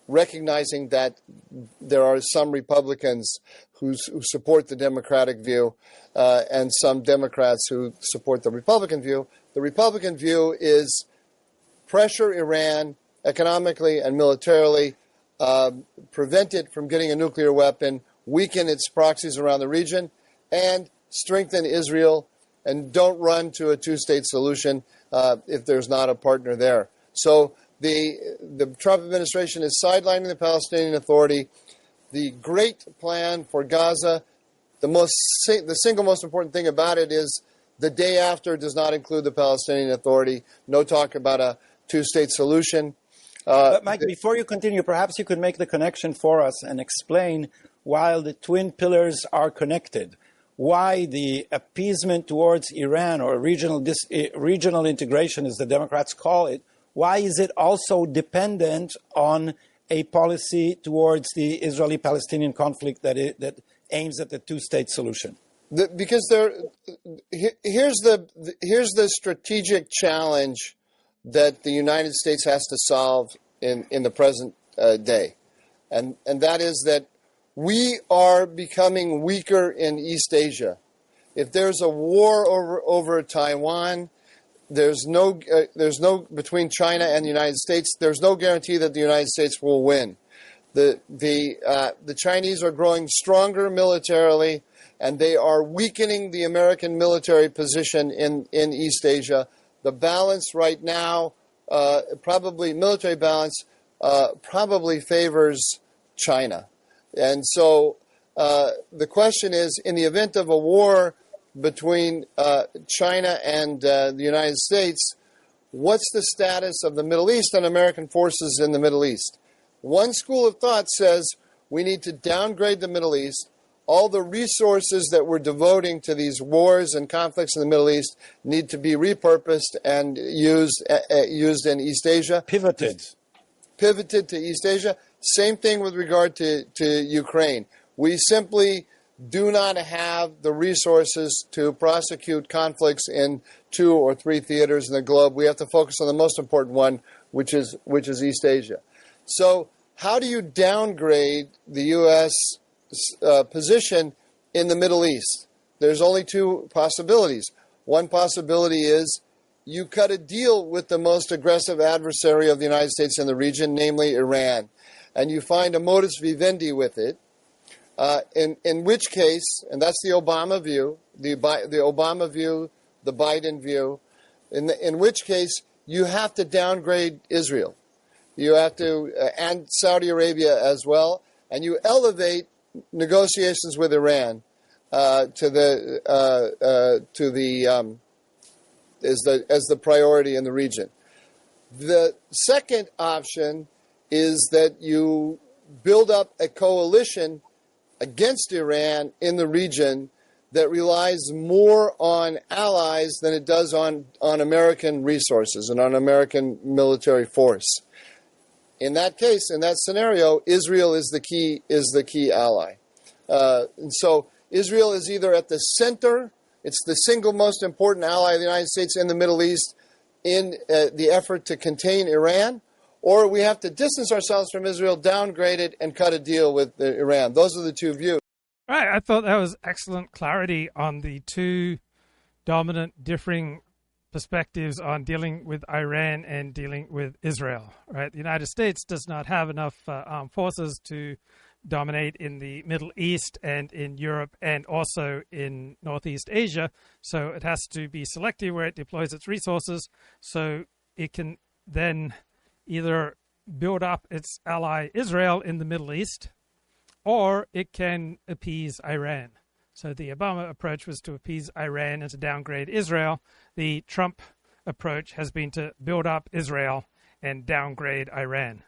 recognizing that there are some Republicans who support the democratic view and some Democrats who support the Republican view. The Republican view is pressure Iran economically and militarily, prevent it from getting a nuclear weapon, weaken its proxies around the region, and strengthen Israel and don't run to a two-state solution if there's not a partner there. So the Trump administration is sidelining the Palestinian Authority. The great plan for Gaza, the single most important thing about it is the day after does not include the Palestinian Authority. No talk about a two-state solution. But Mike, before you continue, perhaps you could make the connection for us and explain why the twin pillars are connected. Why the appeasement towards Iran, or regional integration, as the Democrats call it, why is it also dependent on a policy towards the Israeli-Palestinian conflict that aims at the two-state solution? Because here's the strategic challenge that the United States has to solve in the present day, and that is that we are becoming weaker in East Asia. If there's a war over Taiwan, there's no between China and the United States. There's no guarantee that the United States will win. The Chinese are growing stronger militarily, and they are weakening the American military position in East Asia. The balance right now, military balance, probably favors China. And so the question is, in the event of a war between China and the United States, what's the status of the Middle East and American forces in the Middle East? One school of thought says we need to downgrade the Middle East. All the resources that we're devoting to these wars and conflicts in the Middle East need to be repurposed and used in East Asia. Pivoted to East Asia. Same thing with regard to Ukraine. We simply do not have the resources to prosecute conflicts in 2 or 3 theaters in the globe. We have to focus on the most important one, which is East Asia. So how do you downgrade the U.S. Position in the Middle East? There's only 2 possibilities. One possibility is you cut a deal with the most aggressive adversary of the United States in the region, namely Iran, and you find a modus vivendi with it, in which case, and that's the Obama view, the Obama view, the Biden view, in which case you have to downgrade Israel. You have to, and Saudi Arabia as well, and you elevate negotiations with Iran as the priority in the region. The second option is that you build up a coalition against Iran in the region that relies more on allies than it does on American resources and on American military force. In that case, in that scenario, Israel is the key ally. And so Israel is either at the center, it's the single most important ally of the United States in the Middle East in the effort to contain Iran, or we have to distance ourselves from Israel, downgrade it, and cut a deal with Iran. Those are the 2 views. Right. I thought that was excellent clarity on the 2 dominant differing perspectives on dealing with Iran and dealing with Israel. Right. The United States does not have enough armed forces to dominate in the Middle East and in Europe and also in Northeast Asia. So it has to be selective where it deploys its resources so it can then either build up its ally Israel in the Middle East, or it can appease Iran. So the Obama approach was to appease Iran and to downgrade Israel. The Trump approach has been to build up Israel and downgrade Iran.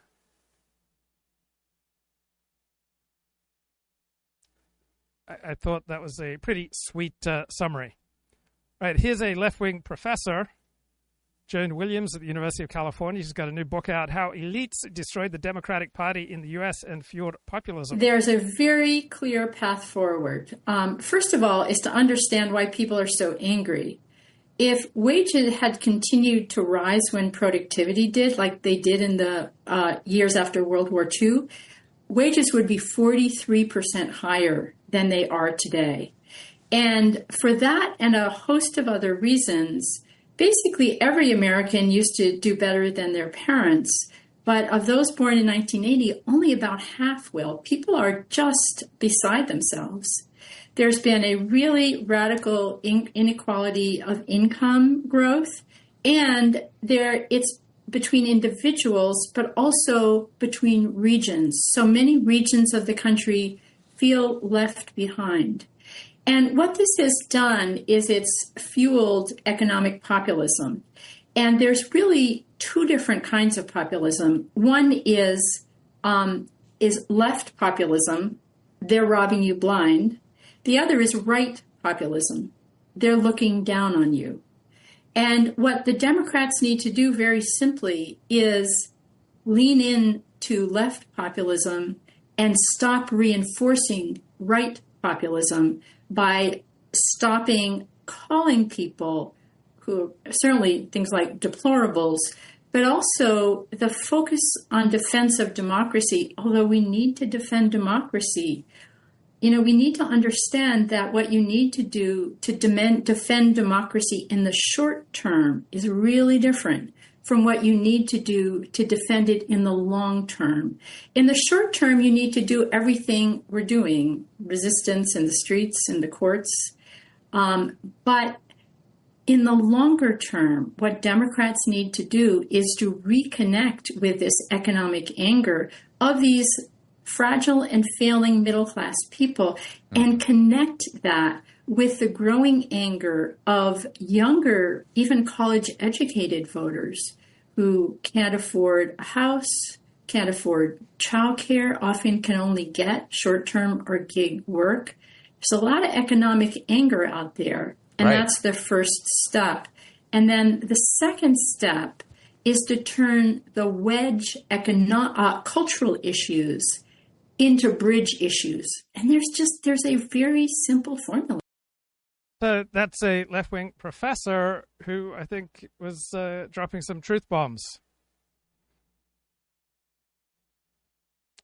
I thought that was a pretty sweet summary. Right, here's a left-wing professor, Joan Williams at the University of California. She's got a new book out, How Elites Destroyed the Democratic Party in the U.S. and Fueled Populism. There's a very clear path forward. First of all, is to understand why people are so angry. If wages had continued to rise when productivity did, like they did in the years after World War II, wages would be 43% higher than they are today. And for that and a host of other reasons, basically every American used to do better than their parents. But of those born in 1980, only about half will. People are just beside themselves. there's been a really radical inequality of income growth, and it's between individuals, but also between regions. So many regions of the country feel left behind. And what this has done is it's fueled economic populism. And there's really two different kinds of populism. One is left populism. They're robbing you blind. The other is right populism. They're looking down on you. And what the Democrats need to do very simply is lean in to left populism and stop reinforcing right populism by stopping calling people who are certainly things like deplorables, but also the focus on defense of democracy. Although we need to defend democracy, we need to understand that what you need to do to defend democracy in the short term is really different from what you need to do to defend it in the long term. In the short term, you need to do everything we're doing, resistance in the streets, in the courts. But in the longer term, what Democrats need to do is to reconnect with this economic anger of these fragile and failing middle-class people and connect that with the growing anger of younger, even college-educated voters who can't afford a house, can't afford childcare, often can only get short-term or gig work. There's a lot of economic anger out there, and that's the first step. And then the second step is to turn the wedge cultural issues into bridge issues. And there's a very simple formula. So that's a left-wing professor who I think was dropping some truth bombs.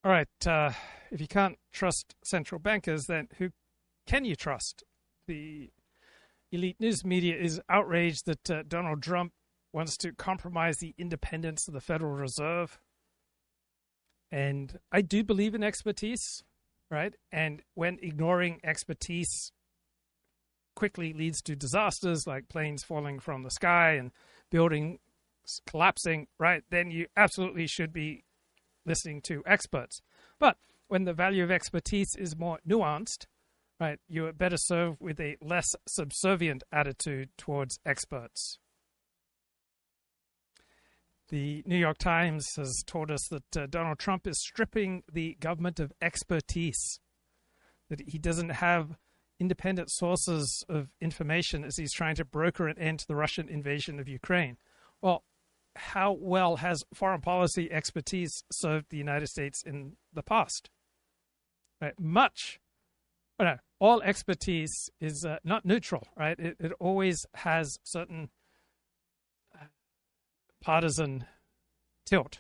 All right, if you can't trust central bankers, then who can you trust? The elite news media is outraged that Donald Trump wants to compromise the independence of the Federal Reserve. And I do believe in expertise, right? And when ignoring expertise quickly leads to disasters like planes falling from the sky and buildings collapsing, right? Then you absolutely should be listening to experts. But when the value of expertise is more nuanced, right, you are better served with a less subservient attitude towards experts. The New York Times has told us that Donald Trump is stripping the government of expertise, that he doesn't have independent sources of information as he's trying to broker an end to the Russian invasion of Ukraine. Well, how well has foreign policy expertise served the United States in the past? Right? Much. No, all expertise is not neutral, right? It always has certain partisan tilt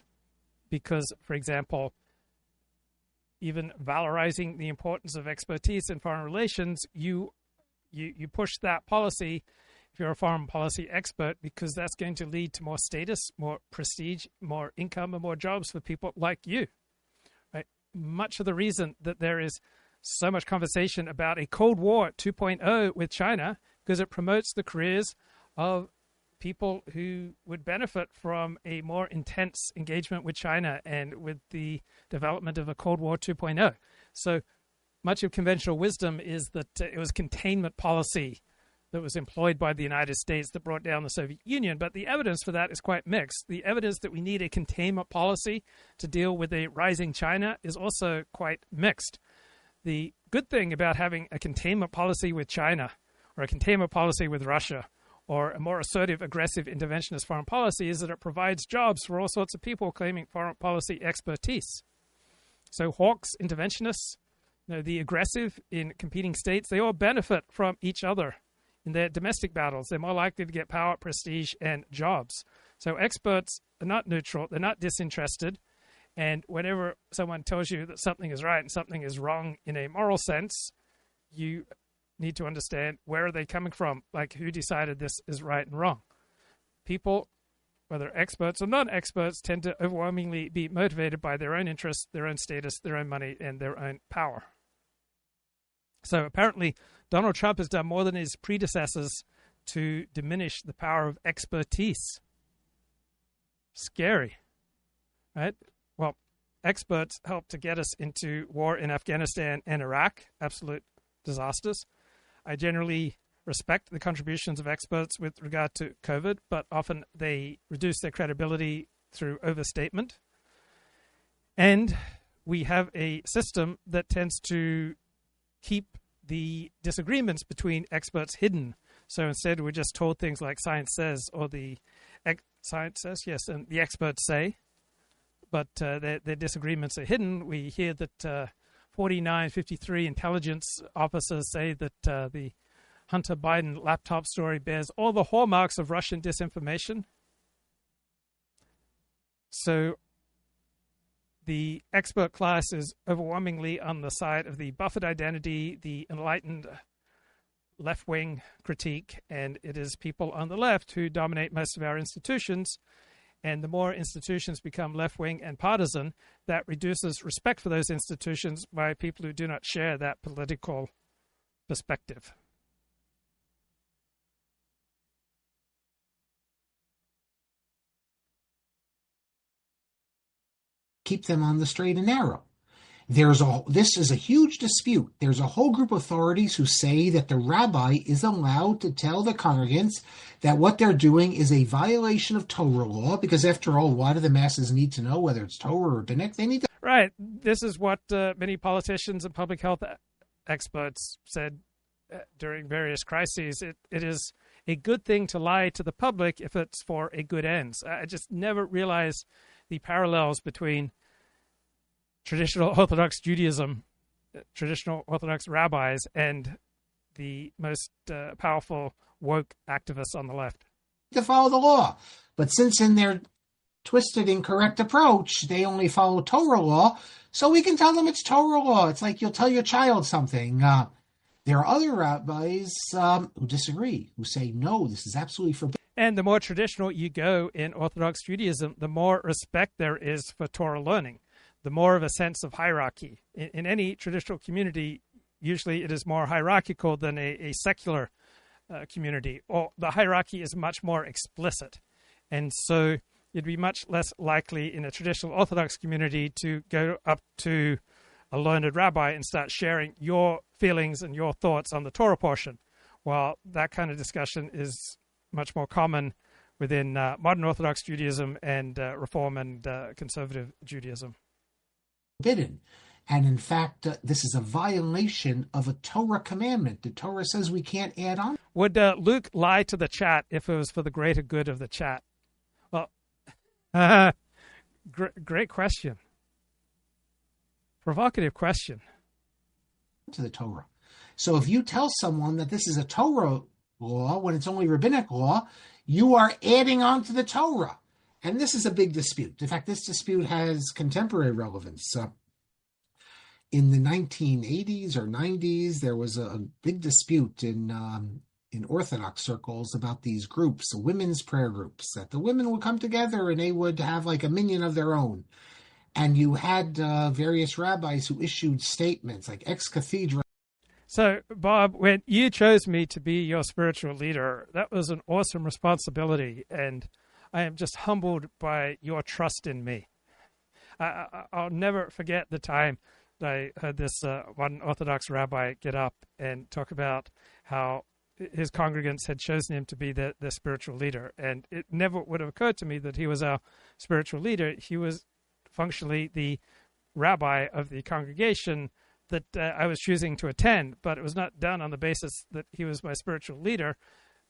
because, for example, even valorizing the importance of expertise in foreign relations, you push that policy if you're a foreign policy expert, because that's going to lead to more status, more prestige, more income, and more jobs for people like you. Right? Much of the reason that there is so much conversation about a Cold War 2.0 with China because it promotes the careers of people who would benefit from a more intense engagement with China and with the development of a Cold War 2.0. So much of conventional wisdom is that it was containment policy that was employed by the United States that brought down the Soviet Union, but the evidence for that is quite mixed. The evidence that we need a containment policy to deal with a rising China is also quite mixed. The good thing about having a containment policy with China or a containment policy with Russia or a more assertive, aggressive, interventionist foreign policy is that it provides jobs for all sorts of people claiming foreign policy expertise. So hawks, interventionists, the aggressive in competing states, they all benefit from each other in their domestic battles. They're more likely to get power, prestige, and jobs. So experts are not neutral. They're not disinterested. And whenever someone tells you that something is right and something is wrong in a moral sense, you need to understand where are they coming from, like who decided this is right and wrong. People, whether experts or non-experts, tend to overwhelmingly be motivated by their own interests, their own status, their own money, and their own power. So apparently Donald Trump has done more than his predecessors to diminish the power of expertise. Scary, right? Well, experts helped to get us into war in Afghanistan and Iraq, absolute disasters. I generally respect the contributions of experts with regard to COVID, but often they reduce their credibility through overstatement. And we have a system that tends to keep the disagreements between experts hidden. So instead, we're just told things like science says, or the science says, yes, and the experts say, but their disagreements are hidden. We hear that 4953 intelligence officers say that the Hunter Biden laptop story bears all the hallmarks of Russian disinformation. So the expert class is overwhelmingly on the side of the buffered identity, the enlightened left-wing critique, and it is people on the left who dominate most of our institutions. And the more institutions become left-wing and partisan, that reduces respect for those institutions by people who do not share that political perspective. Keep them on the straight and narrow. This is a huge dispute. There's a whole group of authorities who say that the rabbi is allowed to tell the congregants that what they're doing is a violation of Torah law, because after all, why do the masses need to know whether it's Torah or rabbinic? They need to. Right. This is what many politicians and public health experts said during various crises. It is a good thing to lie to the public if it's for a good end. I just never realized the parallels between traditional Orthodox Judaism, traditional Orthodox rabbis, and the most powerful woke activists on the left. To follow the law. But since in their twisted, incorrect approach, they only follow Torah law, so we can tell them it's Torah law. It's like you'll tell your child something. There are other rabbis who disagree, who say, no, this is absolutely forbidden. And the more traditional you go in Orthodox Judaism, the more respect there is for Torah learning, the more of a sense of hierarchy. In any traditional community, usually it is more hierarchical than a secular community, or the hierarchy is much more explicit. And so you'd be much less likely in a traditional Orthodox community to go up to a learned rabbi and start sharing your feelings and your thoughts on the Torah portion, while that kind of discussion is much more common within modern Orthodox Judaism and Reform and Conservative Judaism. Forbidden. And in fact, this is a violation of a Torah commandment. The Torah says we can't add on. Would Luke lie to the chat if it was for the greater good of the chat? Well, great question. Provocative question. To the Torah. So if you tell someone that this is a Torah law when it's only rabbinic law, you are adding on to the Torah. And this is a big dispute. In fact, this dispute has contemporary relevance. In the 1980s or 90s, there was a big dispute in Orthodox circles about these groups, women's prayer groups, that the women would come together and they would have like a minyan of their own. And you had various rabbis who issued statements like ex cathedra. So, Bob, when you chose me to be your spiritual leader, that was an awesome responsibility, and I am just humbled by your trust in me. I'll never forget the time that I heard this one Orthodox rabbi get up and talk about how his congregants had chosen him to be their spiritual leader, and it never would have occurred to me that he was our spiritual leader. He was functionally the rabbi of the congregation that I was choosing to attend, but it was not done on the basis that he was my spiritual leader.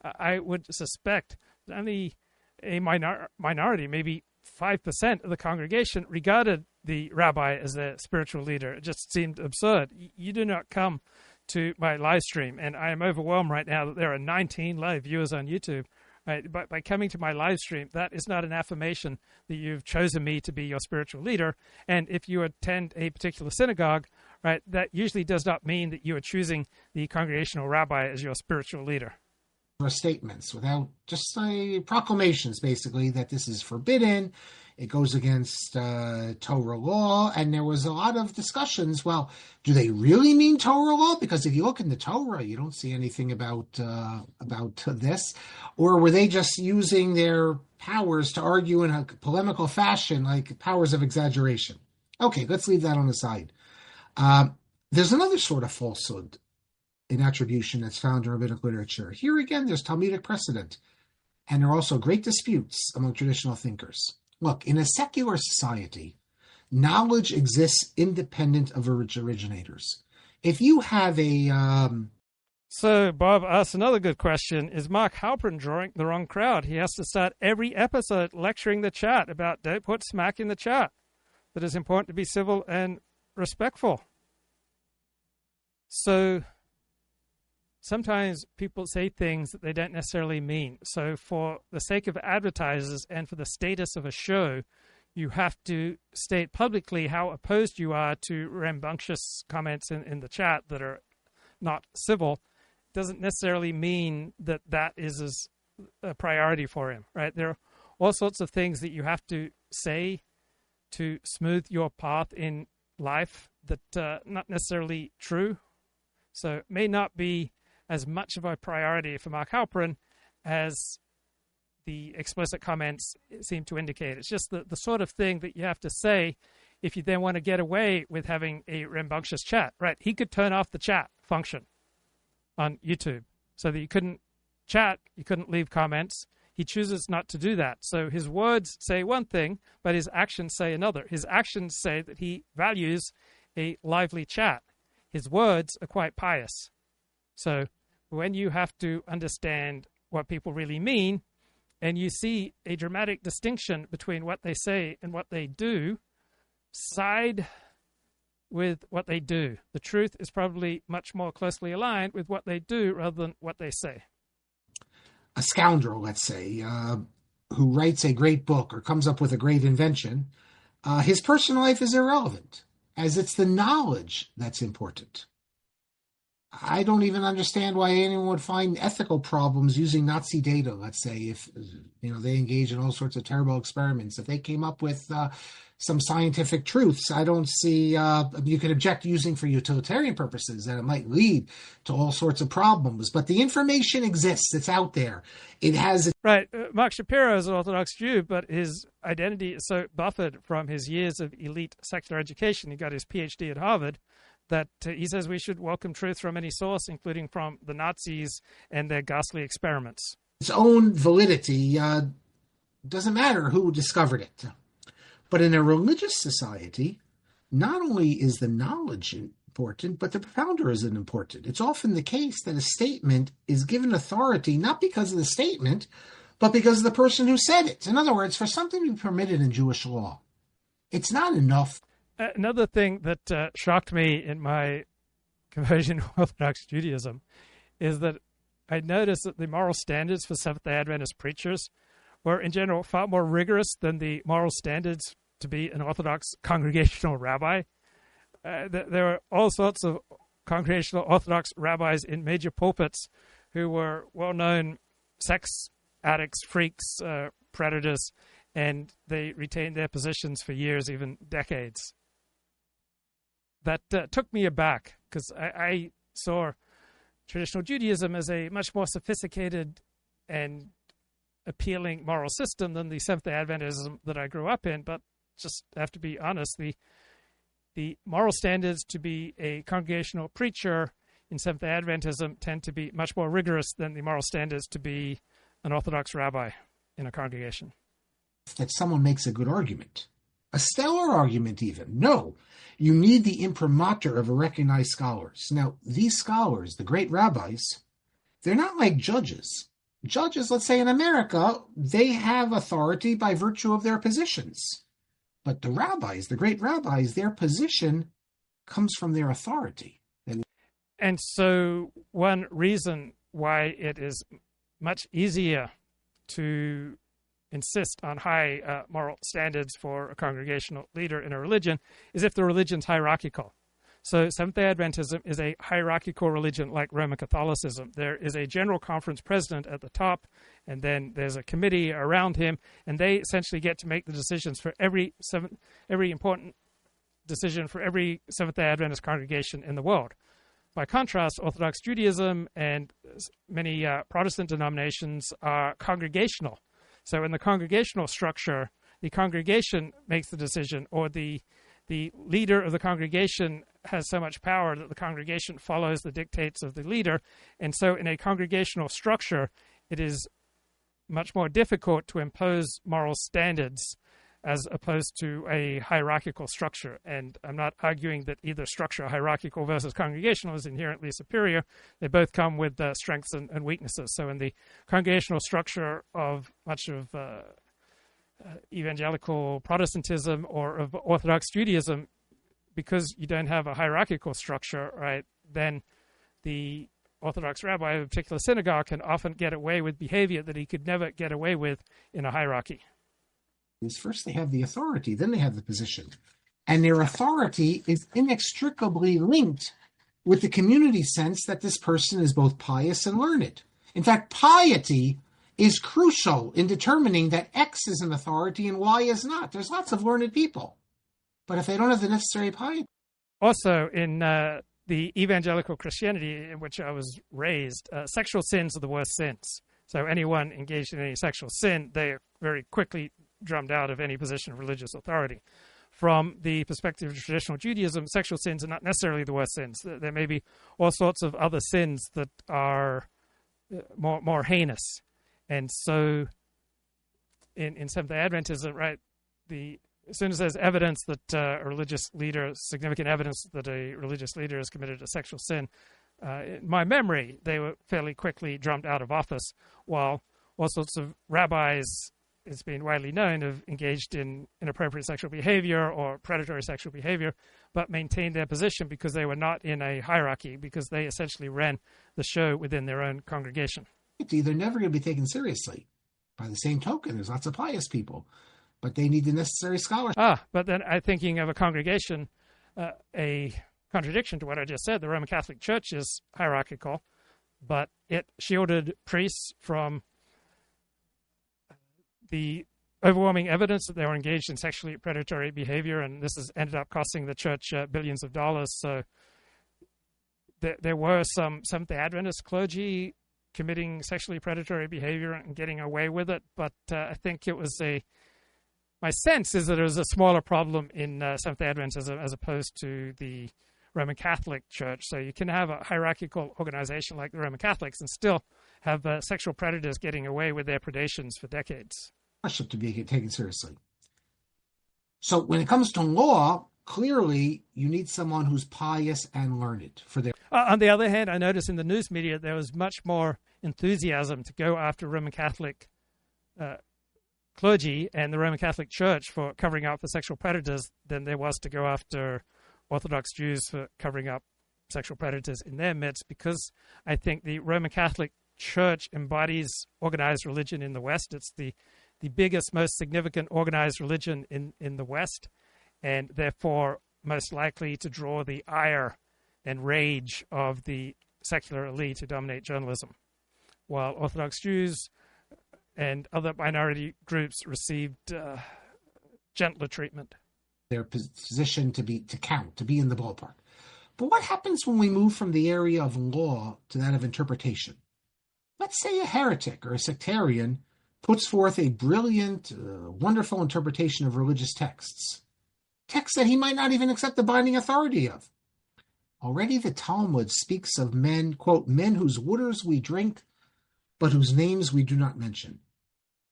I would suspect that only a minority, maybe 5% of the congregation, regarded the rabbi as their spiritual leader. It just seemed absurd. You do not come to my live stream, and I am overwhelmed right now that there are 19 live viewers on YouTube. Right? By coming to my live stream, that is not an affirmation that you've chosen me to be your spiritual leader. And if you attend a particular synagogue, right, that usually does not mean that you are choosing the congregational rabbi as your spiritual leader. Statements without just proclamations, basically, that this is forbidden. It goes against Torah law, and there was a lot of discussions. Well, do they really mean Torah law? Because if you look in the Torah, you don't see anything about this. Or were they just using their powers to argue in a polemical fashion, like powers of exaggeration? Okay, let's leave that on the side. There's another sort of falsehood in attribution that's found in rabbinic literature. Here again, there's Talmudic precedent, and there are also great disputes among traditional thinkers. Look, in a secular society, knowledge exists independent of originators. If you have a... So Bob asked another good question. Is Marc Halperin drawing the wrong crowd? He has to start every episode lecturing the chat about don't put smack in the chat. That it's important to be civil and respectful. So sometimes people say things that they don't necessarily mean. So for the sake of advertisers and for the status of a show, you have to state publicly how opposed you are to rambunctious comments in the chat that are not civil. Doesn't necessarily mean that that is a priority for him, right? There are all sorts of things that you have to say to smooth your path in life that not necessarily true. So it may not be as much of a priority for Marc Halperin as the explicit comments seem to indicate. It's just the sort of thing that you have to say if you then want to get away with having a rambunctious chat, right? He could turn off the chat function on YouTube so that you couldn't chat, you couldn't leave comments. He chooses not to do that. So his words say one thing, but his actions say another. His actions say that he values a lively chat. His words are quite pious. So when you have to understand what people really mean, and you see a dramatic distinction between what they say and what they do, side with what they do. The truth is probably much more closely aligned with what they do rather than what they say. A scoundrel, let's say, who writes a great book or comes up with a great invention, his personal life is irrelevant, as it's the knowledge that's important. I don't even understand why anyone would find ethical problems using Nazi data, let's say, if they engage in all sorts of terrible experiments. If they came up with some scientific truths, I don't see, you could object using for utilitarian purposes, and it might lead to all sorts of problems. But the information exists. It's out there. It has... Right. Marc Shapiro is an Orthodox Jew, but his identity is so buffered from his years of elite secular education. He got his PhD at Harvard, that he says we should welcome truth from any source, including from the Nazis and their ghastly experiments. Its own validity doesn't matter who discovered it. But in a religious society, not only is the knowledge important, but the profounder is important. It's often the case that a statement is given authority not because of the statement, but because of the person who said it. In other words, for something to be permitted in Jewish law, it's not enough. Another thing that shocked me in my conversion to Orthodox Judaism is that I noticed that the moral standards for Seventh-day Adventist preachers were, in general, far more rigorous than the moral standards to be an Orthodox congregational rabbi. There were all sorts of congregational Orthodox rabbis in major pulpits who were well-known sex addicts, freaks, predators, and they retained their positions for years, even decades. That took me aback because I saw traditional Judaism as a much more sophisticated and appealing moral system than the Seventh-day Adventism that I grew up in. But just have to be honest, the moral standards to be a congregational preacher in Seventh-day Adventism tend to be much more rigorous than the moral standards to be an Orthodox rabbi in a congregation. That someone makes a good argument. A stellar argument even. No, you need the imprimatur of a recognized scholars. Now, these scholars, the great rabbis, they're not like judges. Judges, let's say in America, they have authority by virtue of their positions. But the rabbis, the great rabbis, their position comes from their authority. And so one reason why it is much easier to insist on high moral standards for a congregational leader in a religion is if the religion's hierarchical. So Seventh-day Adventism is a hierarchical religion like Roman Catholicism. There is a general conference president at the top, and then there's a committee around him, and they essentially get to make the decisions for every important decision for every Seventh-day Adventist congregation in the world. By contrast, Orthodox Judaism and many Protestant denominations are congregational. So in the congregational structure, the congregation makes the decision, or the leader of the congregation has so much power that the congregation follows the dictates of the leader. And so in a congregational structure, it is much more difficult to impose moral standards as opposed to a hierarchical structure. And I'm not arguing that either structure, hierarchical versus congregational, is inherently superior. They both come with strengths and weaknesses. So in the congregational structure of much of evangelical Protestantism or of Orthodox Judaism, because you don't have a hierarchical structure, right, then the Orthodox rabbi of a particular synagogue can often get away with behavior that he could never get away with in a hierarchy. First they have the authority, then they have the position. And their authority is inextricably linked with the community sense that this person is both pious and learned. In fact, piety is crucial in determining that X is an authority and Y is not. There's lots of learned people, but if they don't have the necessary piety. Also, in the evangelical Christianity in which I was raised, sexual sins are the worst sins. So anyone engaged in any sexual sin, they are very quickly drummed out of any position of religious authority. From the perspective of traditional Judaism, sexual sins are not necessarily the worst sins. There may be all sorts of other sins that are more heinous. And so in Seventh-day Adventism, right, as soon as there's evidence that a religious leader, significant evidence that a religious leader has committed a sexual sin, in my memory, they were fairly quickly drummed out of office, while all sorts of rabbis, it's been widely known, have engaged in inappropriate sexual behavior or predatory sexual behavior, but maintained their position because they were not in a hierarchy, because they essentially ran the show within their own congregation. They're never going to be taken seriously. By the same token, there's lots of pious people, but they need the necessary scholarship. But then I'm thinking of a congregation, a contradiction to what I just said. The Roman Catholic Church is hierarchical, but it shielded priests from the overwhelming evidence that they were engaged in sexually predatory behavior, and this has ended up costing the church billions of dollars. So there were some Seventh-day Adventist clergy committing sexually predatory behavior and getting away with it, but I think it was my sense is that it was a smaller problem in Seventh-day Adventism as opposed to the Roman Catholic Church. So you can have a hierarchical organization like the Roman Catholics and still have sexual predators getting away with their predations for decades. To be taken seriously. So when it comes to law, clearly you need someone who's pious and learned for their. On the other hand, I noticed in the news media there was much more enthusiasm to go after Roman Catholic clergy and the Roman Catholic Church for covering up for sexual predators than there was to go after Orthodox Jews for covering up sexual predators in their midst, because I think the Roman Catholic Church embodies organized religion in the West. It's the biggest, most significant organized religion in the West, and therefore most likely to draw the ire and rage of the secular elite who dominate journalism, while Orthodox Jews and other minority groups received gentler treatment. Their position to be in the ballpark. But what happens when we move from the area of law to that of interpretation? Let's say a heretic or a sectarian puts forth a brilliant, wonderful interpretation of religious texts that he might not even accept the binding authority of. Already the Talmud speaks of men, quote, men whose waters we drink, but whose names we do not mention.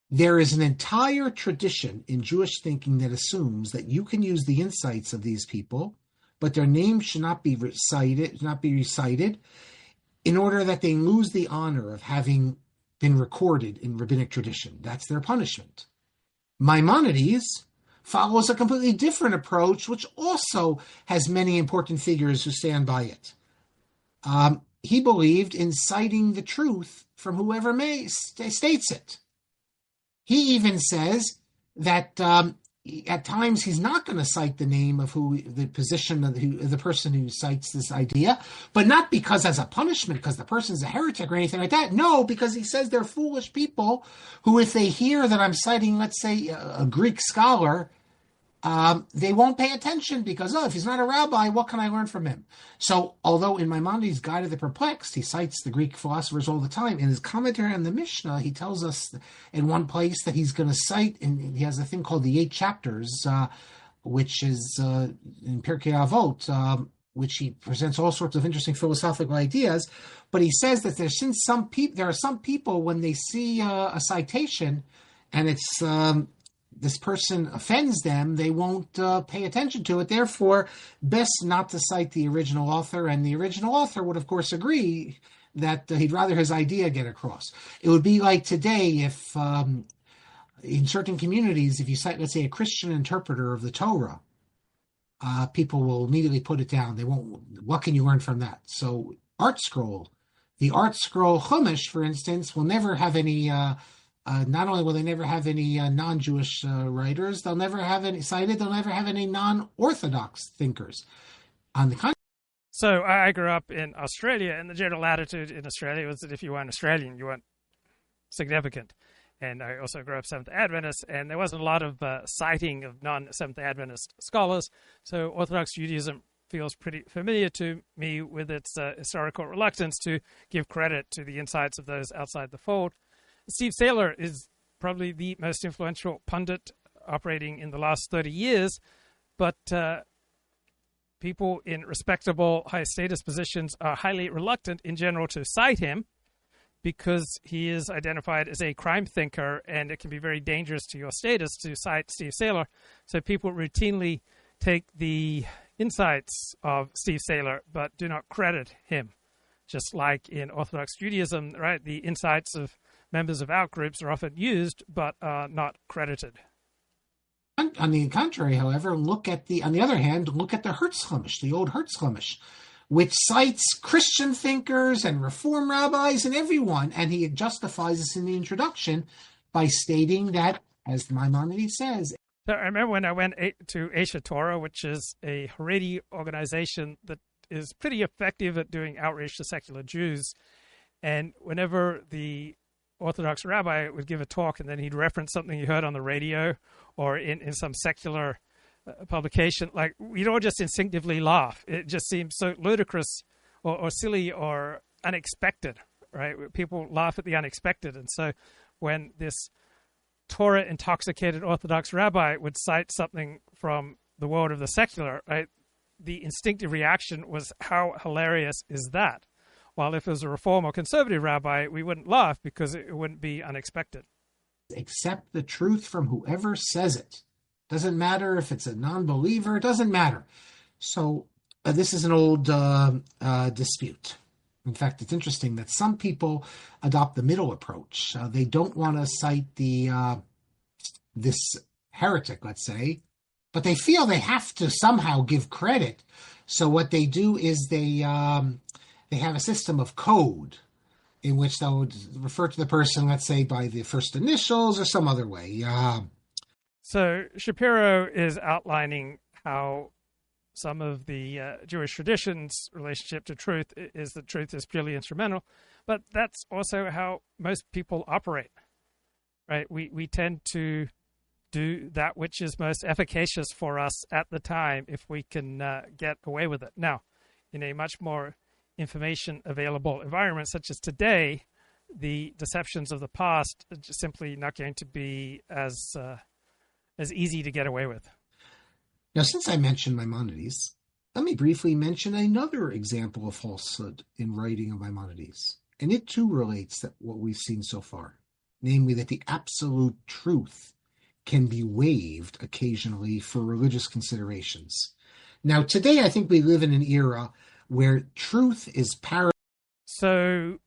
There is an entire tradition in Jewish thinking that assumes that you can use the insights of these people, but their names should not be recited in order that they lose the honor of having been recorded in rabbinic tradition. That's their punishment. Maimonides follows a completely different approach, which also has many important figures who stand by it. He believed in citing the truth from whoever states it. He even says that at times he's not going to cite the name of the person who cites this idea, but not because as a punishment, because the person's a heretic or anything like that. No, because he says they're foolish people who, if they hear that I'm citing, let's say, a Greek scholar, they won't pay attention because, if he's not a rabbi, what can I learn from him? So, although in Maimonides' Guide of the Perplexed, he cites the Greek philosophers all the time, in his commentary on the Mishnah, he tells us in one place that he's going to cite, and he has a thing called the 8 chapters, which is in Pirkei Avot, which he presents all sorts of interesting philosophical ideas. But he says that there are some people, when they see a citation, and it's this person offends them, they won't pay attention to it. Therefore, best not to cite the original author. And the original author would, of course, agree that he'd rather his idea get across. It would be like today if, in certain communities, if you cite, let's say, a Christian interpreter of the Torah, people will immediately put it down. They won't. What can you learn from that? So, the Art Scroll Chumash, for instance, will never have any. Not only will they never have any non-Jewish writers, they'll never have any cited. They'll never have any non-Orthodox thinkers. On the contrary. So I grew up in Australia, and the general attitude in Australia was that if you weren't Australian, you weren't significant. And I also grew up Seventh Adventist, and there wasn't a lot of citing of non-Seventh Adventist scholars. So Orthodox Judaism feels pretty familiar to me with its historical reluctance to give credit to the insights of those outside the fold. Steve Sailer is probably the most influential pundit operating in the last 30 years, but people in respectable high-status positions are highly reluctant in general to cite him because he is identified as a crime thinker, and it can be very dangerous to your status to cite Steve Sailer. So people routinely take the insights of Steve Sailer but do not credit him. Just like in Orthodox Judaism, right? The insights of members of outgroups are often used, but are not credited. On the contrary, however, on the other hand, look at the Hertz Chumash, the old Hertz Chumash, which cites Christian thinkers and Reform rabbis and everyone, and he justifies this in the introduction by stating that, as Maimonides says. So I remember when I went to Asia Torah, which is a Haredi organization that is pretty effective at doing outreach to secular Jews, and whenever the Orthodox rabbi would give a talk and then he'd reference something he heard on the radio or in some secular publication, like we'd all just instinctively laugh. It just seemed so ludicrous or silly or unexpected, right? People laugh at the unexpected. And so when this Torah intoxicated Orthodox rabbi would cite something from the world of the secular, right, the instinctive reaction was, how hilarious is that? While if it was a Reform or conservative rabbi, we wouldn't laugh because it wouldn't be unexpected. Accept the truth from whoever says it. Doesn't matter if it's a non-believer. It doesn't matter. So this is an old dispute. In fact, it's interesting that some people adopt the middle approach. They don't want to cite this heretic, let's say, but they feel they have to somehow give credit. So what they do is they have a system of code in which they would refer to the person, let's say, by the first initials or some other way. So Shapiro is outlining how some of the Jewish tradition's relationship to truth is that truth is purely instrumental, but that's also how most people operate, right? We tend to do that which is most efficacious for us at the time if we can get away with it. Now, in a much more information available environment such as today, the deceptions of the past are just simply not going to be as easy to get away with. Now, since I mentioned Maimonides, let me briefly mention another example of falsehood in writing of Maimonides. And it too relates to what we've seen so far, namely that the absolute truth can be waived occasionally for religious considerations. Now, today I think we live in an era where truth is paramount. So,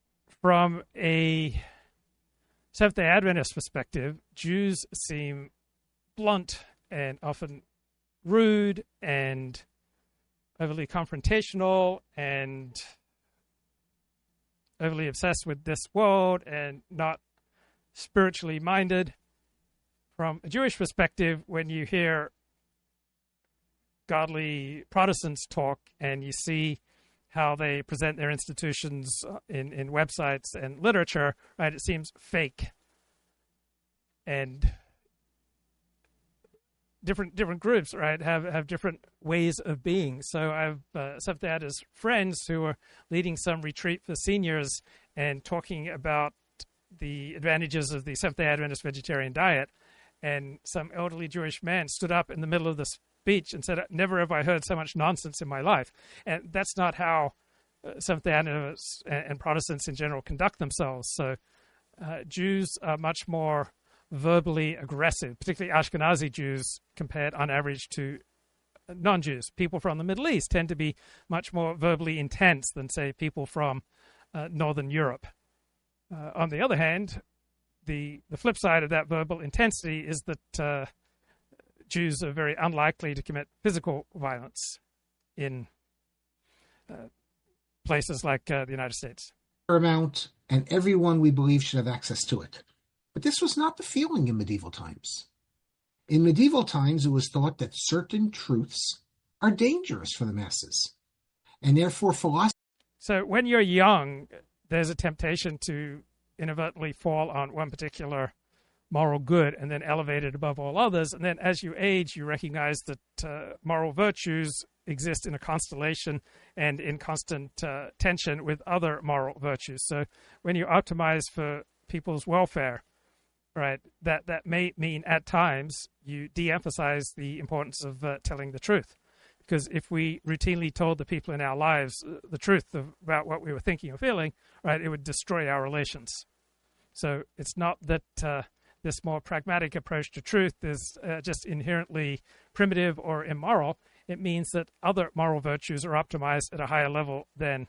from a Seventh-day Adventist perspective, Jews seem blunt and often rude and overly confrontational and overly obsessed with this world and not spiritually minded. from a Jewish perspective, when you hear godly Protestants talk and you see how they present their institutions in websites and literature, right, it seems fake. And different groups, right, have different ways of being. So I've Seventh-day Adventist friends who are leading some retreat for seniors and talking about the advantages of the Seventh-day Adventist vegetarian diet. And some elderly Jewish man stood up in the middle of the speech and said, "Never have I heard so much nonsense in my life." And that's not how Seventh-day Adventists and Protestants in general conduct themselves. So Jews are much more verbally aggressive, particularly Ashkenazi Jews compared on average to non-Jews. People from the Middle East tend to be much more verbally intense than, say, people from Northern Europe. On the other hand, the flip side of that verbal intensity is that Jews are very unlikely to commit physical violence in places like the United States. Paramount, and everyone we believe should have access to it. But this was not the feeling in medieval times. In medieval times, it was thought that certain truths are dangerous for the masses, and therefore philosophy. So when you're young, there's a temptation to inadvertently fall on one particular moral good and then elevate it above all others. And then as you age, you recognize that moral virtues exist in a constellation and in constant tension with other moral virtues. So when you optimize for people's welfare, right, that may mean at times you de-emphasize the importance of telling the truth. Because if we routinely told the people in our lives the truth about what we were thinking or feeling, right, it would destroy our relations. So it's not that this more pragmatic approach to truth is just inherently primitive or immoral. It means that other moral virtues are optimized at a higher level than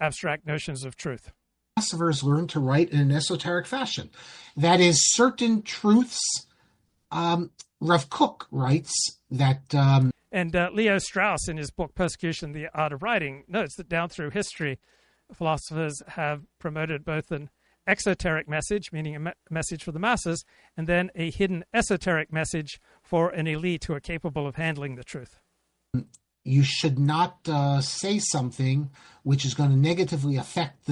abstract notions of truth. Philosophers learn to write in an esoteric fashion. That is, certain truths. Rav Kook writes that... And Leo Strauss, in his book Persecution, the Art of Writing, notes that down through history, philosophers have promoted both an exoteric message, meaning a message for the masses, and then a hidden esoteric message for an elite who are capable of handling the truth. You should not say something which is going to negatively affect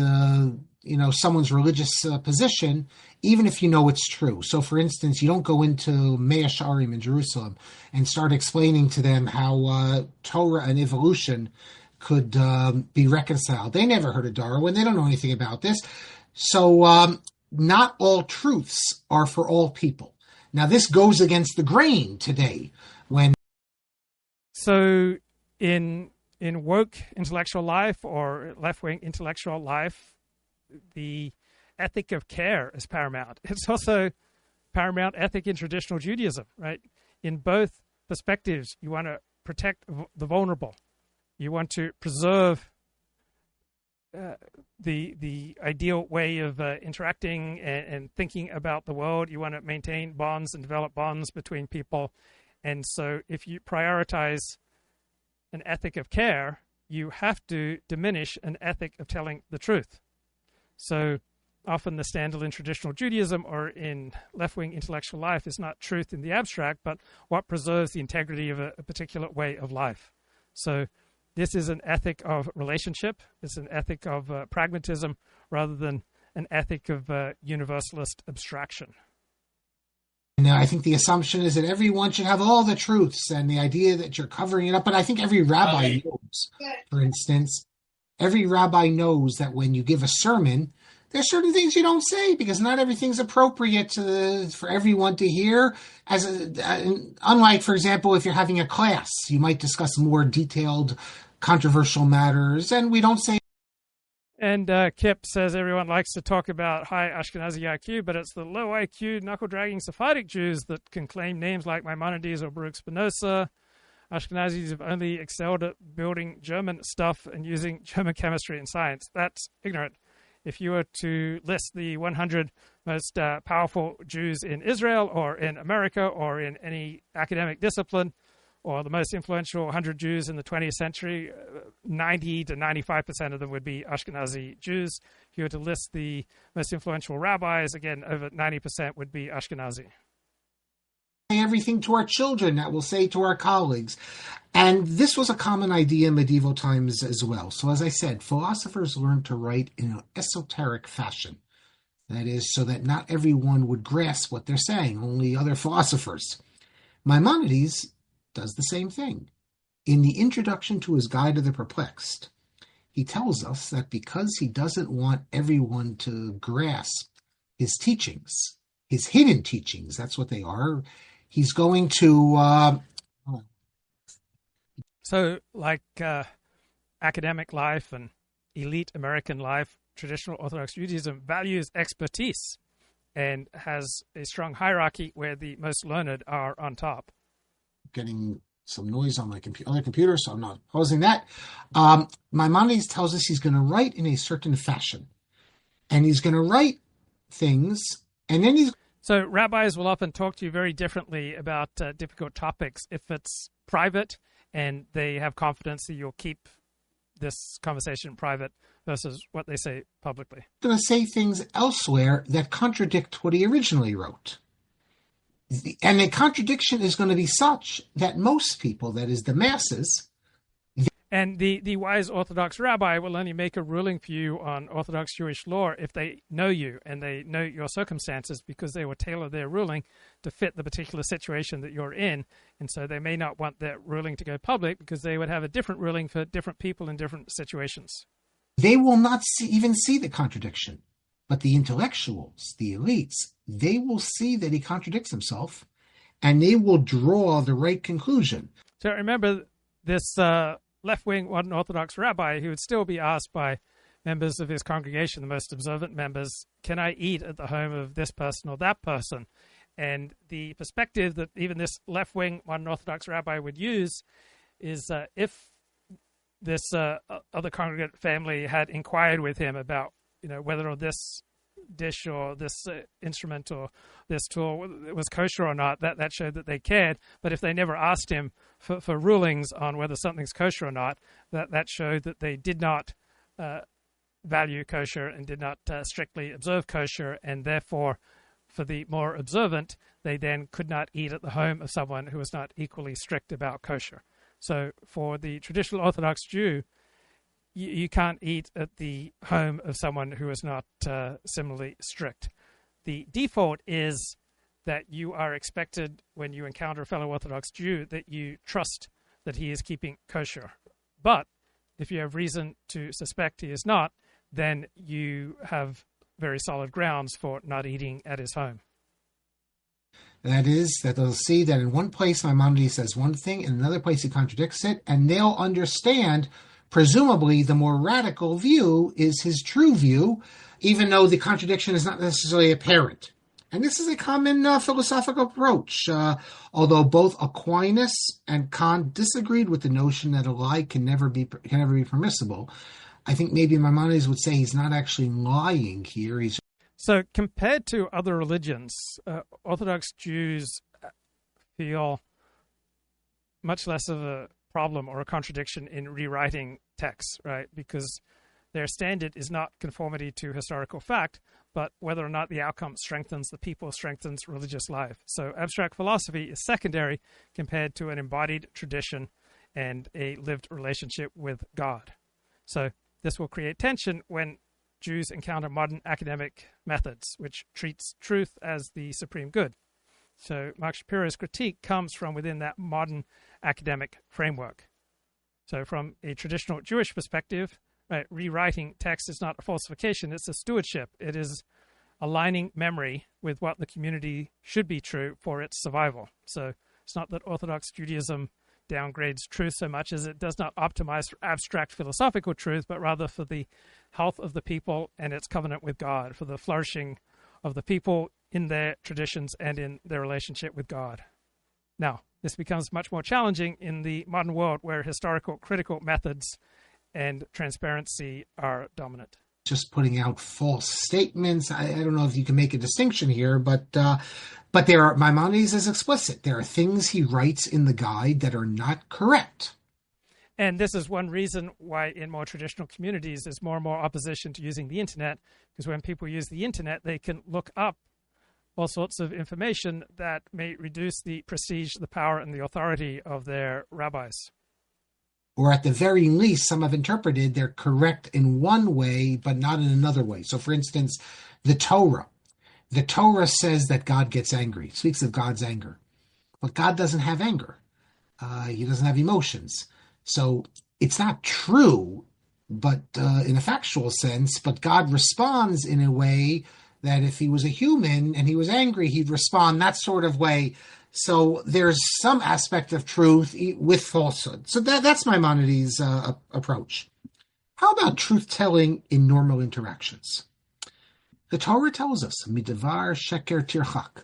someone's religious position, even if you know it's true. So, for instance, you don't go into Mea Sha'arim in Jerusalem and start explaining to them how Torah and evolution could be reconciled. They never heard of Darwin. They don't know anything about this. So, not all truths are for all people. Now, this goes against the grain today. So, in woke intellectual life or left-wing intellectual life, the ethic of care is paramount. It's also paramount ethic in traditional Judaism, right? In both perspectives, you want to protect the vulnerable. You want to preserve the ideal way of interacting and thinking about the world. You want to maintain bonds and develop bonds between people. And so if you prioritize an ethic of care, you have to diminish an ethic of telling the truth. So often the standard in traditional Judaism or in left-wing intellectual life is not truth in the abstract, but what preserves the integrity of a particular way of life. So this is an ethic of relationship. It's an ethic of pragmatism rather than an ethic of universalist abstraction. Now, I think the assumption is that everyone should have all the truths, and the idea that you're covering it up. But I think every rabbi knows, for instance, every rabbi knows that when you give a sermon, there's certain things you don't say because not everything's appropriate for everyone to hear. Unlike, for example, if you're having a class, you might discuss more detailed, controversial matters, and we don't say. And Kip says everyone likes to talk about high Ashkenazi IQ, but it's the low IQ, knuckle-dragging Sephardic Jews that can claim names like Maimonides or Baruch Spinoza. Ashkenazis have only excelled at building German stuff and using German chemistry and science. That's ignorant. If you were to list the 100 most powerful Jews in Israel or in America or in any academic discipline, or the most influential 100 Jews in the 20th century, 90 to 95% of them would be Ashkenazi Jews. If you were to list the most influential rabbis, again, over 90% would be Ashkenazi. everything to our children that we'll say to our colleagues. And this was a common idea in medieval times as well. So as I said, philosophers learned to write in an esoteric fashion. That is, so that not everyone would grasp what they're saying, only other philosophers. Maimonides does the same thing. In the introduction to his Guide to the Perplexed, he tells us that because he doesn't want everyone to grasp his teachings, his hidden teachings, that's what they are, he's going to... So, like academic life and elite American life, traditional Orthodox Judaism values expertise and has a strong hierarchy where the most learned are on top. Getting some noise on my other computer, so I'm not pausing that. Maimonides tells us he's going to write in a certain fashion. And he's going to write things, and then he's... So rabbis will often talk to you very differently about difficult topics if it's private and they have confidence that you'll keep this conversation private versus what they say publicly. Going to say things elsewhere that contradict what he originally wrote. And the contradiction is going to be such that most people, that is the masses... And the wise Orthodox rabbi will only make a ruling for you on Orthodox Jewish law if they know you and they know your circumstances, because they will tailor their ruling to fit the particular situation that you're in. And so they may not want that ruling to go public because they would have a different ruling for different people in different situations. They will not even see the contradiction. But the intellectuals, the elites, they will see that he contradicts himself and they will draw the right conclusion. So remember this... left-wing modern Orthodox rabbi who would still be asked by members of his congregation, the most observant members, can I eat at the home of this person or that person? And the perspective that even this left-wing modern Orthodox rabbi would use is if this other congregant family had inquired with him about, whether this dish or this instrument or this tool was kosher or not, that showed that they cared. But if they never asked him for rulings on whether something's kosher or not, that showed that they did not value kosher and did not strictly observe kosher, and therefore for the more observant, they then could not eat at the home of someone who was not equally strict about kosher. So for the traditional Orthodox Jew, you can't eat at the home of someone who is not similarly strict. The default is that you are expected, when you encounter a fellow Orthodox Jew, that you trust that he is keeping kosher. But if you have reason to suspect he is not, then you have very solid grounds for not eating at his home. That is, that they'll see that in one place Maimonides says one thing, in another place he contradicts it, and they'll understand, presumably, the more radical view is his true view, even though the contradiction is not necessarily apparent. And this is a common philosophical approach, although both Aquinas and Kant disagreed with the notion that a lie can never be permissible. I think maybe Maimonides would say he's not actually lying here. So compared to other religions, Orthodox Jews feel much less of a problem or a contradiction in rewriting texts, right? Because their standard is not conformity to historical fact, but whether or not the outcome strengthens the people, strengthens religious life. So abstract philosophy is secondary compared to an embodied tradition and a lived relationship with God. So this will create tension when Jews encounter modern academic methods, which treats truth as the supreme good. So Marc Shapiro's critique comes from within that modern academic framework. So from a traditional Jewish perspective, right, rewriting text is not a falsification, it's a stewardship. It is aligning memory with what the community should be true for its survival. So it's not that Orthodox Judaism downgrades truth so much as it does not optimize for abstract philosophical truth, but rather for the health of the people and its covenant with God, for the flourishing of the people in their traditions and in their relationship with God. Now, this becomes much more challenging in the modern world where historical critical methods and transparency are dominant. Just putting out false statements. I don't know if you can make a distinction here, but there are, Maimonides is explicit. There are things he writes in the guide that are not correct. And this is one reason why in more traditional communities there's more and more opposition to using the internet, because when people use the internet, they can look up all sorts of information that may reduce the prestige, the power, and the authority of their rabbis. Or at the very least, some have interpreted they're correct in one way, but not in another way. So, for instance, the Torah. The Torah says that God gets angry, speaks of God's anger. But God doesn't have anger. He doesn't have emotions. So it's not true, but in a factual sense, but God responds in a way that if he was a human and he was angry, he'd respond that sort of way. So there's some aspect of truth with falsehood. So that's Maimonides' approach. How about truth-telling in normal interactions? The Torah tells us, midavar sheker tirchak,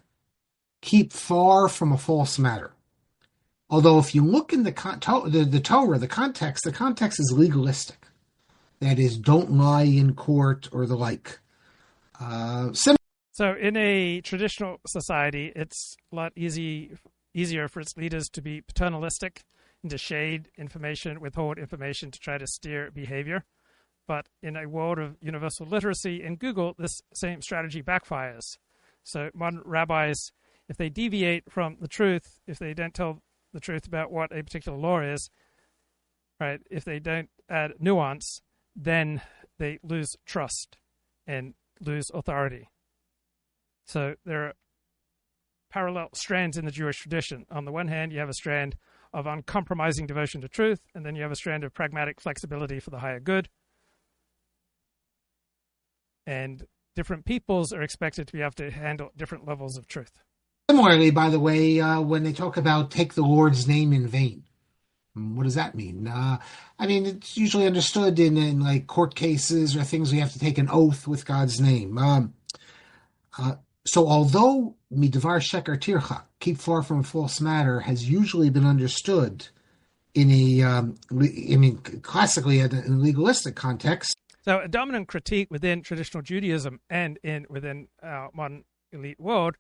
keep far from a false matter. Although if you look in the Torah, the context is legalistic. That is, don't lie in court or the like. So in a traditional society, it's a lot easier for its leaders to be paternalistic and to shade information, withhold information to try to steer behavior. But in a world of universal literacy and Google, this same strategy backfires. So modern rabbis, if they deviate from the truth, if they don't tell the truth about what a particular law is, right, if they don't add nuance, then they lose trust and lose authority. So there are parallel strands in the Jewish tradition. On the one hand, you have a strand of uncompromising devotion to truth, and then you have a strand of pragmatic flexibility for the higher good. And different peoples are expected to be able to handle different levels of truth. Similarly, by the way, when they talk about take the Lord's name in vain, what does that mean? It's usually understood in like court cases or things we have to take an oath with God's name. So although midvar sheker tircha, keep far from false matter, has usually been understood in classically in a legalistic context. So a dominant critique within traditional Judaism and within our modern elite world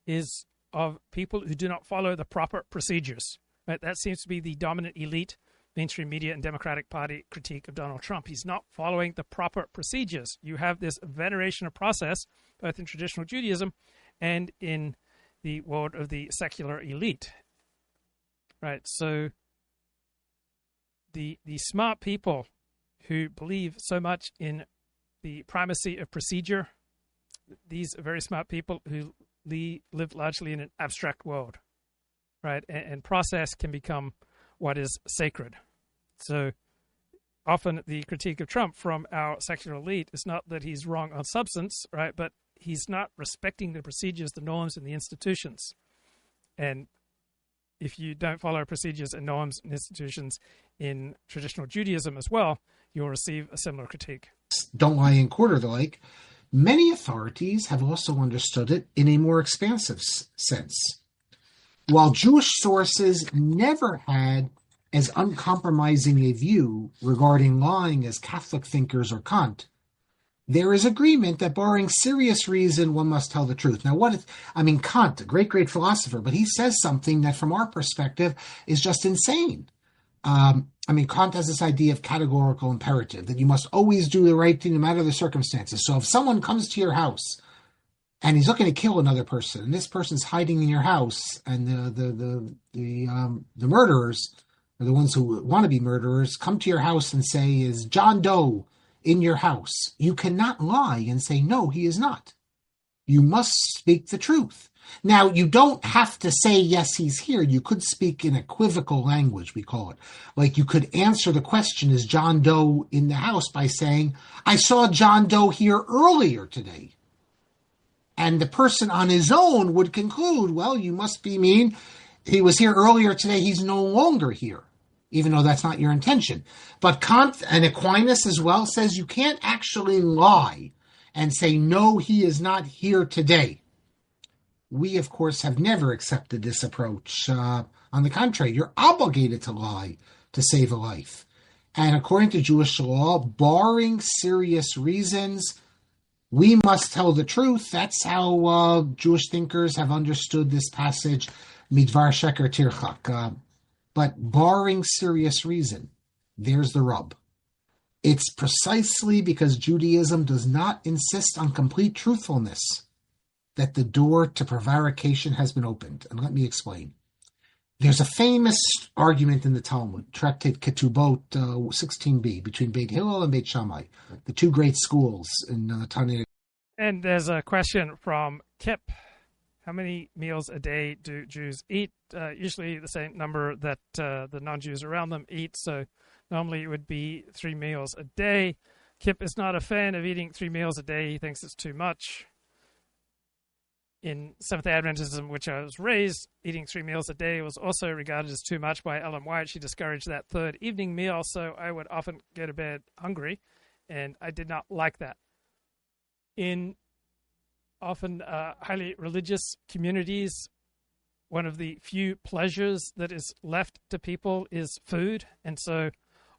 is of people who do not follow the proper procedures. Right? That seems to be the dominant elite mainstream media and Democratic Party critique of Donald Trump. He's not following the proper procedures. You have this veneration of process, both in traditional Judaism and in the world of the secular elite. Right? So the smart people who believe so much in the primacy of procedure, these are very smart people who live largely in an abstract world, right? And process can become what is sacred. So often the critique of Trump from our secular elite is not that he's wrong on substance, right? But he's not respecting the procedures, the norms, and the institutions. And if you don't follow procedures and norms and institutions in traditional Judaism as well, you'll receive a similar critique. Don't lie in court or the like. Many authorities have also understood it in a more expansive sense. While Jewish sources never had as uncompromising a view regarding lying as Catholic thinkers or Kant, there is agreement that barring serious reason, one must tell the truth. Now, Kant, a great philosopher, but he says something that from our perspective is just insane. Kant has this idea of categorical imperative, that you must always do the right thing no matter the circumstances. So if someone comes to your house and he's looking to kill another person, and this person's hiding in your house, and the murderers, or the ones who want to be murderers, come to your house and say, is John Doe in your house? You cannot lie and say, no, he is not. You must speak the truth. Now, you don't have to say, yes, he's here. You could speak in equivocal language, we call it. Like you could answer the question, is John Doe in the house, by saying, I saw John Doe here earlier today. And the person on his own would conclude, well, you must be mean. He was here earlier today. He's no longer here, even though that's not your intention. But Kant and Aquinas as well says you can't actually lie and say, no, he is not here today. We, of course, have never accepted this approach. On the contrary, you're obligated to lie to save a life. And according to Jewish law, barring serious reasons, we must tell the truth. That's how Jewish thinkers have understood this passage, midvar sheker tirchak. But barring serious reason, there's the rub. It's precisely because Judaism does not insist on complete truthfulness that the door to prevarication has been opened. And let me explain. There's a famous argument in the Talmud, Tractate Ketubot 16b, between Beit Hillel and Beit Shammai, the two great schools in Tanakh. And there's a question from Kip. How many meals a day do Jews eat? Usually the same number that the non-Jews around them eat. So normally it would be 3 meals a day. Kip is not a fan of eating 3 meals a day. He thinks it's too much. In Seventh-day Adventism, which I was raised, eating 3 meals a day was also regarded as too much by Ellen White. She discouraged that third evening meal, so I would often go to bed hungry, and I did not like that. In often highly religious communities, one of the few pleasures that is left to people is food, and so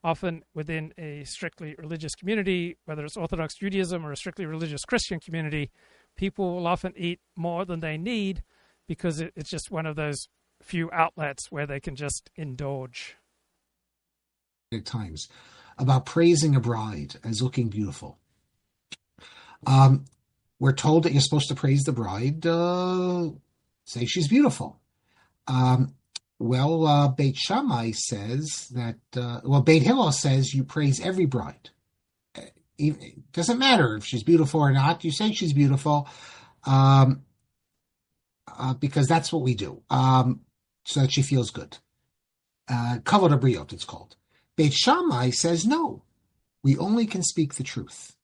often within a strictly religious community, whether it's Orthodox Judaism or a strictly religious Christian community, people will often eat more than they need because it's just one of those few outlets where they can just indulge. Times about praising a bride as looking beautiful. We're told that you're supposed to praise the bride, say she's beautiful. Beit Shammai says that, Beit Hillel says you praise every bride. It doesn't matter if she's beautiful or not. You say she's beautiful because that's what we do, so that she feels good. Kavod Abriot, it's called. Beit Shammai says no. We only can speak the truth.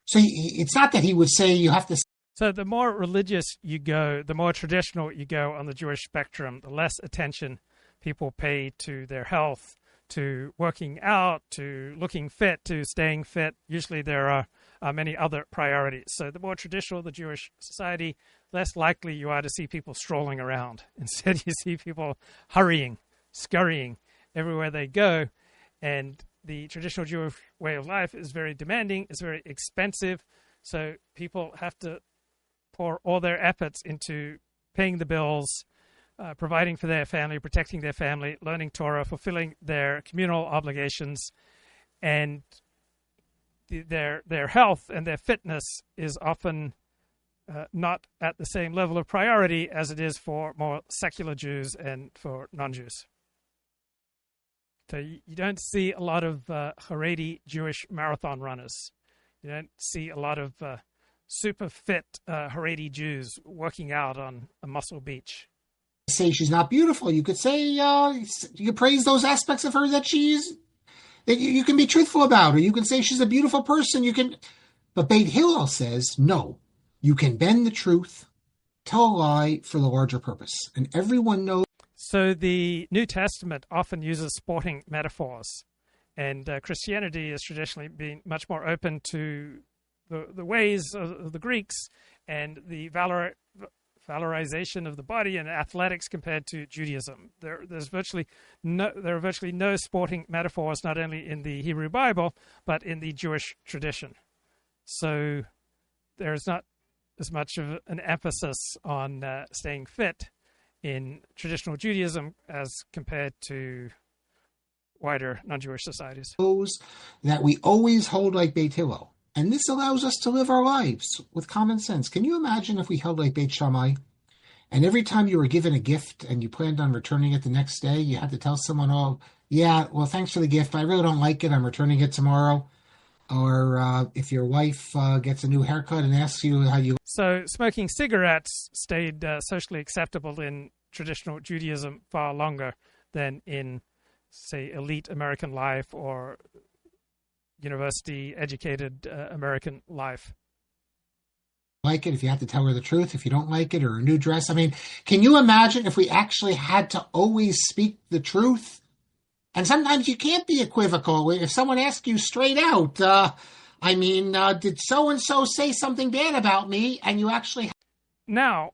So it's not that he would say you have to. So the more religious you go, the more traditional you go on the Jewish spectrum, the less attention people pay to their health, to working out, to looking fit, to staying fit. Usually there are many other priorities. So the more traditional the Jewish society, less likely you are to see people strolling around. Instead, you see people hurrying, scurrying everywhere they go. And the traditional Jewish way of life is very demanding, it's very expensive. So people have to pour all their efforts into paying the bills, providing for their family, protecting their family, learning Torah, fulfilling their communal obligations, and their health and their fitness is often not at the same level of priority as it is for more secular Jews and for non-Jews. So you don't see a lot of Haredi Jewish marathon runners. You don't see a lot of super fit Haredi Jews working out on a muscle beach. Say she's not beautiful. You could say you could praise those aspects of her that you can be truthful about, or you can say she's a beautiful person. But Beit Hillel says no. You can bend the truth, tell a lie for the larger purpose, and everyone knows. So the New Testament often uses sporting metaphors, and Christianity has traditionally been much more open to the ways of the Greeks and the valorization of the body and athletics compared to Judaism. There are virtually no sporting metaphors, not only in the Hebrew Bible, but in the Jewish tradition. So there is not as much of an emphasis on staying fit in traditional Judaism as compared to wider non-Jewish societies. That we always hold like Beit Hillel. And this allows us to live our lives with common sense. Can you imagine if we held like Beit Shammai, and every time you were given a gift and you planned on returning it the next day, you had to tell someone, oh, yeah, well, thanks for the gift, but I really don't like it, I'm returning it tomorrow. Or if your wife gets a new haircut and asks you how you... So smoking cigarettes stayed socially acceptable in traditional Judaism far longer than in, say, elite American life or university-educated American life. Like it, if you have to tell her the truth, if you don't like it, or a new dress. I mean, can you imagine if we actually had to always speak the truth? And sometimes you can't be equivocal. If someone asks you straight out, did so-and-so say something bad about me? And you actually... Now,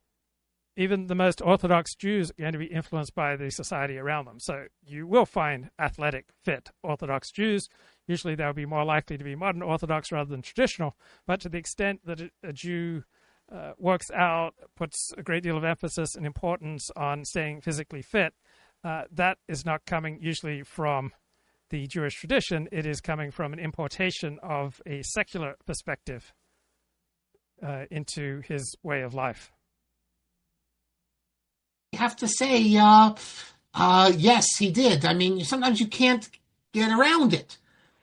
even the most Orthodox Jews are going to be influenced by the society around them. So you will find athletic, fit Orthodox Jews. Usually they'll be more likely to be modern Orthodox rather than traditional. But to the extent that a Jew works out, puts a great deal of emphasis and importance on staying physically fit, that is not coming usually from the Jewish tradition. It is coming from an importation of a secular perspective into his way of life. have to say, yes, he did. I mean, sometimes you can't get around it.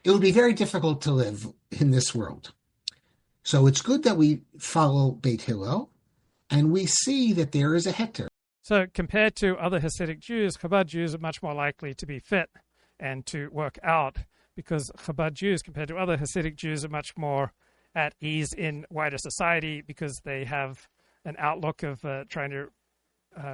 It would be very difficult to live in this world. So it's good that we follow Beit Hillel, and we see that there is a heter. So compared to other Hasidic Jews, Chabad Jews are much more likely to be fit and to work out, because Chabad Jews, compared to other Hasidic Jews, are much more at ease in wider society, because they have an outlook of trying to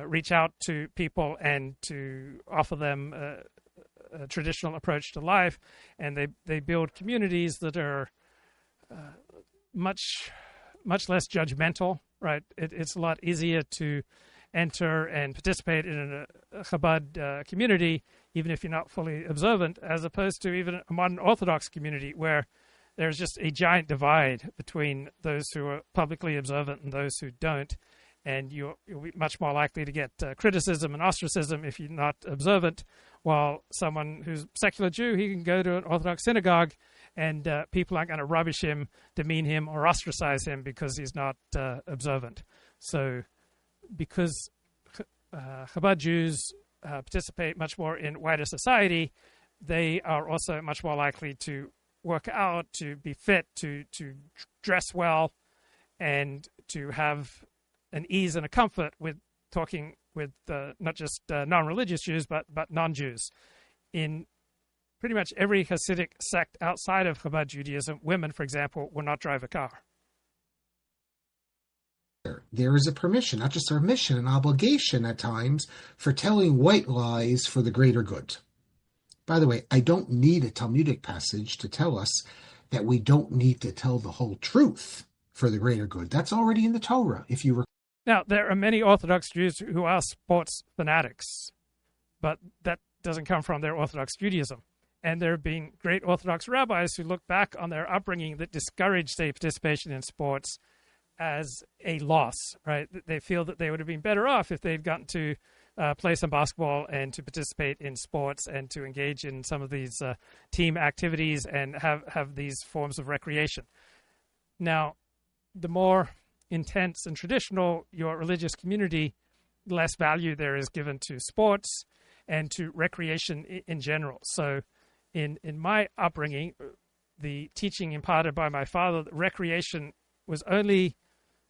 reach out to people and to offer them a traditional approach to life, and they build communities that are much less judgmental, right? It's a lot easier to enter and participate in a Chabad community, even if you're not fully observant, as opposed to even a modern Orthodox community where there's just a giant divide between those who are publicly observant and those who don't. And you'll be much more likely to get criticism and ostracism if you're not observant, while someone who's a secular Jew, he can go to an Orthodox synagogue and people aren't going to rubbish him, demean him, or ostracize him because he's not observant. So because Chabad Jews participate much more in wider society, they are also much more likely to work out, to be fit, to dress well, and to have an ease and a comfort with talking with not just non-religious Jews, but non-Jews. In pretty much every Hasidic sect outside of Chabad Judaism, women, for example, will not drive a car. There is a permission, not just a permission, an obligation at times for telling white lies for the greater good. By the way, I don't need a Talmudic passage to tell us that we don't need to tell the whole truth for the greater good. That's already in the Torah, if you recall. Now, there are many Orthodox Jews who are sports fanatics, but that doesn't come from their Orthodox Judaism. And there have been great Orthodox rabbis who look back on their upbringing that discouraged their participation in sports as a loss, right? They feel that they would have been better off if they'd gotten to play some basketball and to participate in sports and to engage in some of these team activities and have these forms of recreation. Now, the more intense and traditional your religious community, less value there is given to sports and to recreation in general. So in my upbringing, the teaching imparted by my father that recreation was only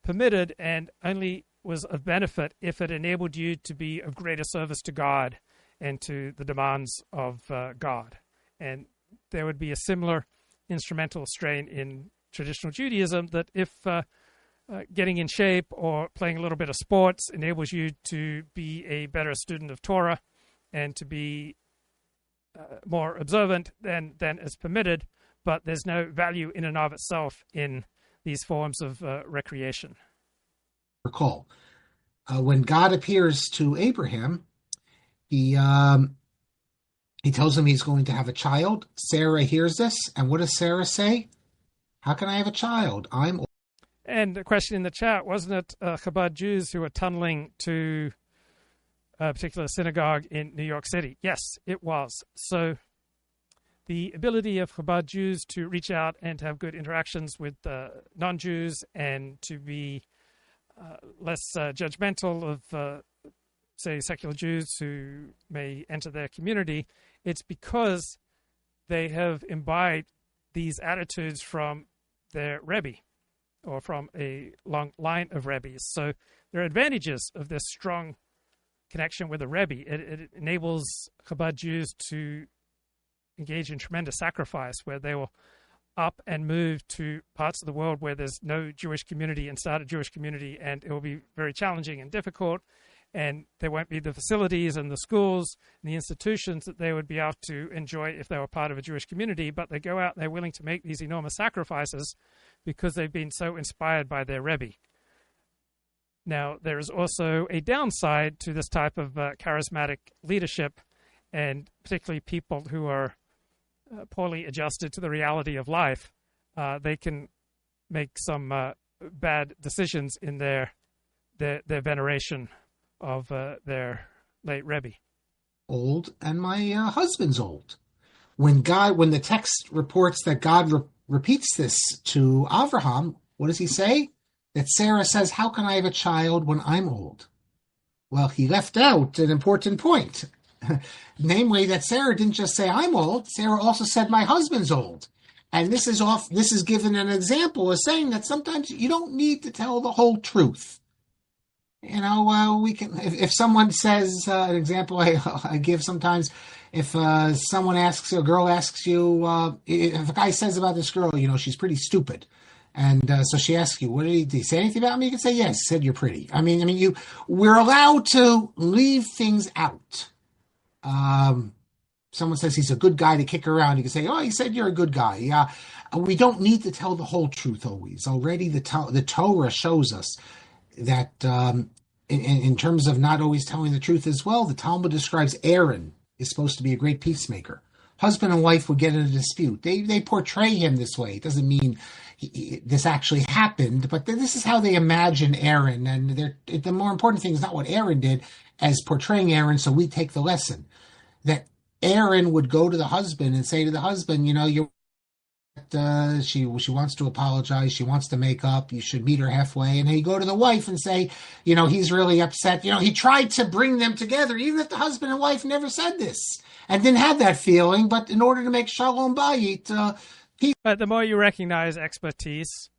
permitted and only was of benefit if it enabled you to be of greater service to God and to the demands of God. And there would be a similar instrumental strain in traditional Judaism that if getting in shape or playing a little bit of sports enables you to be a better student of Torah and to be more observant, then is permitted, but there's no value in and of itself in these forms of recreation. Recall, when God appears to Abraham, he tells him he's going to have a child. Sarah hears this, and what does Sarah say? How can I have a child? I'm old. And the question in the chat, wasn't it Chabad Jews who were tunneling to a particular synagogue in New York City? Yes, it was. So the ability of Chabad Jews to reach out and to have good interactions with non-Jews and to be less judgmental of, say, secular Jews who may enter their community, it's because they have imbibed these attitudes from their Rebbe or from a long line of Rebbes. So there are advantages of this strong connection with a Rebbe. It enables Chabad Jews to engage in tremendous sacrifice, where they will up and move to parts of the world where there's no Jewish community and start a Jewish community, and it will be very challenging and difficult, and there won't be the facilities and the schools and the institutions that they would be able to enjoy if they were part of a Jewish community, but they go out and they're willing to make these enormous sacrifices because they've been so inspired by their Rebbe. Now, there is also a downside to this type of charismatic leadership, and particularly people who are poorly adjusted to the reality of life. They can make some bad decisions in their veneration of their late Rebbe. Old, and my husband's old. When the text reports that God repeats this to Avraham, what does he say? That Sarah says, how can I have a child when I'm old? Well, he left out an important point. Namely, that Sarah didn't just say, I'm old. Sarah also said, my husband's old. And this is given an example of saying that sometimes you don't need to tell the whole truth. You know, we can, if someone says, an example I give sometimes, if someone asks, a girl asks you, if a guy says about this girl, you know, she's pretty stupid. And so she asks you, did he say anything about me? You can say, yes, he said you're pretty. We're allowed to leave things out. Someone says he's a good guy to kick around. You can say, oh, he said you're a good guy. Yeah, we don't need to tell the whole truth always. Already the Torah shows us that in terms of not always telling the truth as well, the Talmud describes Aaron is supposed to be a great peacemaker. Husband and wife would get in a dispute. They portray him this way. It doesn't mean this actually happened, but this is how they imagine Aaron. And the more important thing is not what Aaron did as portraying Aaron, so we take the lesson. That Aaron would go to the husband and say to the husband, you know, she wants to apologize, she wants to make up, you should meet her halfway. And he'd go to the wife and say, you know, he's really upset. You know, he tried to bring them together, even if the husband and wife never said this and didn't have that feeling. But in order to make shalom bayit, but the more you recognize expertise,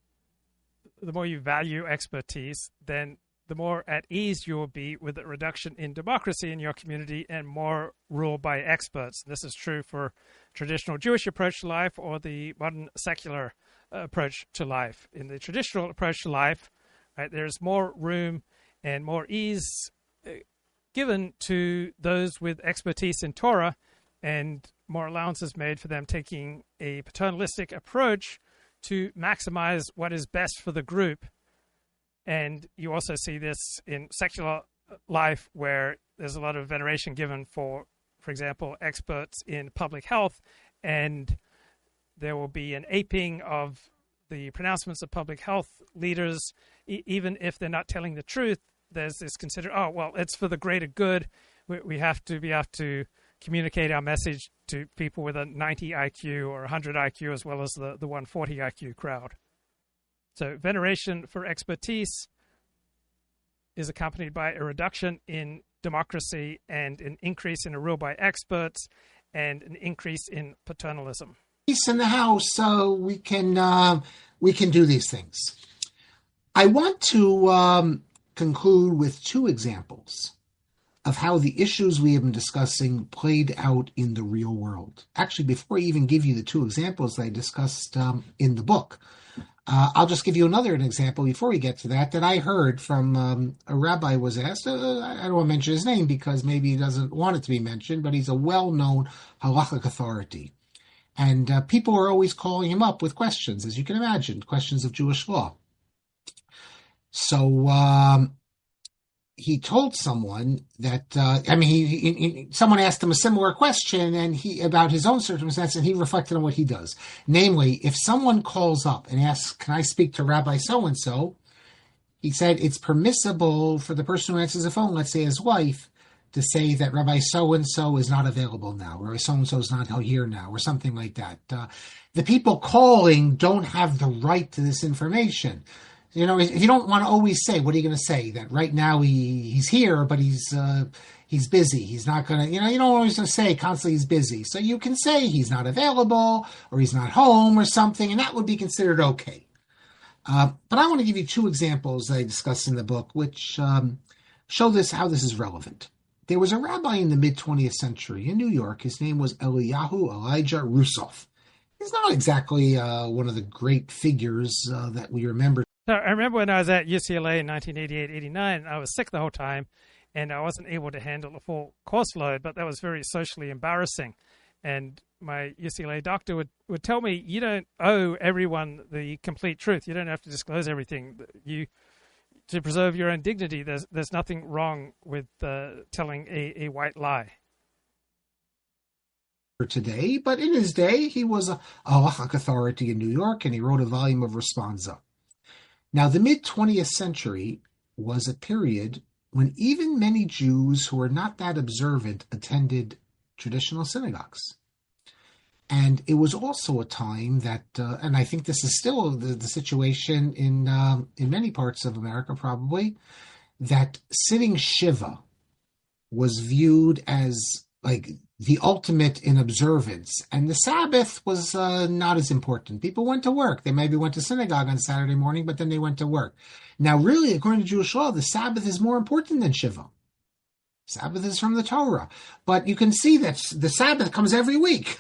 the more you value expertise, then the more at ease you will be with the reduction in democracy in your community and more rule by experts. This is true for traditional Jewish approach to life or the modern secular approach to life. In the traditional approach to life, right, there's more room and more ease given to those with expertise in Torah, and more allowances made for them taking a paternalistic approach to maximize what is best for the group. And you also see this in secular life, where there's a lot of veneration given for example, experts in public health, and there will be an aping of the pronouncements of public health leaders, even if they're not telling the truth. There's this considered, oh, well, it's for the greater good. We have to be able to communicate our message to people with a 90 IQ or 100 IQ, as well as the 140 IQ crowd. So veneration for expertise is accompanied by a reduction in democracy and an increase in a rule by experts and an increase in paternalism. Peace in the house, so we can do these things. I want to conclude with two examples of how the issues we have been discussing played out in the real world. Actually, before I even give you the two examples that I discussed in the book, I'll just give you another example before we get to that I heard from a rabbi was asked. I don't want to mention his name because maybe he doesn't want it to be mentioned, but he's a well-known halachic authority. And people are always calling him up with questions, as you can imagine, questions of Jewish law. So he told someone that, someone asked him a similar question and about his own circumstance, and he reflected on what he does. Namely, if someone calls up and asks, can I speak to Rabbi so-and-so? He said it's permissible for the person who answers the phone, let's say his wife, to say that Rabbi so-and-so is not available now, Rabbi so-and-so is not here now, or something like that. The people calling don't have the right to this information. You know, if you don't want to always say, what are you going to say? That right now he's here, but he's busy. He's not going to, you don't always going to say constantly he's busy. So you can say he's not available or he's not home or something, and that would be considered okay. But I want to give you two examples that I discuss in the book, which show how this is relevant. There was a rabbi in the mid-20th century in New York. His name was Eliyahu Elijah Russoff. He's not exactly one of the great figures that we remember. So I remember when I was at UCLA in 1988-89, I was sick the whole time, and I wasn't able to handle the full course load, but that was very socially embarrassing. And my UCLA doctor would tell me, you don't owe everyone the complete truth. You don't have to disclose everything. To preserve your own dignity, there's nothing wrong with telling a white lie. Today, but in his day, he was a halachic authority in New York, and he wrote a volume of Responsa. Now, the mid-20th century was a period when even many Jews who were not that observant attended traditional synagogues. And it was also a time that, and I think this is still the situation in many parts of America probably, that sitting Shiva was viewed as like the ultimate in observance, and the Sabbath was not as important. People went to work. They maybe went to synagogue on Saturday morning, but then they went to work. Now, really, according to Jewish law, the Sabbath is more important than Shiva. Sabbath is from the Torah. But you can see that the Sabbath comes every week.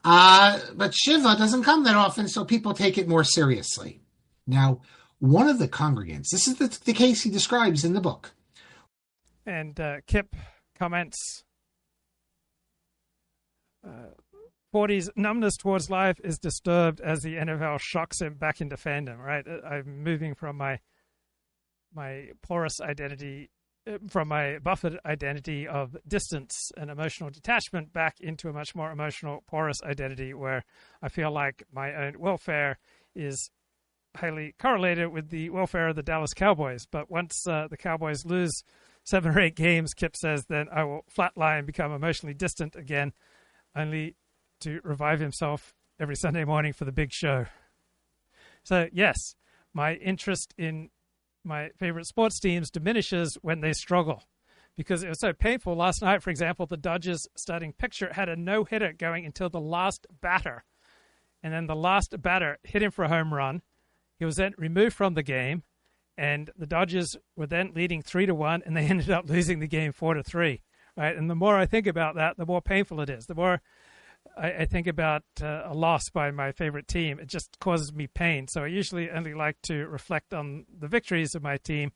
But Shiva doesn't come that often, so people take it more seriously. Now, one of the congregants, this is the case he describes in the book. And Kip comments, 40's numbness towards life is disturbed as the NFL shocks him back into fandom, right? I'm moving from my porous identity, from my buffered identity of distance and emotional detachment back into a much more emotional, porous identity where I feel like my own welfare is highly correlated with the welfare of the Dallas Cowboys. But once the Cowboys lose 7 or 8 games, Kip says, then I will flatline and become emotionally distant again, only to revive himself every Sunday morning for the big show. So, yes, my interest in my favorite sports teams diminishes when they struggle because it was so painful. Last night, for example, the Dodgers starting pitcher had a no-hitter going until the last batter. And then the last batter hit him for a home run. He was then removed from the game, and the Dodgers were then leading 3-1, and they ended up losing the game 4-3. Right? And the more I think about that, the more painful it is. The more I think about a loss by my favorite team, it just causes me pain. So I usually only like to reflect on the victories of my team.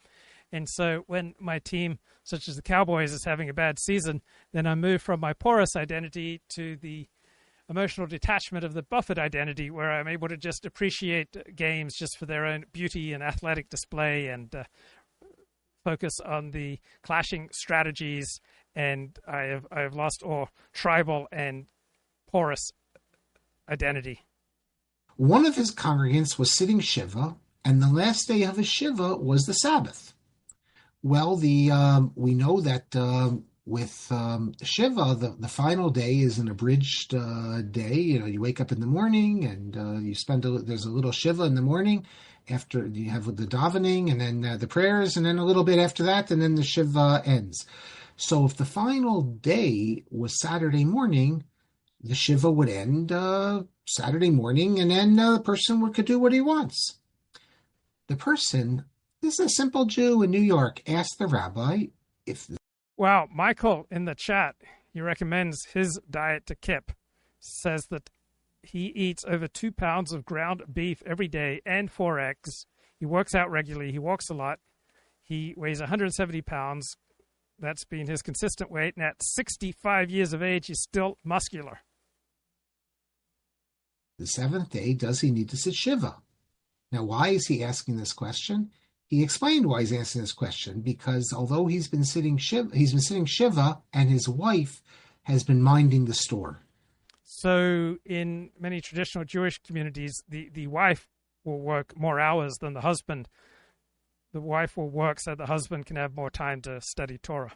And so when my team, such as the Cowboys, is having a bad season, then I move from my porous identity to the emotional detachment of the buffered identity, where I'm able to just appreciate games just for their own beauty and athletic display and focus on the clashing strategies. And I have lost all tribal and porous identity. One of his congregants was sitting Shiva, and the last day of his Shiva was the Sabbath. Well, we know that with Shiva, the final day is an abridged day. You wake up in the morning and you there's a little Shiva in the morning. After you have the davening and then the prayers, and then a little bit after that, and then the Shiva ends. So if the final day was Saturday morning, the Shiva would end Saturday morning, and then the person could do what he wants. The person, this is a simple Jew in New York, asked the rabbi if... Wow, Michael in the chat, he recommends his diet to Kip. Says that he eats over 2 pounds of ground beef every day and 4 eggs. He works out regularly. He walks a lot. He weighs 170 pounds. That's been his consistent weight. And at 65 years of age, he's still muscular. The 7th day, does he need to sit Shiva? Now, why is he asking this question? He explained why he's asking this question, because although he's been sitting Shiva, and his wife has been minding the store. So in many traditional Jewish communities, the wife will work more hours than the husband. The wife will work so the husband can have more time to study Torah.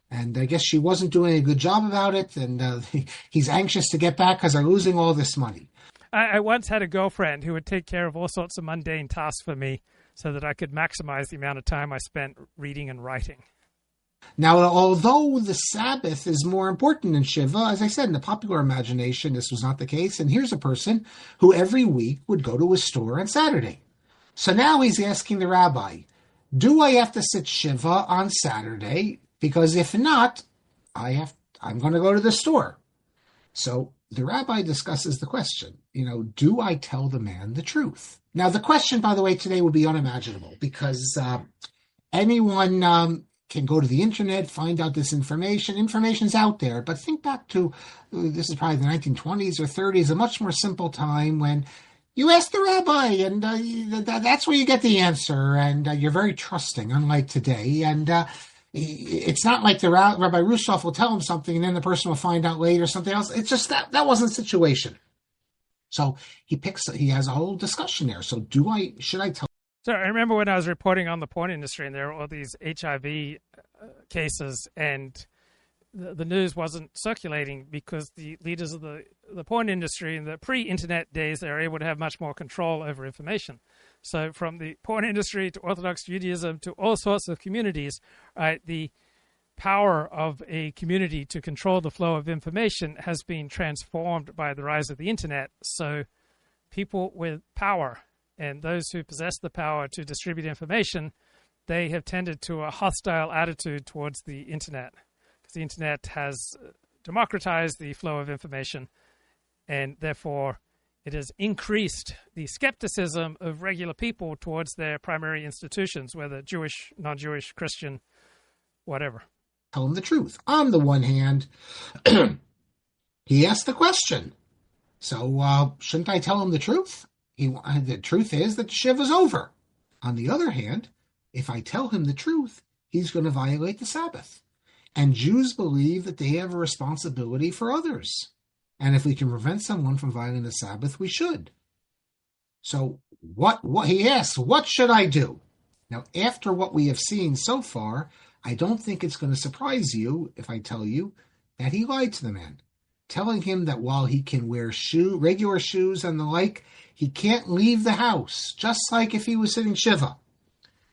And I guess she wasn't doing a good job about it, and he's anxious to get back because they're losing all this money. I once had a girlfriend who would take care of all sorts of mundane tasks for me so that I could maximize the amount of time I spent reading and writing. Now, although the Sabbath is more important than Shiva, as I said, in the popular imagination, this was not the case. And here's a person who every week would go to a store on Saturday. So now he's asking the rabbi, do I have to sit Shiva on Saturday? Because if not, I'm going to go to the store. So the rabbi discusses the question, do I tell the man the truth? Now, the question, by the way, today would be unimaginable because anyone can go to the internet, find out this information. Information's out there. But think back to, this is probably the 1920s or 30s, a much more simple time when you ask the rabbi, and that's where you get the answer, and you're very trusting, unlike today. And it's not like the Rabbi Russoff will tell him something, and then the person will find out later something else. It's just that wasn't the situation. So he has a whole discussion there. So should I tell? So I remember when I was reporting on the porn industry, and there were all these HIV cases, and the news wasn't circulating because the leaders of the porn industry in the pre-internet days, they were able to have much more control over information. So from the porn industry to Orthodox Judaism to all sorts of communities, right, the power of a community to control the flow of information has been transformed by the rise of the internet. So people with power and those who possess the power to distribute information, they have tended to a hostile attitude towards the internet. The internet has democratized the flow of information, and therefore it has increased the skepticism of regular people towards their primary institutions, whether Jewish, non-Jewish, Christian, whatever. Tell him the truth. On the one hand, he asked the question, so shouldn't I tell him the truth? The truth is that Shiva's over. On the other hand, if I tell him the truth, he's going to violate the Sabbath. And Jews believe that they have a responsibility for others. And if we can prevent someone from violating the Sabbath, we should. So what he asks, what should I do? Now, after what we have seen so far, I don't think it's going to surprise you if I tell you that he lied to the man, telling him that while he can wear regular shoes and the like, he can't leave the house, just like if he was sitting Shiva.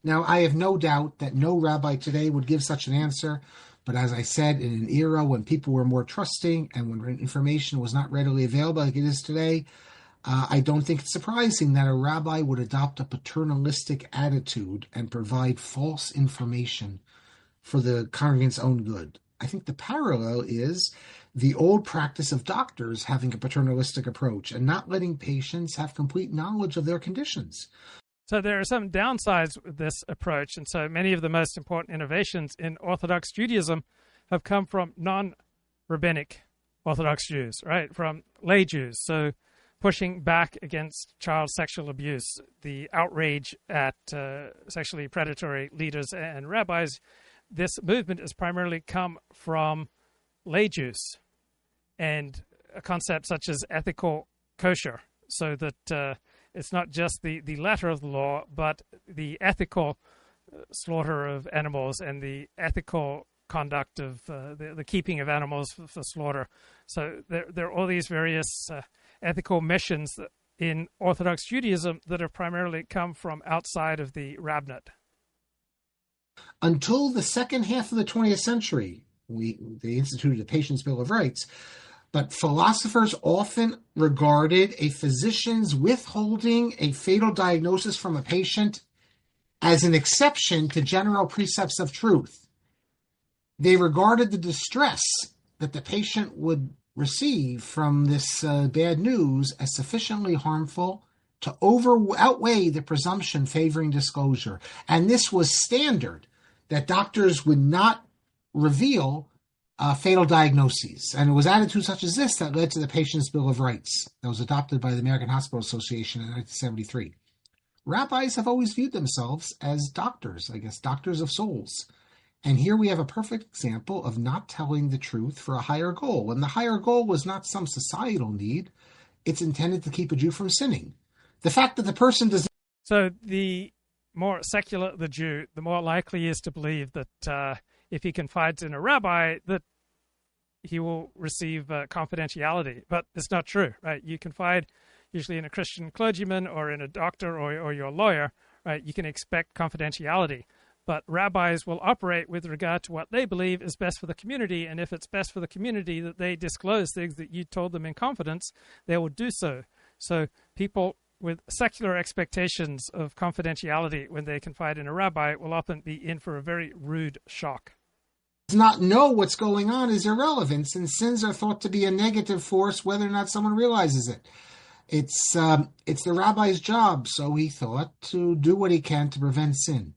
Now, I have no doubt that no rabbi today would give such an answer. But as I said, in an era when people were more trusting and when information was not readily available like it is today, I don't think it's surprising that a rabbi would adopt a paternalistic attitude and provide false information for the congregant's own good. I think the parallel is the old practice of doctors having a paternalistic approach and not letting patients have complete knowledge of their conditions. So there are some downsides with this approach, and so many of the most important innovations in Orthodox Judaism have come from non-rabbinic Orthodox Jews, right, from lay Jews. So pushing back against child sexual abuse, the outrage at sexually predatory leaders and rabbis, this movement has primarily come from lay Jews and a concept such as ethical kosher, so that it's not just the letter of the law, but the ethical slaughter of animals and the ethical conduct of the keeping of animals for slaughter. So there are all these various ethical missions in Orthodox Judaism that have primarily come from outside of the rabbinate. Until the second half of the 20th century, they instituted the Patient's Bill of Rights, but philosophers often regarded a physician's withholding a fatal diagnosis from a patient as an exception to general precepts of truth. They regarded the distress that the patient would receive from this bad news as sufficiently harmful to outweigh the presumption favoring disclosure. And this was standard, that doctors would not reveal fatal diagnoses. And it was attitudes such as this that led to the Patient's Bill of Rights that was adopted by the American Hospital Association in 1973. Rabbis have always viewed themselves as doctors, I guess, doctors of souls. And here we have a perfect example of not telling the truth for a higher goal. And the higher goal was not some societal need. It's intended to keep a Jew from sinning. The fact that the person does... So the more secular the Jew, the more likely he is to believe that if he confides in a rabbi, that he will receive confidentiality. But it's not true, right? You confide usually in a Christian clergyman or in a doctor or your lawyer, right? You can expect confidentiality. But rabbis will operate with regard to what they believe is best for the community. And if it's best for the community that they disclose things that you told them in confidence, they will do so. So people with secular expectations of confidentiality when they confide in a rabbi will often be in for a very rude shock. Not know what's going on is irrelevant, since sins are thought to be a negative force whether or not someone realizes it. It's the rabbi's job, so he thought, to do what he can to prevent sin.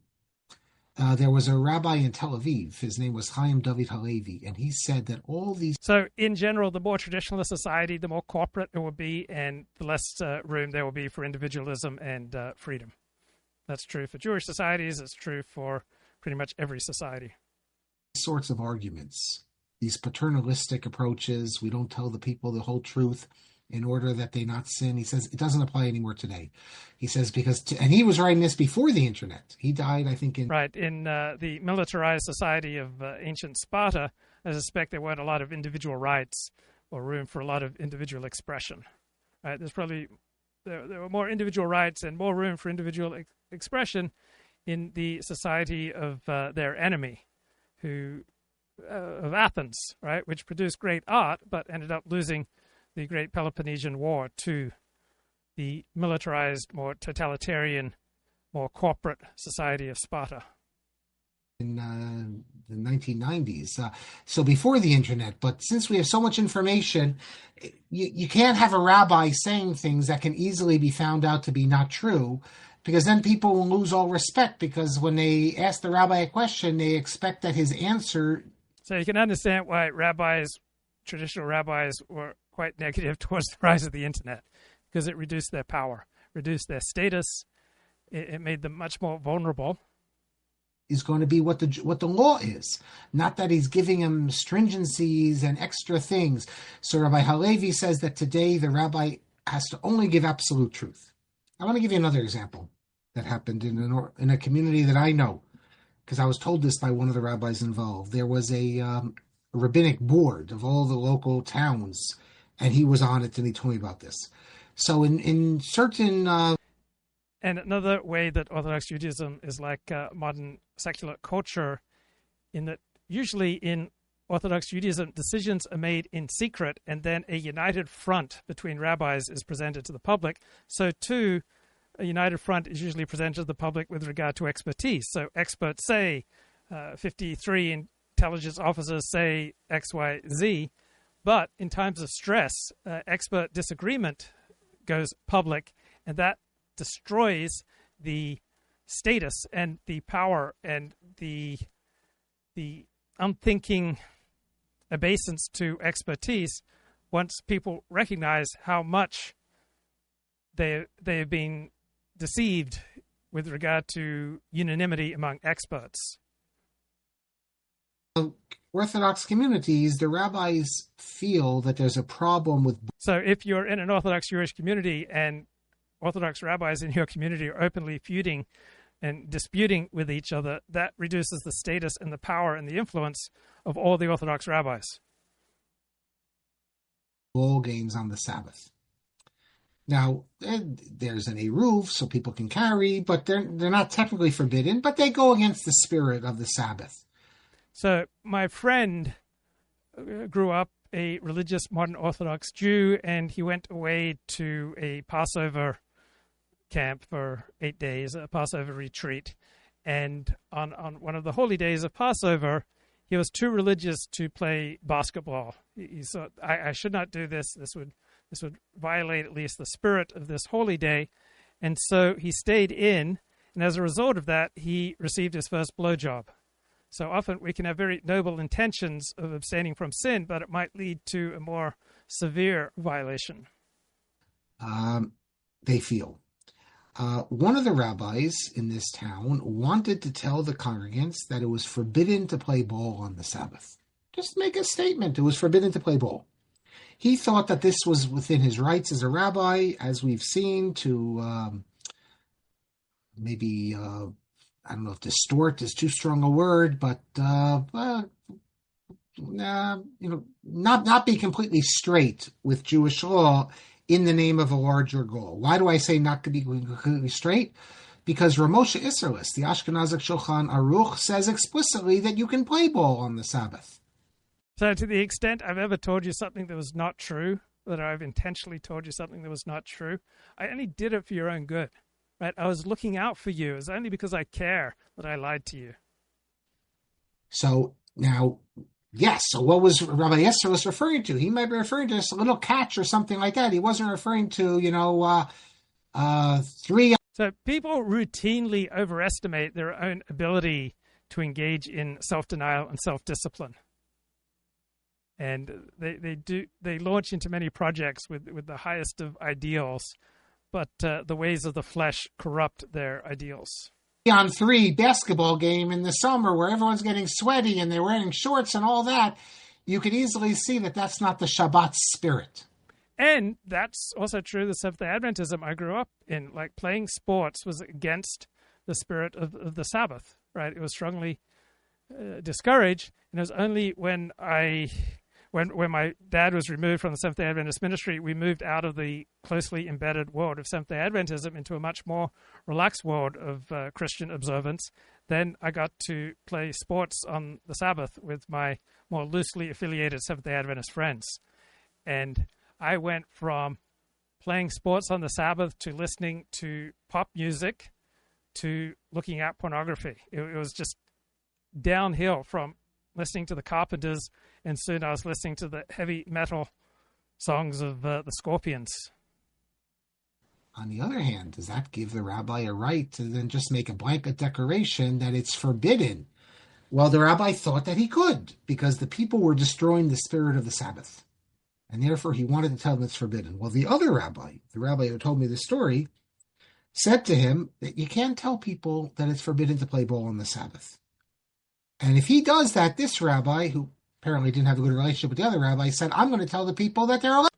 There was a rabbi in Tel Aviv. His name was Chaim David Halevi, and he said that all these... So, in general, the more traditional a society, the more corporate it will be, and the less room there will be for individualism and freedom. That's true for Jewish societies. It's true for pretty much every society. Sorts of arguments, these paternalistic approaches, we don't tell the people the whole truth in order that they not sin. He says it doesn't apply anymore today. He says and he was writing this before the internet. He died, I think, in... Right, in the militarized society of ancient Sparta, I suspect there weren't a lot of individual rights or room for a lot of individual expression. Right? There were more individual rights and more room for individual expression in the society of their enemy, of Athens, right, which produced great art, but ended up losing the great Peloponnesian War to the militarized, more totalitarian, more corporate society of Sparta. In the 1990s, so before the internet. But since we have so much information, you can't have a rabbi saying things that can easily be found out to be not true, because then people will lose all respect, because when they ask the rabbi a question, they expect that his answer... So you can understand why traditional rabbis, were quite negative towards the rise of the internet, because it reduced their power, reduced their status. It made them much more vulnerable. Is going to be what the law is, not that he's giving him stringencies and extra things. So Rabbi Halevi says that today the rabbi has to only give absolute truth. I want to give you another example that happened in a community that I know, because I was told this by one of the rabbis involved. There was a rabbinic board of all the local towns, and he was on it, and he told me about this. So in certain... And another way that Orthodox Judaism is like modern secular culture, in that usually in Orthodox Judaism, decisions are made in secret, and then a united front between rabbis is presented to the public. So too, a united front is usually presented to the public with regard to expertise. So experts say, 53 intelligence officers say X, Y, Z, but in times of stress, expert disagreement goes public, and that destroys the status and the power and the unthinking obeisance to expertise once people recognize how much they have been deceived with regard to unanimity among experts. Orthodox communities, the rabbis feel that there's a problem with... So if you're in an Orthodox Jewish community and Orthodox rabbis in your community are openly feuding and disputing with each other, that reduces the status and the power and the influence of all the Orthodox rabbis. Ball games on the Sabbath. Now, there's an eruv, so people can carry, but they're not technically forbidden, but they go against the spirit of the Sabbath. So my friend grew up a religious modern Orthodox Jew, and he went away to a Passover camp for 8 days, a Passover retreat. And on one of the holy days of Passover, he was too religious to play basketball. He thought, I should not do this. This would violate at least the spirit of this holy day. And so he stayed in, and as a result of that, he received his first blowjob. So often we can have very noble intentions of abstaining from sin, but it might lead to a more severe violation. They feel. One of the rabbis in this town wanted to tell the congregants that it was forbidden to play ball on the Sabbath. Just make a statement. It was forbidden to play ball. He thought that this was within his rights as a rabbi, as we've seen, to maybe, I don't know if distort is too strong a word, but, not be completely straight with Jewish law in the name of a larger goal. Why do I say not to be completely straight? Because Ramosha Isserlis, the Ashkenazic Shulchan Aruch, says explicitly that you can play ball on the Sabbath. So to the extent I've ever told you something that was not true, that I've intentionally told you something that was not true, I only did it for your own good. Right? I was looking out for you. It's only because I care that I lied to you. So now, yes. So what was Rabbi Yesserlis referring to? He might be referring to a little catch or something like that. He wasn't referring to, 3. So people routinely overestimate their own ability to engage in self-denial and self-discipline. And they launch into many projects with the highest of ideals, but the ways of the flesh corrupt their ideals. On 3 basketball game in the summer where everyone's getting sweaty and they're wearing shorts and all that, you could easily see that that's not the Shabbat spirit. And that's also true of Seventh-day Adventism I grew up in. Like, playing sports was against the spirit of the Sabbath, right? It was strongly discouraged. And it was only when my dad was removed from the Seventh-day Adventist ministry, we moved out of the closely embedded world of Seventh-day Adventism into a much more relaxed world of Christian observance. Then I got to play sports on the Sabbath with my more loosely affiliated Seventh-day Adventist friends. And I went from playing sports on the Sabbath to listening to pop music to looking at pornography. It was just downhill from listening to the Carpenters, and soon I was listening to the heavy metal songs of the Scorpions. On the other hand, does that give the rabbi a right to then just make a blanket declaration that it's forbidden? Well, the rabbi thought that he could, because the people were destroying the spirit of the Sabbath. And therefore, he wanted to tell them it's forbidden. Well, the other rabbi, the rabbi who told me the story, said to him that you can't tell people that it's forbidden to play ball on the Sabbath. And if he does that, this rabbi, who apparently didn't have a good relationship with the other rabbi, said, I'm going to tell the people that they're allowed.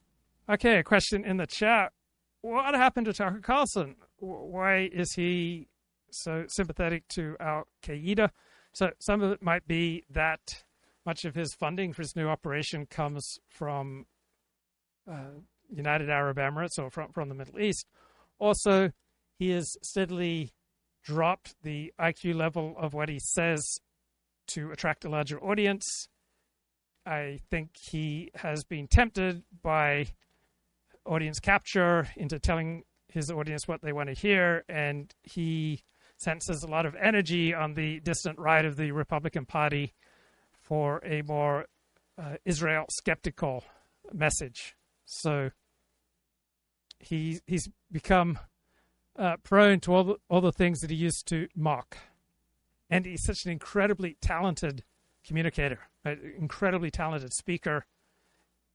Okay, a question in the chat. What happened to Tucker Carlson? Why is he so sympathetic to Al-Qaeda? So some of it might be that much of his funding for his new operation comes from United Arab Emirates or from the Middle East. Also, he has steadily dropped the IQ level of what he says to attract a larger audience. I think he has been tempted by audience capture into telling his audience what they want to hear, and he senses a lot of energy on the distant right of the Republican Party for a more Israel skeptical message. So he's become prone to all the things that he used to mock. And he's such an incredibly talented communicator, an incredibly talented speaker,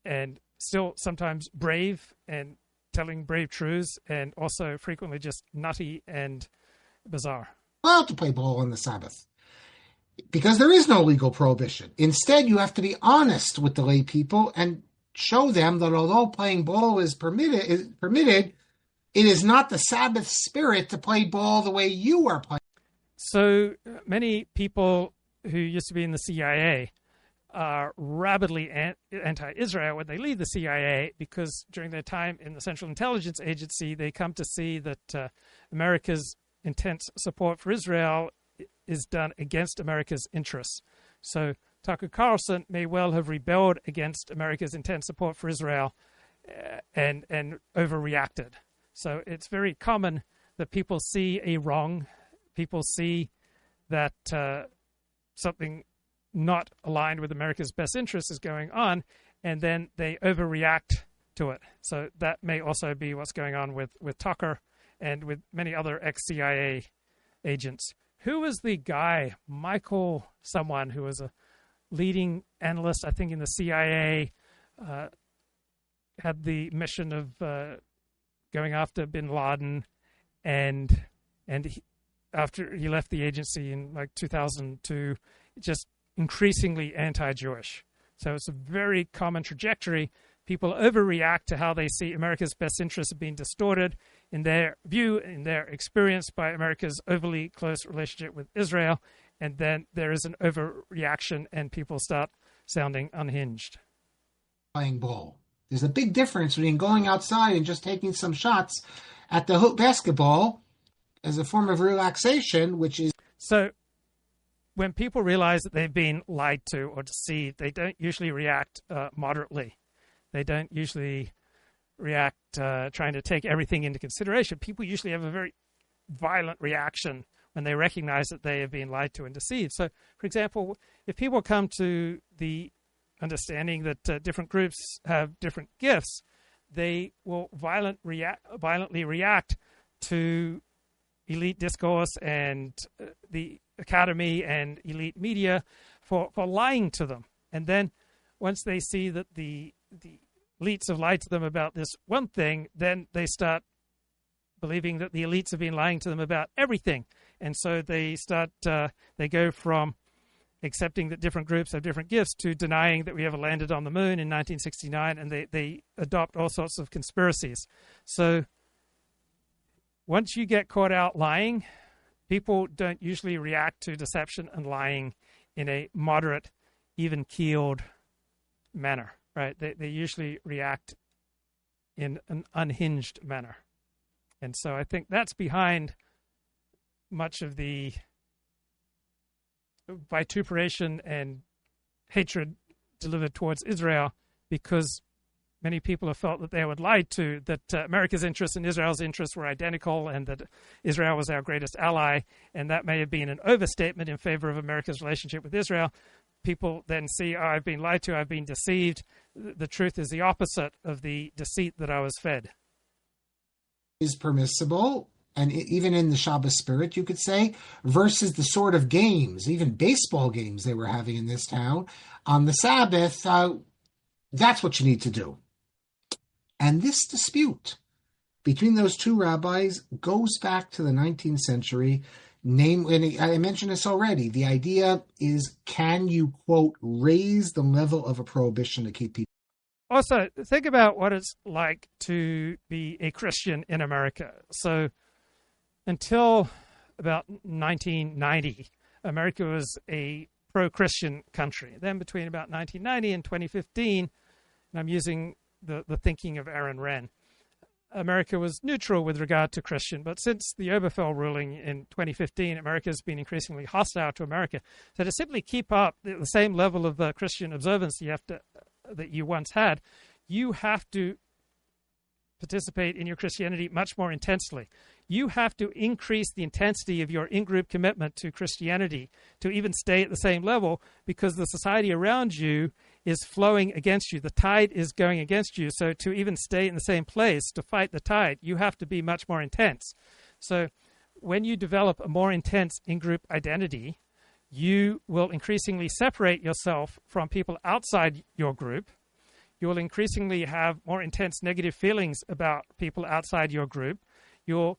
and still sometimes brave and telling brave truths, and also frequently just nutty and bizarre. Allowed to play ball on the Sabbath, because there is no legal prohibition. Instead, you have to be honest with the lay people and show them that although playing ball is permitted, it is not the Sabbath spirit to play ball the way you are playing. So many people who used to be in the CIA are rabidly anti-Israel when they leave the CIA, because during their time in the Central Intelligence Agency, they come to see that America's intense support for Israel is done against America's interests. So Tucker Carlson may well have rebelled against America's intense support for Israel and overreacted. So it's very common that people see a wrong, people see that something not aligned with America's best interests is going on, and then they overreact to it. So that may also be what's going on with Tucker and with many other ex-CIA agents. Who was the guy, Michael someone, who was a leading analyst, I think, in the CIA, had the mission of going after bin Laden, and after he left the agency in like 2002, just increasingly anti-Jewish. So it's a very common trajectory. People overreact to how they see America's best interests being distorted in their view, in their experience by America's overly close relationship with Israel, and then there is an overreaction and people start sounding unhinged. Playing ball. There's a big difference between going outside and just taking some shots at the hoop basketball as a form of relaxation, which is... So when people realize that they've been lied to or deceived, they don't usually react moderately. They don't usually react trying to take everything into consideration. People usually have a very violent reaction when they recognize that they have been lied to and deceived. So, for example, if people come to the understanding that different groups have different gifts, they will violently react to elite discourse and the academy and elite media for lying to them. And then once they see that the elites have lied to them about this one thing, then they start believing that the elites have been lying to them about everything. And so they go from accepting that different groups have different gifts to denying that we ever landed on the moon in 1969, and they adopt all sorts of conspiracies. So once you get caught out lying, people don't usually react to deception and lying in a moderate, even-keeled manner, right? They usually react in an unhinged manner. And so I think that's behind much of the vituperation and hatred delivered towards Israel, because many people have felt that they were lied to, that America's interests and Israel's interests were identical, and that Israel was our greatest ally, and that may have been an overstatement in favor of America's relationship with Israel. People then see, oh, I've been lied to, I've been deceived. The truth is the opposite of the deceit that I was fed. Is permissible, and even in the Shabbos spirit, you could say, versus the sort of games, even baseball games they were having in this town on the Sabbath. That's what you need to do. And this dispute between those two rabbis goes back to the 19th century. And I mentioned this already. The idea is, can you, quote, raise the level of a prohibition to keep people? Also, think about what it's like to be a Christian in America. So until about 1990, America was a pro-Christian country. Then between about 1990 and 2015, and I'm using the thinking of Aaron Wren, America was neutral with regard to Christian. But since the Obergefell ruling in 2015, America has been increasingly hostile to America. So to simply keep up the same level of Christian observance that you once had, you have to participate in your Christianity much more intensely. You have to increase the intensity of your in-group commitment to Christianity to even stay at the same level, because the society around you is flowing against you. The tide is going against you. So to even stay in the same place to fight the tide, you have to be much more intense. So when you develop a more intense in-group identity, you will increasingly separate yourself from people outside your group. You will increasingly have more intense negative feelings about people outside your group. You'll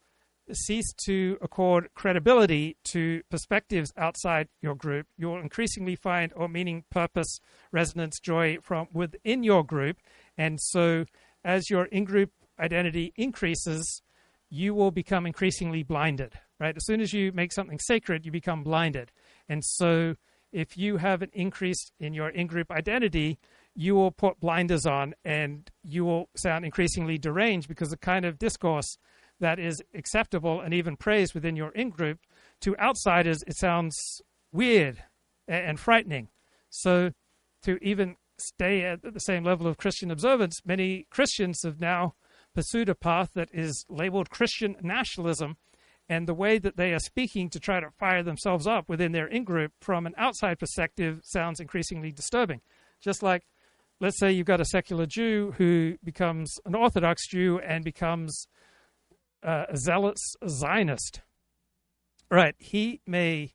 cease to accord credibility to perspectives outside your group. You'll increasingly find meaning, purpose, resonance, joy from within your group. And so as your in-group identity increases, you will become increasingly blinded, right? As soon as you make something sacred, you become blinded. And so if you have an increase in your in-group identity, you will put blinders on and you will sound increasingly deranged, because the kind of discourse that is acceptable and even praised within your in-group, to outsiders, it sounds weird and frightening. So to even stay at the same level of Christian observance, many Christians have now pursued a path that is labeled Christian nationalism, and the way that they are speaking to try to fire themselves up within their in-group from an outside perspective sounds increasingly disturbing. Just like, let's say you've got a secular Jew who becomes an Orthodox Jew and becomes a zealous Zionist. Right, he may,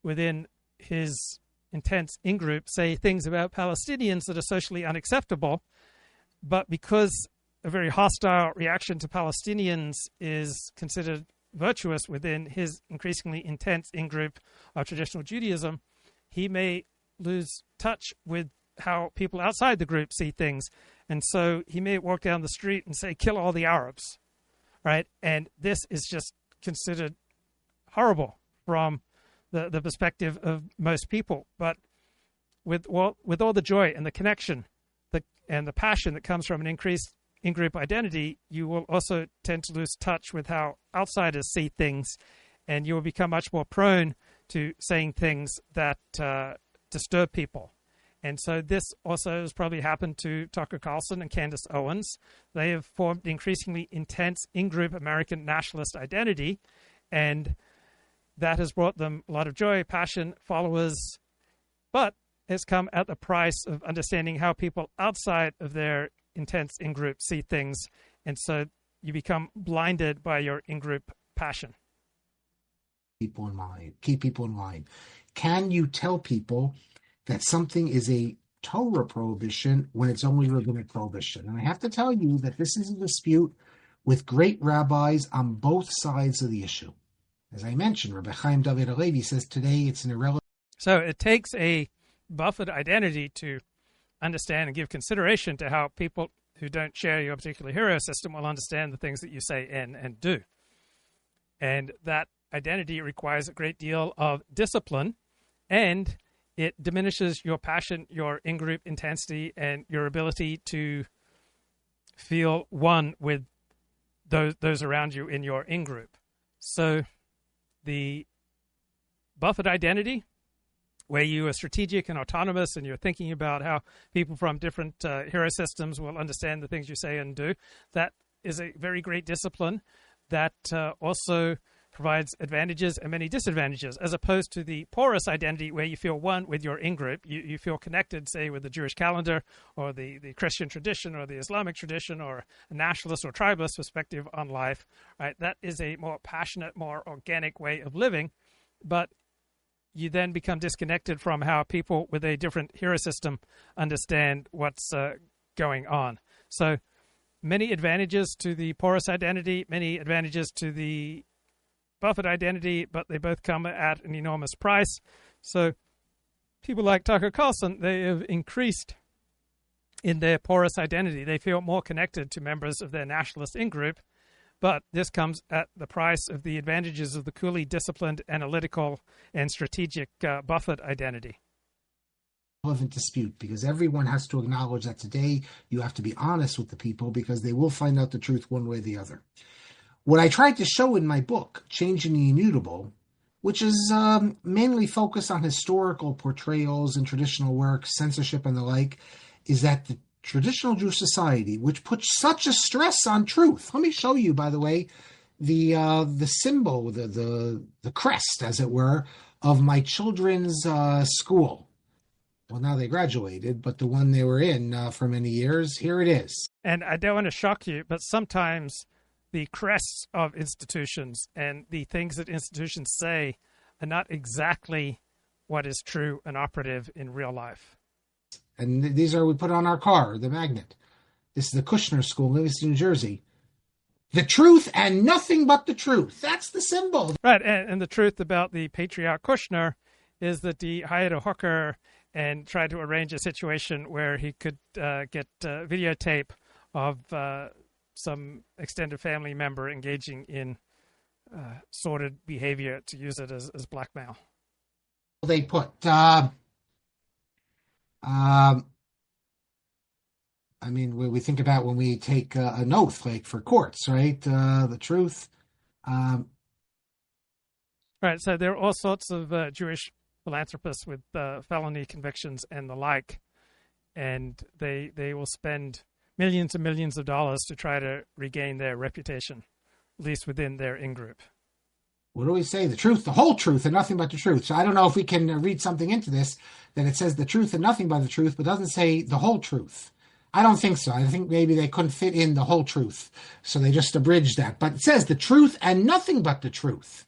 within his intense in-group, say things about Palestinians that are socially unacceptable, but because a very hostile reaction to Palestinians is considered virtuous within his increasingly intense in-group of traditional Judaism, he may lose touch with how people outside the group see things. And so he may walk down the street and say, kill all the Arabs, right? And this is just considered horrible from the perspective of most people. But with all the joy and the connection and the passion that comes from an increased in-group identity, you will also tend to lose touch with how outsiders see things, and you will become much more prone to saying things that disturb people. And so this also has probably happened to Tucker Carlson and Candace Owens. They have formed an increasingly intense in-group American nationalist identity, and that has brought them a lot of joy, passion, followers, but it's come at the price of understanding how people outside of their intense in-group see things, and so you become blinded by your in-group passion. Keep people in line. Can you tell people that something is a Torah prohibition when it's only rabbinic prohibition? And I have to tell you that this is a dispute with great rabbis on both sides of the issue. As I mentioned, Rabbi Chaim David Halevi says today it's an irrelevant. So it takes a buffered identity to understand and give consideration to how people who don't share your particular hero system will understand the things that you say and do. And that identity requires a great deal of discipline and it diminishes your passion, your in-group intensity, and your ability to feel one with those around you in your in-group. So the buffered identity, where you are strategic and autonomous and you're thinking about how people from different hero systems will understand the things you say and do, that is a very great discipline that also provides advantages and many disadvantages, as opposed to the porous identity where you feel one with your in-group. You feel connected, say, with the Jewish calendar or the Christian tradition or the Islamic tradition or a nationalist or tribalist perspective on life. Right? That is a more passionate, more organic way of living, but you then become disconnected from how people with a different hero system understand what's going on. So many advantages to the porous identity, many advantages to the buffered identity, but they both come at an enormous price. So people like Tucker Carlson, they have increased in their porous identity. They feel more connected to members of their nationalist in-group, but this comes at the price of the advantages of the coolly disciplined, analytical, and strategic buffered identity. Relevant dispute, because everyone has to acknowledge that today you have to be honest with the people because they will find out the truth one way or the other. What I tried to show in my book, Changing the Immutable, which is mainly focused on historical portrayals and traditional works, censorship and the like, is that the traditional Jewish society, which puts such a stress on truth. Let me show you, by the way, the symbol, the crest, as it were, of my children's school. Well, now they graduated, but the one they were in for many years, here it is. And I don't want to shock you, but sometimes the crests of institutions and the things that institutions say are not exactly what is true and operative in real life. And these are, we put on our car, the magnet. This is the Kushner School in Livingston, New Jersey. The truth and nothing but the truth. That's the symbol. Right, and the truth about the patriarch Kushner is that he hired a hooker and tried to arrange a situation where he could get videotape of some extended family member engaging in sordid behavior to use it as blackmail. They put, I mean, we think about when we take an oath, like for courts, right? The truth. Right, so there are all sorts of Jewish philanthropists with felony convictions and the like, and they will spend millions and millions of dollars to try to regain their reputation, at least within their in-group. What do we say? The truth, the whole truth, and nothing but the truth. So I don't know if we can read something into this, that it says the truth and nothing but the truth, but doesn't say the whole truth. I don't think so. I think maybe they couldn't fit in the whole truth, so they just abridged that. But it says the truth and nothing but the truth.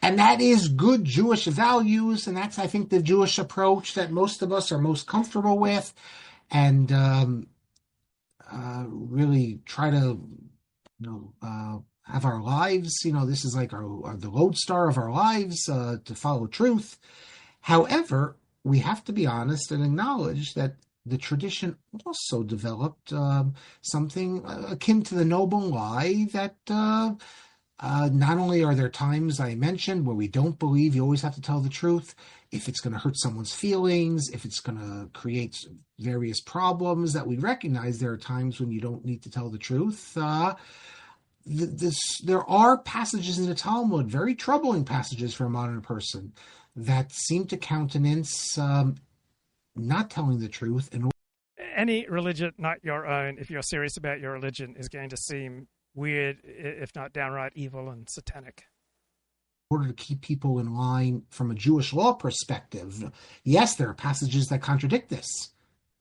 And that is good Jewish values, and that's, I think, the Jewish approach that most of us are most comfortable with, and really try to, have our lives, this is like the lodestar of our lives, to follow truth. However, we have to be honest and acknowledge that the tradition also developed something akin to the noble lie that not only are there times I mentioned where we don't believe you always have to tell the truth, if it's going to hurt someone's feelings, if it's going to create various problems, that we recognize there are times when you don't need to tell the truth. There are passages in the Talmud, very troubling passages for a modern person, that seem to countenance not telling the truth. Any religion not your own, if you're serious about your religion, is going to seem weird, if not downright evil and satanic. In order to keep people in line from a Jewish law perspective, yes, there are passages that contradict this.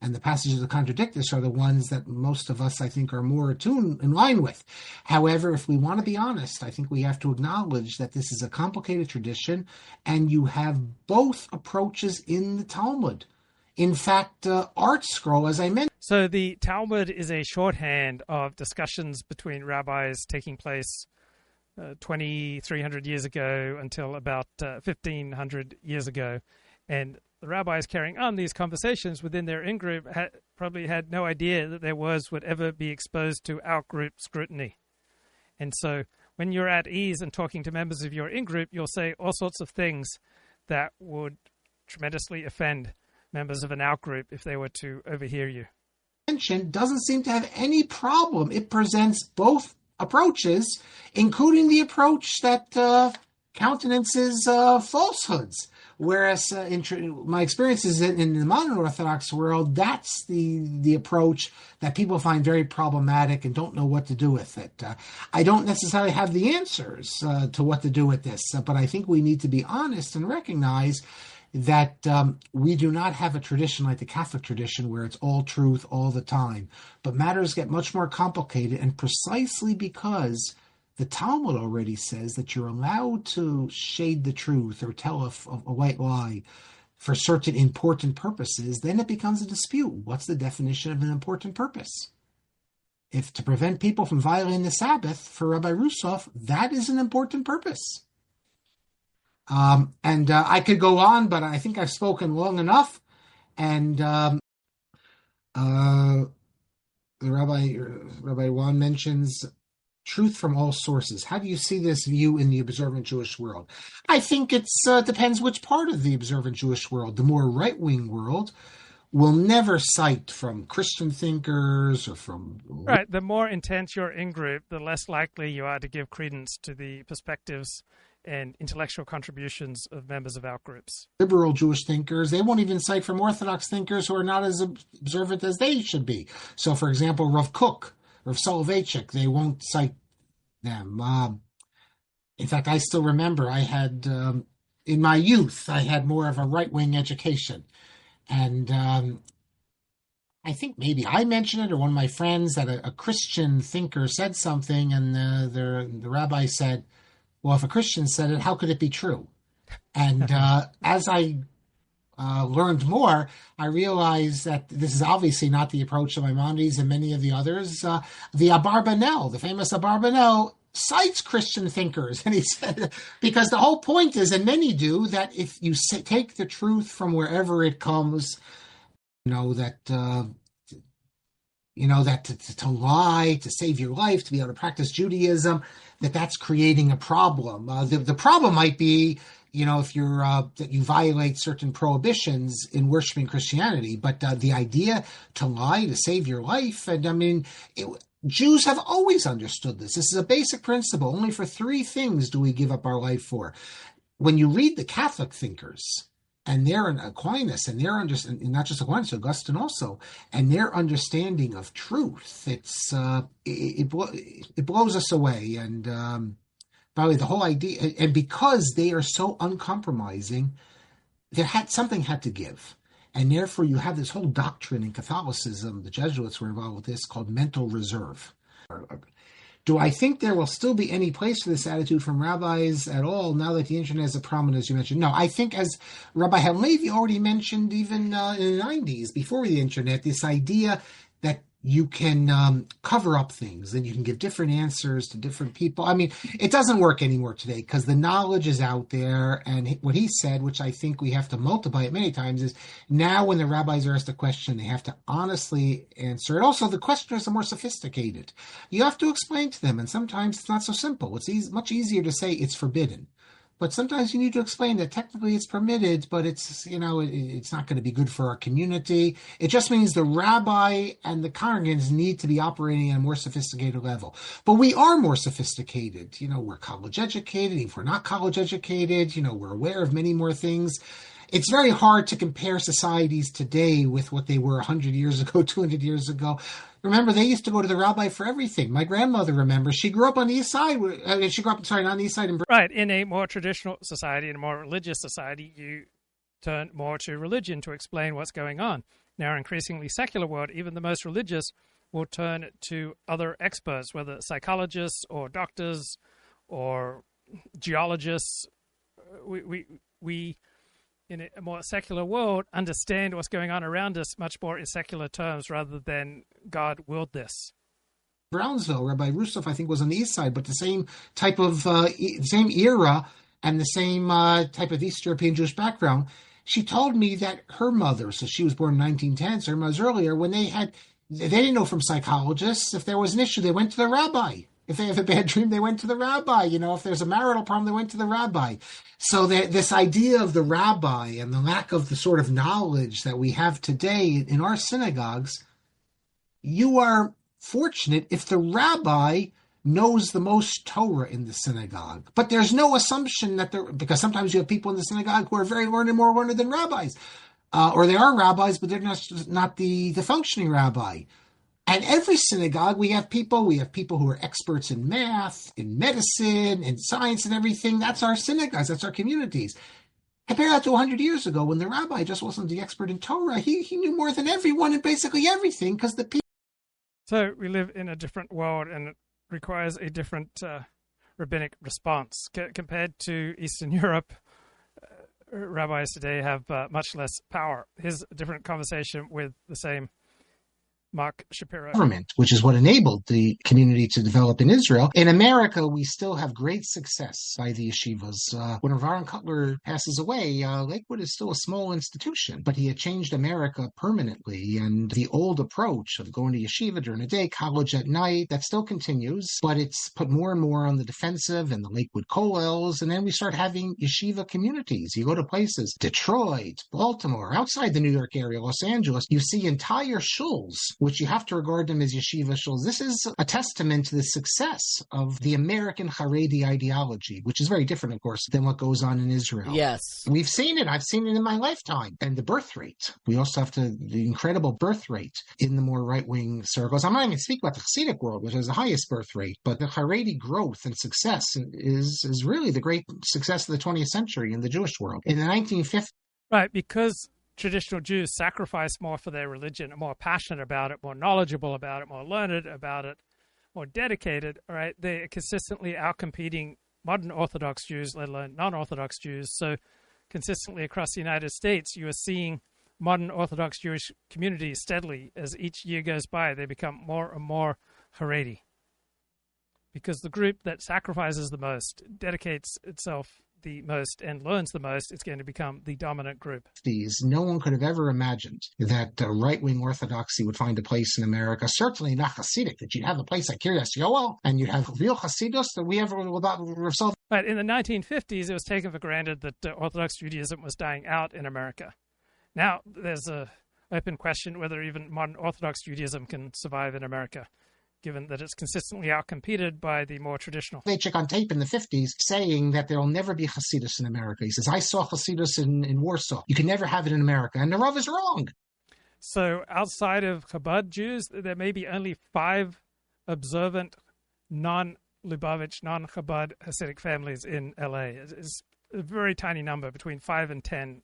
And the passages that contradict this are the ones that most of us, I think, are more attuned in line with. However, if we want to be honest, I think we have to acknowledge that this is a complicated tradition, and you have both approaches in the Talmud. In fact, Art Scroll, as I mentioned. So the Talmud is a shorthand of discussions between rabbis taking place 2,300 years ago until about 1,500 years ago. And the rabbis carrying on these conversations within their in-group probably had no idea that their words would ever be exposed to out-group scrutiny. And so when you're at ease and talking to members of your in-group, you'll say all sorts of things that would tremendously offend members of an out-group if they were to overhear you. Doesn't seem to have any problem. It presents both approaches, including the approach that countenances falsehoods. Whereas my experiences in the modern Orthodox world, that's the approach that people find very problematic and don't know what to do with it. I don't necessarily have the answers to what to do with this, but I think we need to be honest and recognize that we do not have a tradition like the Catholic tradition where it's all truth all the time. But matters get much more complicated, and precisely because the Talmud already says that you're allowed to shade the truth or tell a white lie for certain important purposes, then it becomes a dispute. What's the definition of an important purpose? If to prevent people from violating the Sabbath, for Rabbi Russoff, that is an important purpose. And I could go on, but I think I've spoken long enough. And the Rabbi Juan mentions truth from all sources. How do you see this view in the observant Jewish world? I think it depends which part of the observant Jewish world. The more right-wing world will never cite from Christian thinkers or from... Right. The more intense your in-group, the less likely you are to give credence to the perspectives and intellectual contributions of members of out-groups. Liberal Jewish thinkers, they won't even cite from Orthodox thinkers who are not as observant as they should be. So, for example, Rav Kook, Rav Soloveitchik, they won't cite them. In fact, I still remember I had, in my youth, I had more of a right-wing education. And I think maybe I mentioned it or one of my friends that a Christian thinker said something, and the rabbi said, well, if a Christian said it, how could it be true? And as I learned more, I realized that this is obviously not the approach of Maimonides and many of the others. The Abarbanel, the famous Abarbanel, cites Christian thinkers. And he said, because the whole point is, and many do, that if you take the truth from wherever it comes, that to lie, to save your life, to be able to practice Judaism, that's creating a problem. The problem might be, if you're that you violate certain prohibitions in worshiping Christianity, but the idea to lie to save your life, and Jews have always understood this. This is a basic principle. Only for three things do we give up our life for. When you read the Catholic thinkers, and their Aquinas, and their understanding, not just Aquinas, Augustine also, and their understanding of truth, it blows us away. And probably the whole idea, and because they are so uncompromising, something had to give. And therefore you have this whole doctrine in Catholicism, the Jesuits were involved with this, called mental reserve. Do I think there will still be any place for this attitude from rabbis at all now that the internet is a prominent, as you mentioned? No, I think, as Rabbi Halevi already mentioned, even in the 90s, before the internet, this idea that you can cover up things and you can give different answers to different people. I mean, it doesn't work anymore today because the knowledge is out there. And what he said, which I think we have to multiply it many times, is now when the rabbis are asked a question, they have to honestly answer it. Also, the questioners are more sophisticated. You have to explain to them, and sometimes it's not so simple. It's much easier to say it's forbidden. But sometimes you need to explain that technically it's permitted, but it's not going to be good for our community. It just means the rabbi and the congregants need to be operating at a more sophisticated level. But we are more sophisticated. We're college educated. If we're not college educated, we're aware of many more things. It's very hard to compare societies today with what they were 100 years ago, 200 years ago. Remember, they used to go to the rabbi for everything. My grandmother remembers. She grew up on the east side. Not on the east side. Right. In a more traditional society, in a more religious society, you turn more to religion to explain what's going on. Now, in an increasingly secular world, even the most religious will turn to other experts, whether psychologists or doctors or geologists. We in a more secular world, understand what's going on around us much more in secular terms rather than God willed this. Brownsville, Rabbi Russoff, I think, was on the east side, but the same type of, same era and the same type of East European Jewish background. She told me that her mother, so she was born in 1910, so her mother's earlier, when they didn't know from psychologists, if there was an issue, they went to the rabbi. If they have a bad dream, they went to the rabbi. If there's a marital problem, they went to the rabbi. So this idea of the rabbi and the lack of the sort of knowledge that we have today in our synagogues, you are fortunate if the rabbi knows the most Torah in the synagogue. But there's no assumption that because sometimes you have people in the synagogue who are very learned, more learned than rabbis. Or they are rabbis, but they're not the functioning rabbi. And every synagogue, we have people who are experts in math, in medicine, in science and everything. That's our synagogues, that's our communities. Compare that to 100 years ago when the rabbi just wasn't the expert in Torah. He knew more than everyone in basically everything because the people. So we live in a different world, and it requires a different rabbinic response. Compared to Eastern Europe, rabbis today have much less power. Here's a different conversation with the same Marc Shapiro. Government, which is what enabled the community to develop in Israel. In America, we still have great success by the yeshivas. When Rav Aaron Cutler passes away, Lakewood is still a small institution, but he had changed America permanently. And the old approach of going to yeshiva during the day, college at night, that still continues, but it's put more and more on the defensive and the Lakewood kollels. And then we start having yeshiva communities. You go to places, Detroit, Baltimore, outside the New York area, Los Angeles, you see entire shuls, which you have to regard them as yeshiva shuls. This is a testament to the success of the American Haredi ideology, which is very different, of course, than what goes on in Israel. Yes. We've seen it. I've seen it in my lifetime. And the birth rate. We also have the incredible birth rate in the more right-wing circles. I'm not even speaking about the Hasidic world, which has the highest birth rate, but the Haredi growth and success is really the great success of the 20th century in the Jewish world. In the 1950s. Right, because traditional Jews sacrifice more for their religion, are more passionate about it, more knowledgeable about it, more learned about it, more dedicated, all right? They are consistently outcompeting modern Orthodox Jews, let alone non-Orthodox Jews. So consistently across the United States, you are seeing modern Orthodox Jewish communities steadily, as each year goes by, they become more and more Haredi. Because the group that sacrifices the most, dedicates itself the most and learns the most, it's going to become the dominant group. No one could have ever imagined that right-wing Orthodoxy would find a place in America, certainly not Hasidic, that you'd have a place like Kiryas Yoel, and you'd have real Hasidus that we ever without ourselves. But in the 1950s, it was taken for granted that Orthodox Judaism was dying out in America. Now, there's an open question whether even modern Orthodox Judaism can survive in America, given that it's consistently outcompeted by the more traditional. They check on tape in the 50s saying that there will never be Hasidus in America. He says, I saw Hasidus in Warsaw. You can never have it in America. And the Rav is wrong. So outside of Chabad Jews, there may be only 5 observant, non-Lubavitch, non-Chabad Hasidic families in LA. It's a very tiny number, between 5 and 10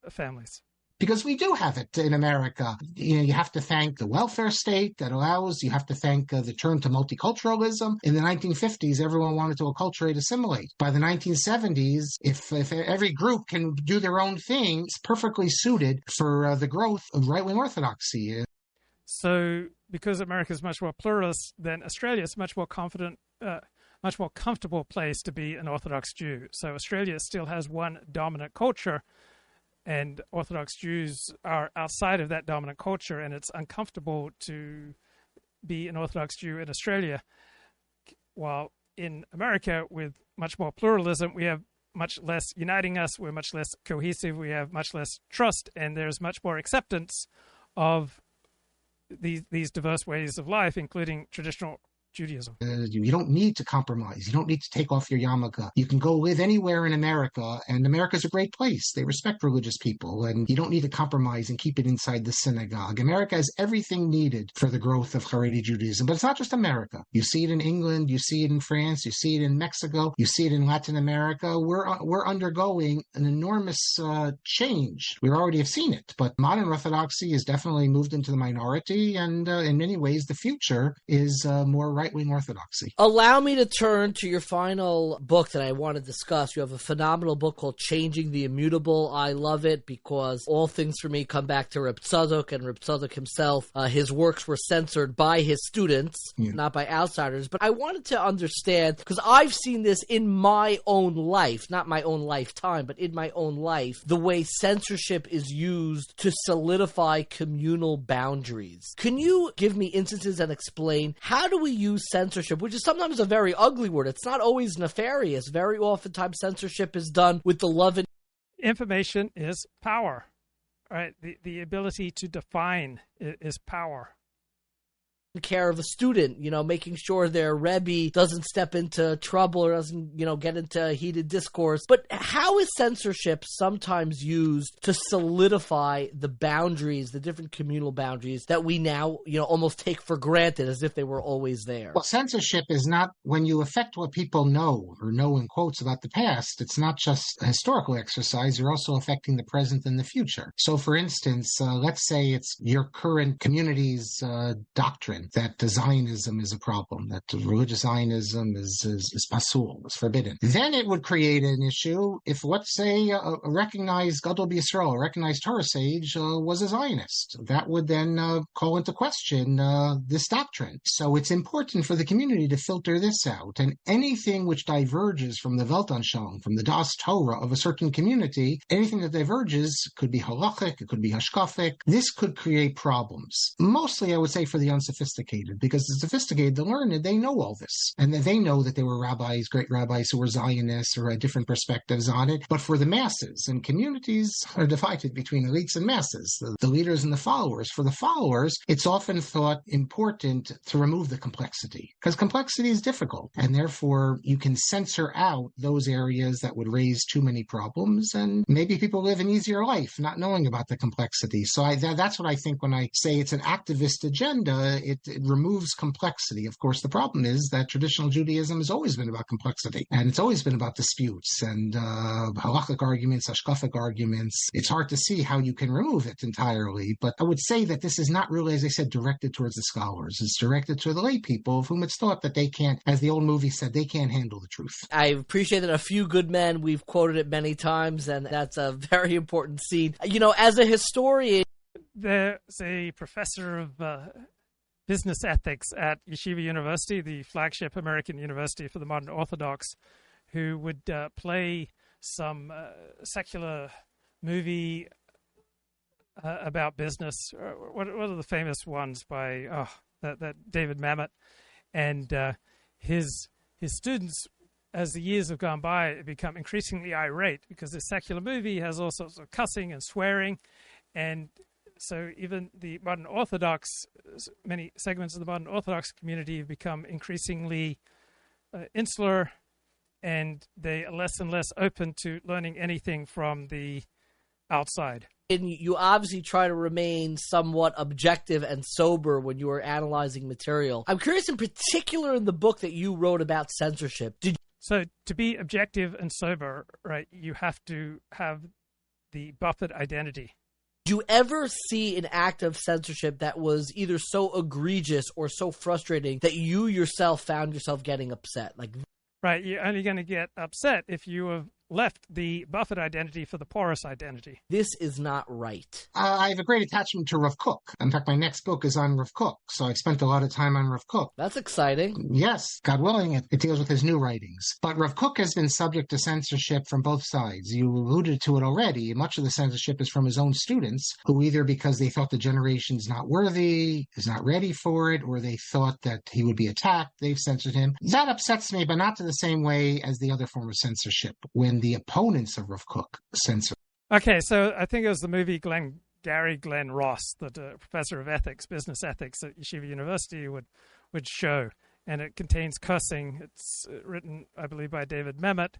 families. Because we do have it in America. You have to thank the welfare state that allows, you have to thank the turn to multiculturalism. In the 1950s, everyone wanted to acculturate, assimilate. By the 1970s, if every group can do their own thing, it's perfectly suited for the growth of right-wing orthodoxy. So because America is much more pluralist than Australia, it's much more much more comfortable place to be an Orthodox Jew. So Australia still has one dominant culture, and Orthodox Jews are outside of that dominant culture, and it's uncomfortable to be an Orthodox Jew in Australia. While in America, with much more pluralism, we have much less uniting us, we're much less cohesive, we have much less trust, and there's much more acceptance of these diverse ways of life, including traditional Judaism. You don't need to compromise. You don't need to take off your yarmulke. You can go live anywhere in America, and America's a great place. They respect religious people, and you don't need to compromise and keep it inside the synagogue. America has everything needed for the growth of Haredi Judaism, but it's not just America. You see it in England, you see it in France, you see it in Mexico, you see it in Latin America. We're undergoing an enormous change. We already have seen it, but modern Orthodoxy has definitely moved into the minority, and in many ways, the future is more right-wing orthodoxy. Allow me to turn to your final book that I want to discuss. You have a phenomenal book called Changing the Immutable. I love it because all things for me come back to Reb Tzadok and Reb Tzadok himself. His works were censored by his students, not by outsiders. But I wanted to understand, because I've seen this in my own life, not my own lifetime, but in my own life, the way censorship is used to solidify communal boundaries. Can you give me instances and explain, how do we use use censorship, which is sometimes a very ugly word. It's not always nefarious. Very oftentimes censorship is done with the love and information is power, right? The ability to define is power. Care of a student, making sure their Rebbe doesn't step into trouble or doesn't, get into heated discourse. But how is censorship sometimes used to solidify the boundaries, the different communal boundaries that we now, almost take for granted as if they were always there? Well, censorship is not, when you affect what people know or know in quotes about the past, it's not just a historical exercise, you're also affecting the present and the future. So for instance, let's say it's your current community's doctrine that Zionism is a problem, that religious Zionism is pasul, is forbidden. Then it would create an issue if, let's say, a recognized Gadol B'Yisrael, a recognized Torah sage, was a Zionist. That would then call into question this doctrine. So it's important for the community to filter this out. And anything which diverges from the Weltanschauung, from the Das Torah of a certain community, anything that diverges could be halachic, it could be hashkafic. This could create problems. Mostly, I would say, for the unsophisticated, because the sophisticated, the learned, they know all this. And they know that there were rabbis, great rabbis who were Zionists or had different perspectives on it. But for the masses, and communities are divided between elites and masses, the leaders and the followers. For the followers, it's often thought important to remove the complexity, because complexity is difficult. And therefore, you can censor out those areas that would raise too many problems. And maybe people live an easier life not knowing about the complexity. So that's what I think when I say it's an activist agenda. It removes complexity. Of course, the problem is that traditional Judaism has always been about complexity, and it's always been about disputes and halachic arguments, hashkafic arguments. It's hard to see how you can remove it entirely, but I would say that this is not really, as I said, directed towards the scholars. It's directed to the lay people of whom it's thought that they can't, as the old movie said, they can't handle the truth. I appreciate that A Few Good Men, we've quoted it many times, and that's a very important scene. As a historian, there's a professor of business ethics at Yeshiva University, the flagship American university for the modern Orthodox, who would play some secular movie about business. What are the famous ones by that David Mamet? And his students, as the years have gone by, have become increasingly irate because this secular movie has all sorts of cussing and swearing, and so even the modern Orthodox, many segments of the modern Orthodox community have become increasingly insular, and they are less and less open to learning anything from the outside. And you obviously try to remain somewhat objective and sober when you are analyzing material. I'm curious in particular in the book that you wrote about censorship. So to be objective and sober, right, you have to have the buffered identity. Do you ever see an act of censorship that was either so egregious or so frustrating that you yourself found yourself getting upset? Right, you're only going to get upset if you have left the buffered identity for the porous identity. This is not right. I have a great attachment to Rav Kook. In fact, my next book is on Rav Kook, so I've spent a lot of time on Rav Kook. That's exciting. Yes, God willing, it deals with his new writings. But Rav Kook has been subject to censorship from both sides. You alluded to it already. Much of the censorship is from his own students, who either because they thought the generation's not worthy, is not ready for it, or they thought that he would be attacked, they've censored him. That upsets me, but not to the same way as the other form of censorship, when the opponents of Rav Kook censor. Okay, so I think it was the movie Glenn Ross that a professor of ethics, business ethics at Yeshiva University would show, and it contains cussing. It's written, I believe, by David Mamet,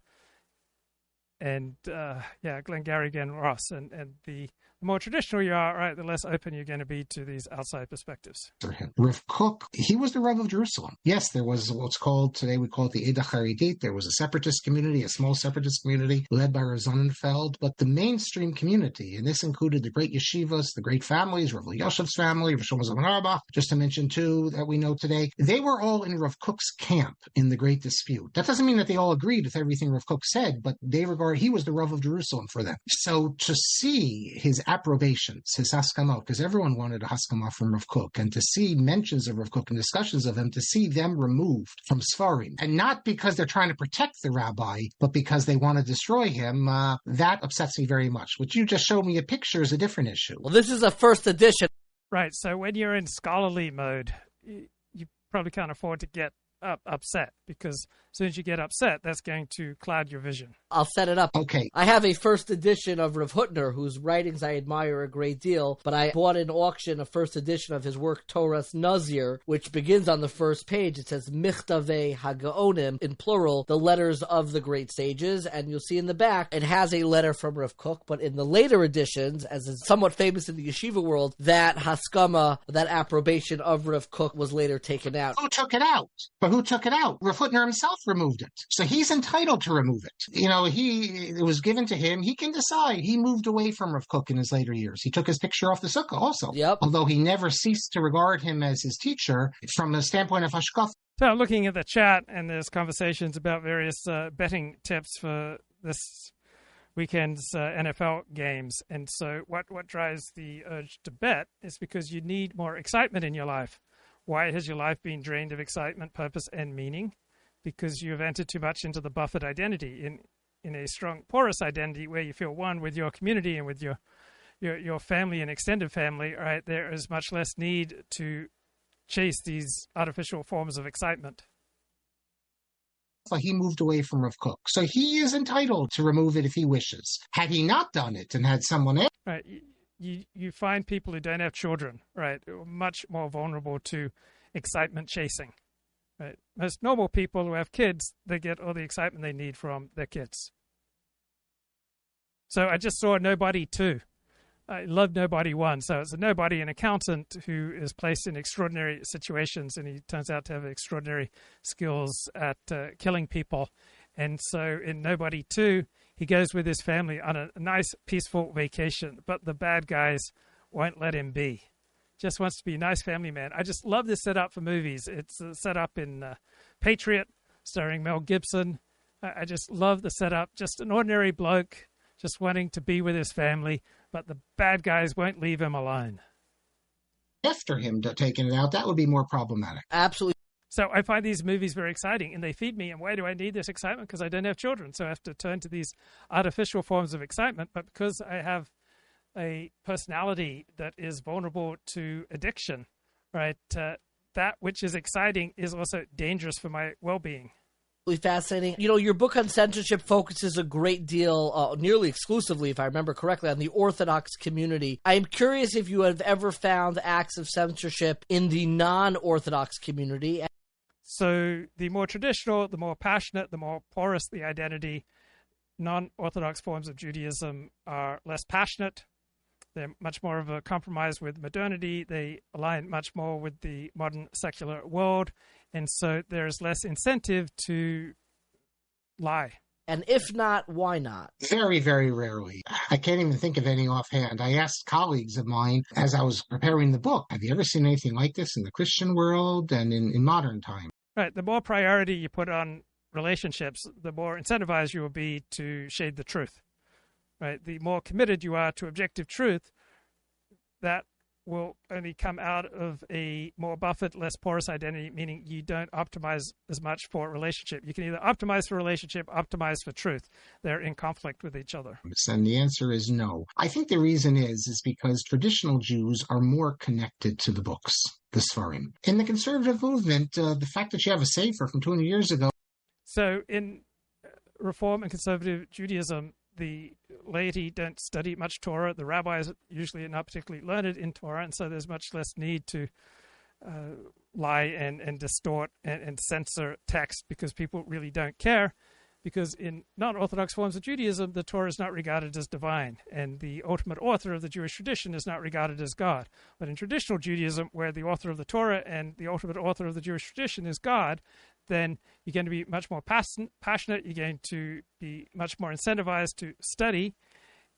and Glenn Ross, and the more traditional you are, right, the less open you're going to be to these outside perspectives. Rav Kook, he was the Rav of Jerusalem. Yes, there was what's called, today we call it the Eda Charidit. There was a separatist community, a small separatist community led by Rav Sonnenfeld, but the mainstream community, and this included the great yeshivas, the great families, Rav Elyashiv's family, Rav Shlomo Zalman Auerbach, just to mention two that we know today, they were all in Rav Kook's camp in the Great Dispute. That doesn't mean that they all agreed with everything Rav Kook said, but they regard he was the Rav of Jerusalem for them. So to see his approbations, his haskamot, because everyone wanted a haskamah from Rav Kook, and to see mentions of Rav Kook and discussions of him, to see them removed from Sfarim, and not because they're trying to protect the rabbi, but because they want to destroy him, that upsets me very much. What you just showed me a picture is a different issue. Well, this is a first edition. Right, so when you're in scholarly mode, you probably can't afford to get upset, because as soon as you get upset, that's going to cloud your vision. I'll set it up. Okay. I have a first edition of Rav Hutner, whose writings I admire a great deal, but I bought in auction a first edition of his work, Torah's Nazir, which begins on the first page. It says, Michtavei HaGaonim, in plural, the letters of the great sages, and you'll see in the back, it has a letter from Rav Kook, but in the later editions, as is somewhat famous in the yeshiva world, that haskama, that approbation of Rav Kook was later taken out. Who took it out? But who took it out? Rav Hutner himself removed it. So he's entitled to remove it. It was given to him. He can decide. He moved away from Rav Kook in his later years. He took his picture off the sukkah also. Yep. Although he never ceased to regard him as his teacher from the standpoint of hashkaf. So I'm looking at the chat, and there's conversations about various betting tips for this weekend's NFL games. And so what drives the urge to bet is because you need more excitement in your life. Why has your life been drained of excitement, purpose, and meaning? Because you have entered too much into the buffered identity, in a strong, porous identity where you feel one with your community and with your family and extended family. Right, there is much less need to chase these artificial forms of excitement. So he moved away from Rav Kook. So he is entitled to remove it if he wishes. Had he not done it and had someone else... Right. You find people who don't have children, right, who are much more vulnerable to excitement chasing. Right? Most normal people who have kids, they get all the excitement they need from their kids. So I just saw Nobody 2. I love Nobody 1. So it's a nobody, an accountant who is placed in extraordinary situations, and he turns out to have extraordinary skills at killing people. And so in Nobody 2, he goes with his family on a nice, peaceful vacation, but the bad guys won't let him be. Just wants to be a nice family man. I just love this setup for movies. It's set up in Patriot, starring Mel Gibson. I just love the setup. Just an ordinary bloke just wanting to be with his family, but the bad guys won't leave him alone. After him taking it out, that would be more problematic. Absolutely. So I find these movies very exciting, and they feed me. And why do I need this excitement? Because I don't have children, so I have to turn to these artificial forms of excitement. But because I have a personality that is vulnerable to addiction, right, that which is exciting is also dangerous for my well-being. Fascinating. Your book on censorship focuses a great deal, nearly exclusively, if I remember correctly, on the Orthodox community. I'm curious if you have ever found acts of censorship in the non-Orthodox community. So the more traditional, the more passionate, the more porous the identity. Non-Orthodox forms of Judaism are less passionate. They're much more of a compromise with modernity. They align much more with the modern secular world. And so there's less incentive to lie. And if not, why not? Very, very rarely. I can't even think of any offhand. I asked colleagues of mine as I was preparing the book, have you ever seen anything like this in the Christian world and in modern time? Right. The more priority you put on relationships, the more incentivized you will be to shade the truth. Right. The more committed you are to objective truth, that will only come out of a more buffered, less porous identity, meaning you don't optimize as much for a relationship. You can either optimize for relationship, optimize for truth. They're in conflict with each other. And the answer is no. I think the reason is because traditional Jews are more connected to the books, the Sfarim. In the conservative movement, the fact that you have a Sefer from 200 years ago. So in Reform and conservative Judaism, the laity don't study much Torah. The rabbis usually are not particularly learned in Torah, and so there's much less need to lie and distort and censor text because people really don't care. Because in non-Orthodox forms of Judaism, the Torah is not regarded as divine, and the ultimate author of the Jewish tradition is not regarded as God. But in traditional Judaism, where the author of the Torah and the ultimate author of the Jewish tradition is God, then you're going to be much more passionate, you're going to be much more incentivized to study,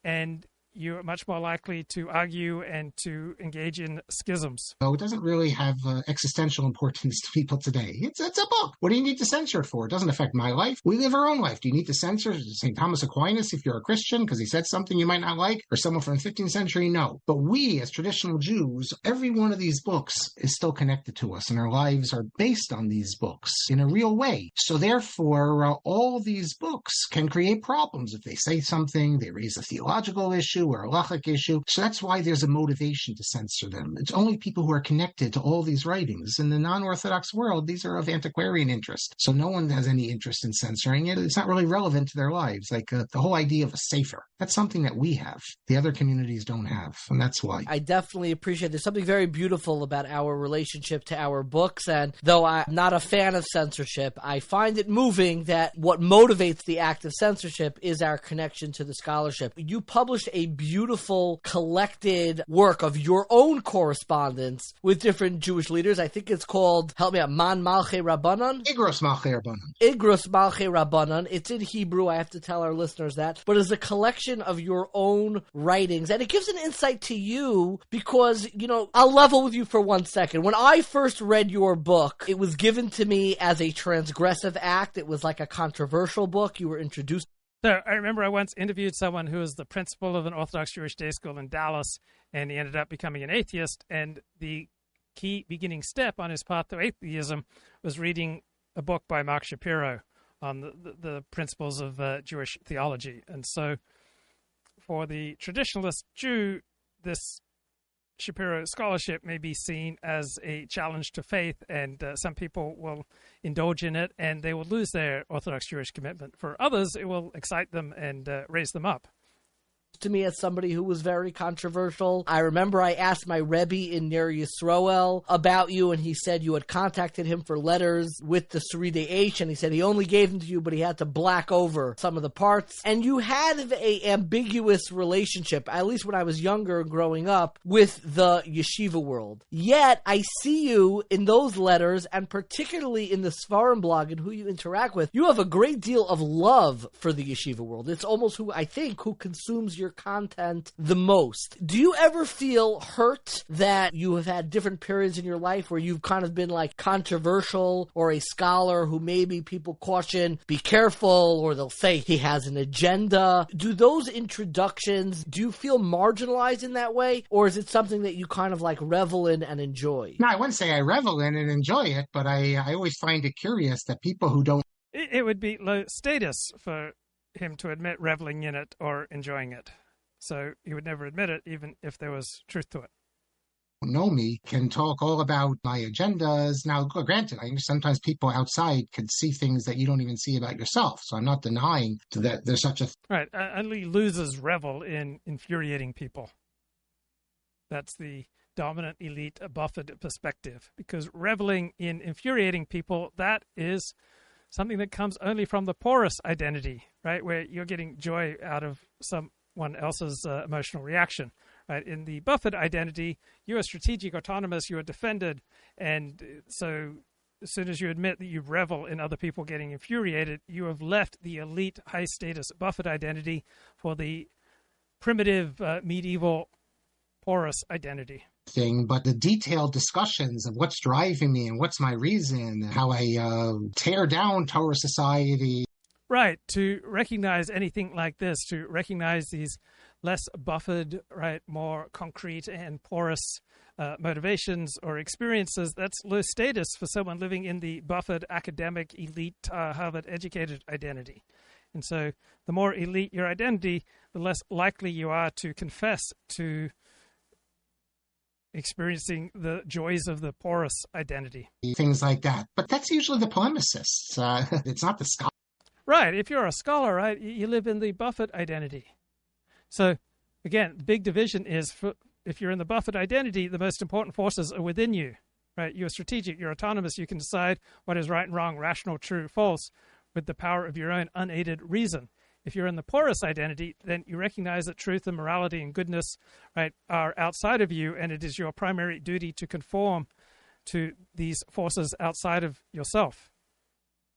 and you're much more likely to argue and to engage in schisms. So it doesn't really have existential importance to people today. It's a book. What do you need to censor it for? It doesn't affect my life. We live our own life. Do you need to censor St. Thomas Aquinas if you're a Christian because he said something you might not like, or someone from the 15th century? No. But we, as traditional Jews, every one of these books is still connected to us, and our lives are based on these books in a real way. So therefore, all these books can create problems. If they say something, they raise a theological issue, issue or a halachic issue. So that's why there's a motivation to censor them. It's only people who are connected to all these writings. In the non-Orthodox world, these are of antiquarian interest. So no one has any interest in censoring it. It's not really relevant to their lives. Like the whole idea of a sefer, that's something that we have. The other communities don't have, and that's why. I definitely appreciate there's something very beautiful about our relationship to our books, and though I'm not a fan of censorship, I find it moving that what motivates the act of censorship is our connection to the scholarship. You published a beautiful collected work of your own correspondence with different Jewish leaders. I think it's called, help me out, Man Malchei Rabbanan? Igros Malchei Rabbanan. Igros Malchei Rabbanan. It's in Hebrew, I have to tell our listeners that, but it's a collection of your own writings, and it gives an insight to you because, you know, I'll level with you for 1 second. When I first read your book, it was given to me as a transgressive act. It was like a controversial book. You were introduced. So I remember I once interviewed someone who was the principal of an Orthodox Jewish day school in Dallas, and he ended up becoming an atheist. And the key beginning step on his path to atheism was reading a book by Marc Shapiro on the principles of Jewish theology. And so for the traditionalist Jew, this Shapiro scholarship may be seen as a challenge to faith, and some people will indulge in it and they will lose their Orthodox Jewish commitment. For others, it will excite them and raise them up. To me as somebody who was very controversial. I remember I asked my Rebbe in Ner Yisroel about you, and he said you had contacted him for letters with the Seride H, and he said he only gave them to you, but he had to black over some of the parts. And you had an ambiguous relationship, at least when I was younger growing up, with the yeshiva world. Yet, I see you in those letters, and particularly in the Sfarim blog and who you interact with, you have a great deal of love for the yeshiva world. It's almost who consumes your content the most. Do you ever feel hurt that you have had different periods in your life where you've kind of been like controversial or a scholar who maybe people caution, be careful, or they'll say he has an agenda? Do those introductions, do you feel marginalized in that way? Or is it something that you kind of like revel in and enjoy? No, I wouldn't say I revel in and enjoy it, but I always find it curious that people who don't... It would be low status for him to admit reveling in it or enjoying it. So he would never admit it, even if there was truth to it. Know me can talk all about my agendas. Now, granted, I think sometimes people outside could see things that you don't even see about yourself. So I'm not denying that there's such a... Right. Only losers revel in infuriating people. That's the dominant elite Buffett perspective. Because reveling in infuriating people, that is something that comes only from the porous identity, right? Where you're getting joy out of someone else's emotional reaction. Right? In the Buffett identity, you are strategic, autonomous, you are defended, and so as soon as you admit that you revel in other people getting infuriated, you have left the elite, high-status Buffett identity for the primitive, medieval, porous identity. But the detailed discussions of what's driving me and what's my reason, how I tear down Torah society. Right, to recognize anything like this, to recognize these less buffered, right, more concrete and porous motivations or experiences, that's low status for someone living in the buffered academic elite Harvard-educated identity. And so the more elite your identity, the less likely you are to confess to experiencing the joys of the porous identity. Things like that. But that's usually the polemicists. It's not the scholar. Right. If you're a scholar, right, you live in the Buffett identity. So, again, big division is if you're in the Buffett identity, the most important forces are within you, right? You're strategic, you're autonomous, you can decide what is right and wrong, rational, true, false, with the power of your own unaided reason. If you're in the porous identity, then you recognize that truth and morality and goodness, right, are outside of you, and it is your primary duty to conform to these forces outside of yourself.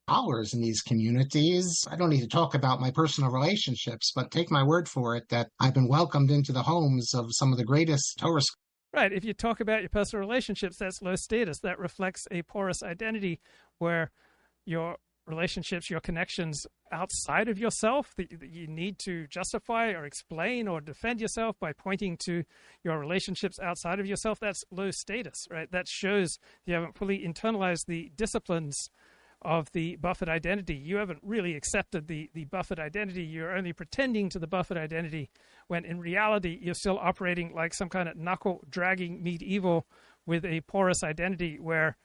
Scholars in these communities. I don't need to talk about my personal relationships, but take my word for it that I've been welcomed into the homes of some of the greatest Torah scholars. Right. If you talk about your personal relationships, that's low status. That reflects a porous identity where your relationships, your connections outside of yourself, that you need to justify or explain or defend yourself by pointing to your relationships outside of yourself, that's low status, right? That shows you haven't fully internalized the disciplines of the Buffett identity. You haven't really accepted the Buffett identity. You're only pretending to the Buffett identity when in reality you're still operating like some kind of knuckle-dragging medieval with a porous identity where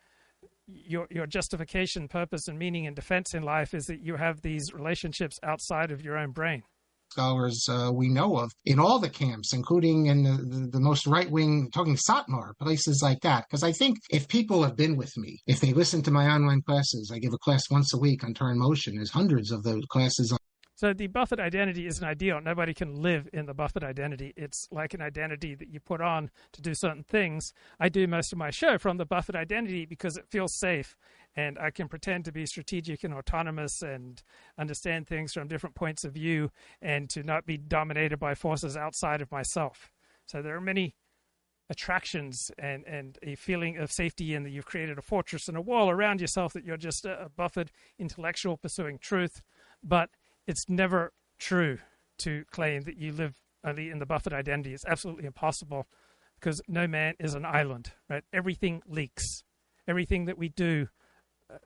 your justification, purpose, and meaning and defense in life is that you have these relationships outside of your own brain. Scholars we know of in all the camps, including in the most right-wing, talking Satmar, places like that. Because I think if people have been with me, if they listen to my online classes, I give a class once a week on Torah in Motion. There's hundreds of those classes. So the Buffett identity isn't ideal. Nobody can live in the Buffett identity. It's like an identity that you put on to do certain things. I do most of my show from the Buffett identity because it feels safe, and I can pretend to be strategic and autonomous and understand things from different points of view and to not be dominated by forces outside of myself. So there are many attractions and a feeling of safety in that you've created a fortress and a wall around yourself, that you're just a Buffett intellectual pursuing truth. But it's never true to claim that you live only in the Buffett identity. It's absolutely impossible because no man is an island, right? Everything leaks. Everything that we do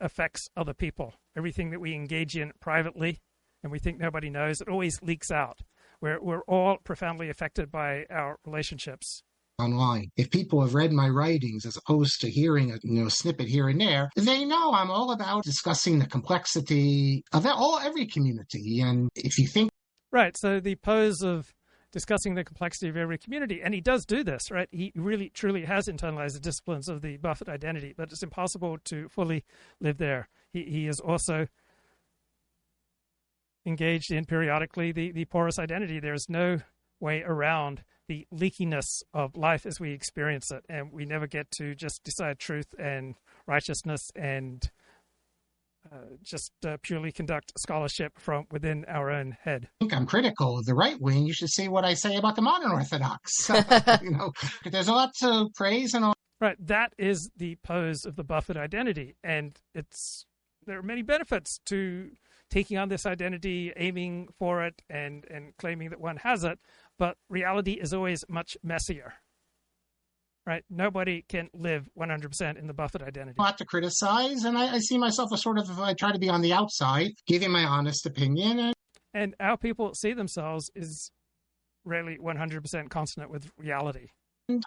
affects other people. Everything that we engage in privately and we think nobody knows, it always leaks out. We're all profoundly affected by our relationships. Online. If people have read my writings as opposed to hearing a snippet here and there, they know I'm all about discussing the complexity of every community. And if you think... Right, so the pose of discussing the complexity of every community, and he does do this, right? He really, truly has internalized the disciplines of the Buffett identity, but it's impossible to fully live there. He is also engaged in periodically the porous identity. There's no way around the leakiness of life as we experience it, and we never get to just decide truth and righteousness and just purely conduct scholarship from within our own head. I think I'm critical of the right wing. You should see what I say about the modern Orthodox. There's a lot to praise and all. Right, that is the pose of the Buffett identity, and there are many benefits to taking on this identity, aiming for it, and claiming that one has it. But reality is always much messier, right? Nobody can live 100% in the Buffett identity. A lot to criticize, and I see myself as I try to be on the outside, giving my honest opinion. And how people see themselves is rarely 100% consonant with reality.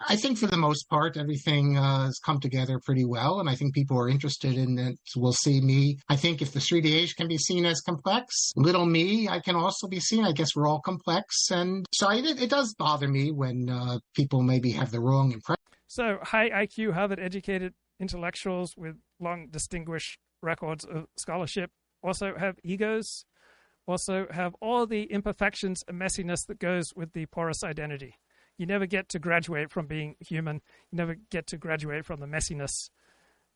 I think for the most part, everything has come together pretty well, and I think people are interested in it. Will see me. I think if the Street Age can be seen as complex, little me, I can also be seen. I guess we're all complex, and so it does bother me when people maybe have the wrong impression. So high IQ, Harvard-educated intellectuals with long distinguished records of scholarship also have egos, also have all the imperfections and messiness that goes with the porous identity. You never get to graduate from being human. You never get to graduate from the messiness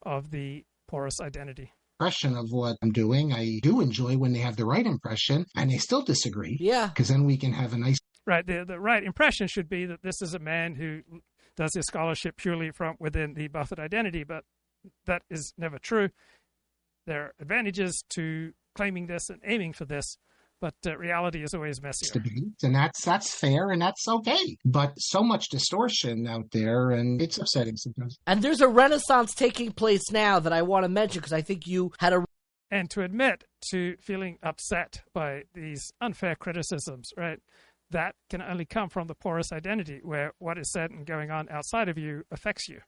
of the porous identity. Impression of what I'm doing. I do enjoy when they have the right impression and they still disagree. Yeah. Because then we can have a nice... Right. The right impression should be that this is a man who does his scholarship purely from within the Buffett identity, but that is never true. There are advantages to claiming this and aiming for this, but reality is always messier. And that's fair, and that's okay. But so much distortion out there, and it's upsetting sometimes. And there's a renaissance taking place now that I want to mention, because I think you had a... And to admit to feeling upset by these unfair criticisms, right, that can only come from the porous identity, where what is said and going on outside of you affects you.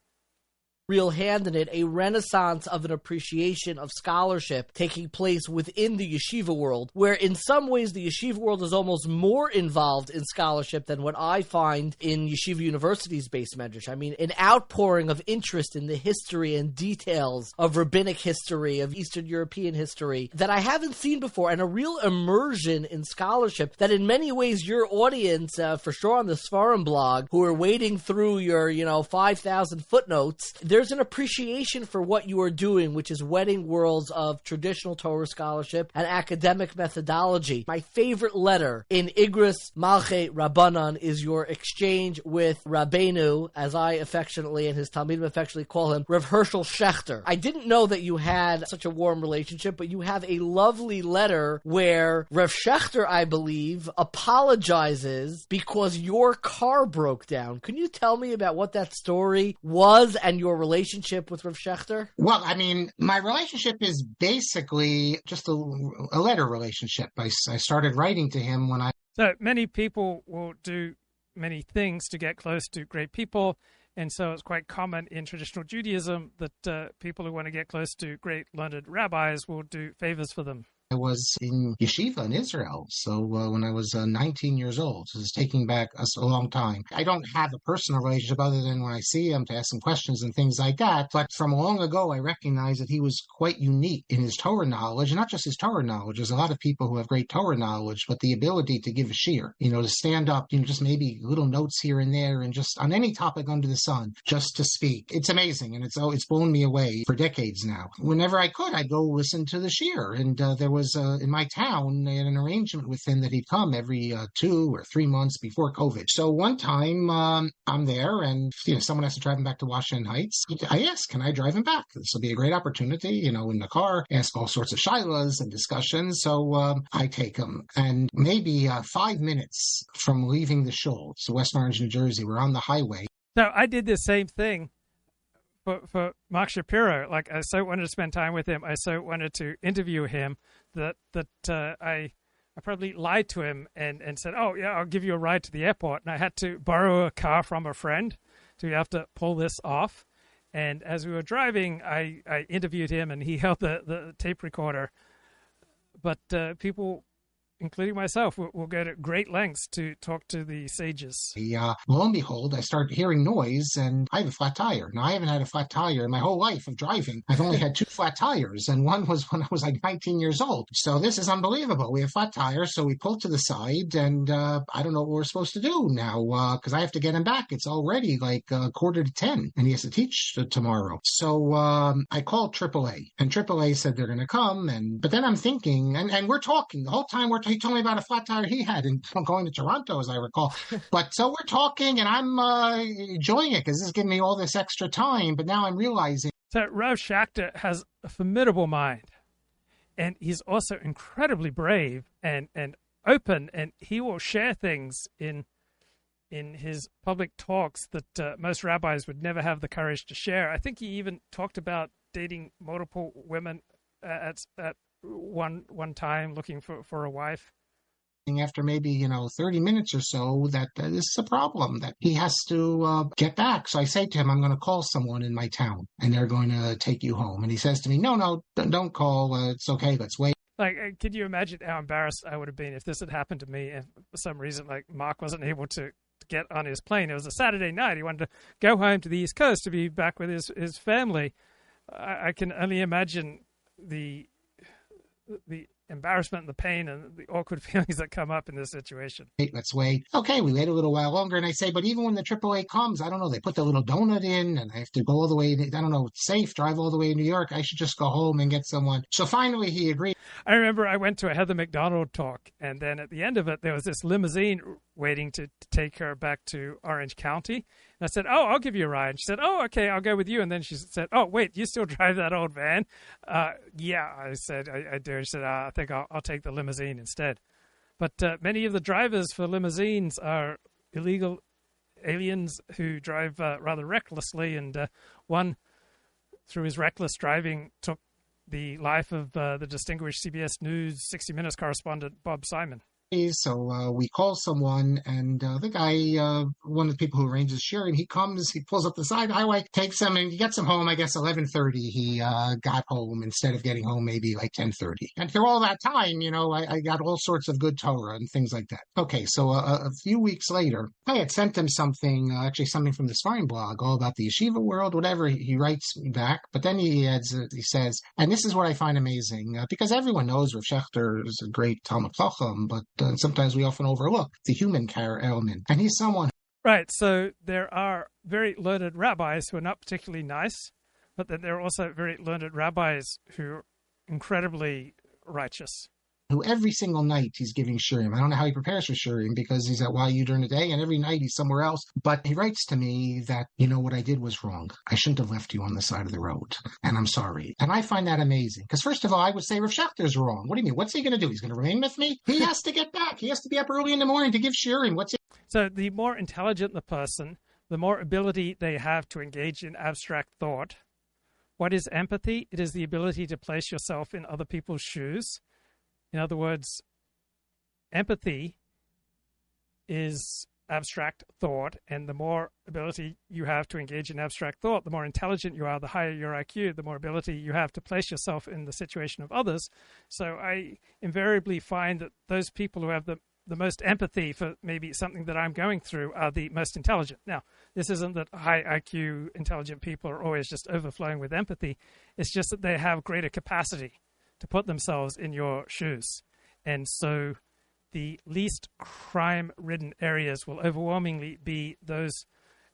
Real hand in it, a renaissance of an appreciation of scholarship taking place within the yeshiva world, where in some ways the yeshiva world is almost more involved in scholarship than what I find in yeshiva universities based medrash. I mean, an outpouring of interest in the history and details of rabbinic history, of Eastern European history that I haven't seen before, and a real immersion in scholarship that in many ways your audience, for sure on the Sfarim blog, who are wading through your, 5,000 footnotes, there's an appreciation for what you are doing, which is wedding worlds of traditional Torah scholarship and academic methodology. My favorite letter in Igris Malchei Rabbanan is your exchange with Rabbeinu, as I affectionately and his Talmidim affectionately call him, Rav Herschel Schechter. I didn't know that you had such a warm relationship, but you have a lovely letter where Rav Schechter, I believe, apologizes because your car broke down. Can you tell me about what that story was and your relationship with Rav Schechter? Well, I mean, my relationship is basically just a letter relationship. I started writing to him when I... So many people will do many things to get close to great people. And so it's quite common in traditional Judaism that people who want to get close to great learned rabbis will do favors for them. I was in yeshiva in Israel, so when I was 19 years old. So it's taking back a long time. I don't have a personal relationship other than when I see him to ask some questions and things like that. But from long ago, I recognized that he was quite unique in his Torah knowledge, and not just his Torah knowledge. There's a lot of people who have great Torah knowledge, but the ability to give a shiur, to stand up, just maybe little notes here and there, and just on any topic under the sun, just to speak. It's amazing, and it's blown me away for decades now. Whenever I could, I'd go listen to the shiur, and there was in my town, they had an arrangement with him that he'd come every 2 or 3 months before COVID. So one time I'm there and someone has to drive him back to Washington Heights. I asked, can I drive him back? This will be a great opportunity, in the car, ask all sorts of shilas and discussions. So I take him, and maybe 5 minutes from leaving the shul, so West Orange, New Jersey, we're on the highway. So I did the same thing for Marc Shapiro. Like, I so wanted to spend time with him. I so wanted to interview him that I probably lied to him and said, oh, yeah, I'll give you a ride to the airport. And I had to borrow a car from a friend to have to pull this off. And as we were driving, I interviewed him, and he held the tape recorder. But people, including myself, will go to great lengths to talk to the sages. Lo and behold, I start hearing noise, and I have a flat tire. Now, I haven't had a flat tire in my whole life of driving. I've only had 2 flat tires, and one was when I was like 19 years old. So this is unbelievable. We have flat tires, so we pull to the side, and I don't know what we're supposed to do now, because I have to get him back. It's already like 9:45, and he has to teach tomorrow. So I called AAA, and AAA said they're going to come, but then I'm thinking, and we're talking the whole time. He told me about a flat tire he had, and I'm going to Toronto, as I recall. But so we're talking, and I'm enjoying it because this is giving me all this extra time. But now I'm realizing. So Rav Schechter has a formidable mind, and he's also incredibly brave and open, and he will share things in his public talks that most rabbis would never have the courage to share. I think he even talked about dating multiple women at one time, looking for a wife. After maybe 30 minutes or so, that this is a problem, that he has to get back. So I say to him, I'm going to call someone in my town, and they're going to take you home. And he says to me, no, don't call. It's okay. Let's wait. Like, can you imagine how embarrassed I would have been if this had happened to me, and for some reason, like, Marc wasn't able to get on his plane. It was a Saturday night. He wanted to go home to the East Coast to be back with his family. I can only imagine the embarrassment and the pain and the awkward feelings that come up in this situation. Hey, let's wait. Okay, we wait a little while longer, and I say, but even when the AAA comes, I don't know, they put the little donut in, and I have to go all the way, I don't know, it's safe, drive all the way to New York. I should just go home and get someone. So finally he agreed. I remember I went to a Heather McDonald talk, and then at the end of it, there was this limousine waiting to take her back to Orange County. And I said, oh, I'll give you a ride. And she said, oh, okay, I'll go with you. And then she said, oh, wait, you still drive that old van? Yeah, I said, I do. She said, I think I'll take the limousine instead. But many of the drivers for limousines are illegal aliens who drive rather recklessly. And one, through his reckless driving, took the life of the distinguished CBS News 60 Minutes correspondent Bob Simon. So we call someone, and the guy, one of the people who arranges sharing, he comes, he pulls up the side highway, takes him, and he gets him home, I guess, 11:30. He got home instead of getting home maybe like 10:30. And through all that time, I got all sorts of good Torah and things like that. Okay, so a few weeks later, I had sent him something, actually something from the Sfarim blog, all about the yeshiva world, whatever. He writes me back, but then he says, and this is what I find amazing, because everyone knows Rav Schechter is a great Talmud Chacham, but sometimes we often overlook the human element. And he's someone. Right. So there are very learned rabbis who are not particularly nice, but then there are also very learned rabbis who are incredibly righteous. Who every single night he's giving shiurim. I don't know how he prepares for shiurim because he's at YU during the day and every night he's somewhere else. But he writes to me that, what I did was wrong. I shouldn't have left you on the side of the road. And I'm sorry. And I find that amazing. Because first of all, I would say Rav Schechter's wrong. What do you mean? What's he going to do? He's going to remain with me? He has to get back. He has to be up early in the morning to give shiurim. So the more intelligent the person, the more ability they have to engage in abstract thought. What is empathy? It is the ability to place yourself in other people's shoes. In other words, empathy is abstract thought, and the more ability you have to engage in abstract thought, the more intelligent you are, the higher your IQ, the more ability you have to place yourself in the situation of others. So I invariably find that those people who have the most empathy for maybe something that I'm going through are the most intelligent. Now, this isn't that high IQ intelligent people are always just overflowing with empathy. It's just that they have greater capacity to put themselves in your shoes. And so the least crime-ridden areas will overwhelmingly be those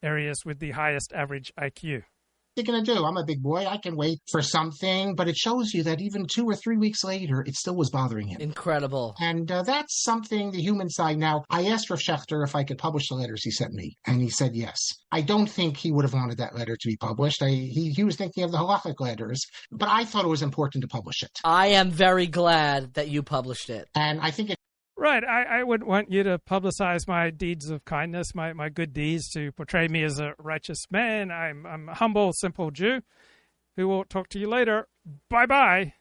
areas with the highest average IQ. What are you going to do? I'm a big boy. I can wait for something. But it shows you that even 2 or 3 weeks later, it still was bothering him. Incredible. And that's something, the human side. Now, I asked Rav Schechter if I could publish the letters he sent me, and he said yes. I don't think he would have wanted that letter to be published. He was thinking of the halachic letters, but I thought it was important to publish it. I am very glad that you published it. And I think it. Right. I wouldn't want you to publicize my deeds of kindness, my good deeds, to portray me as a righteous man. I'm a humble, simple Jew who will talk to you later. Bye-bye.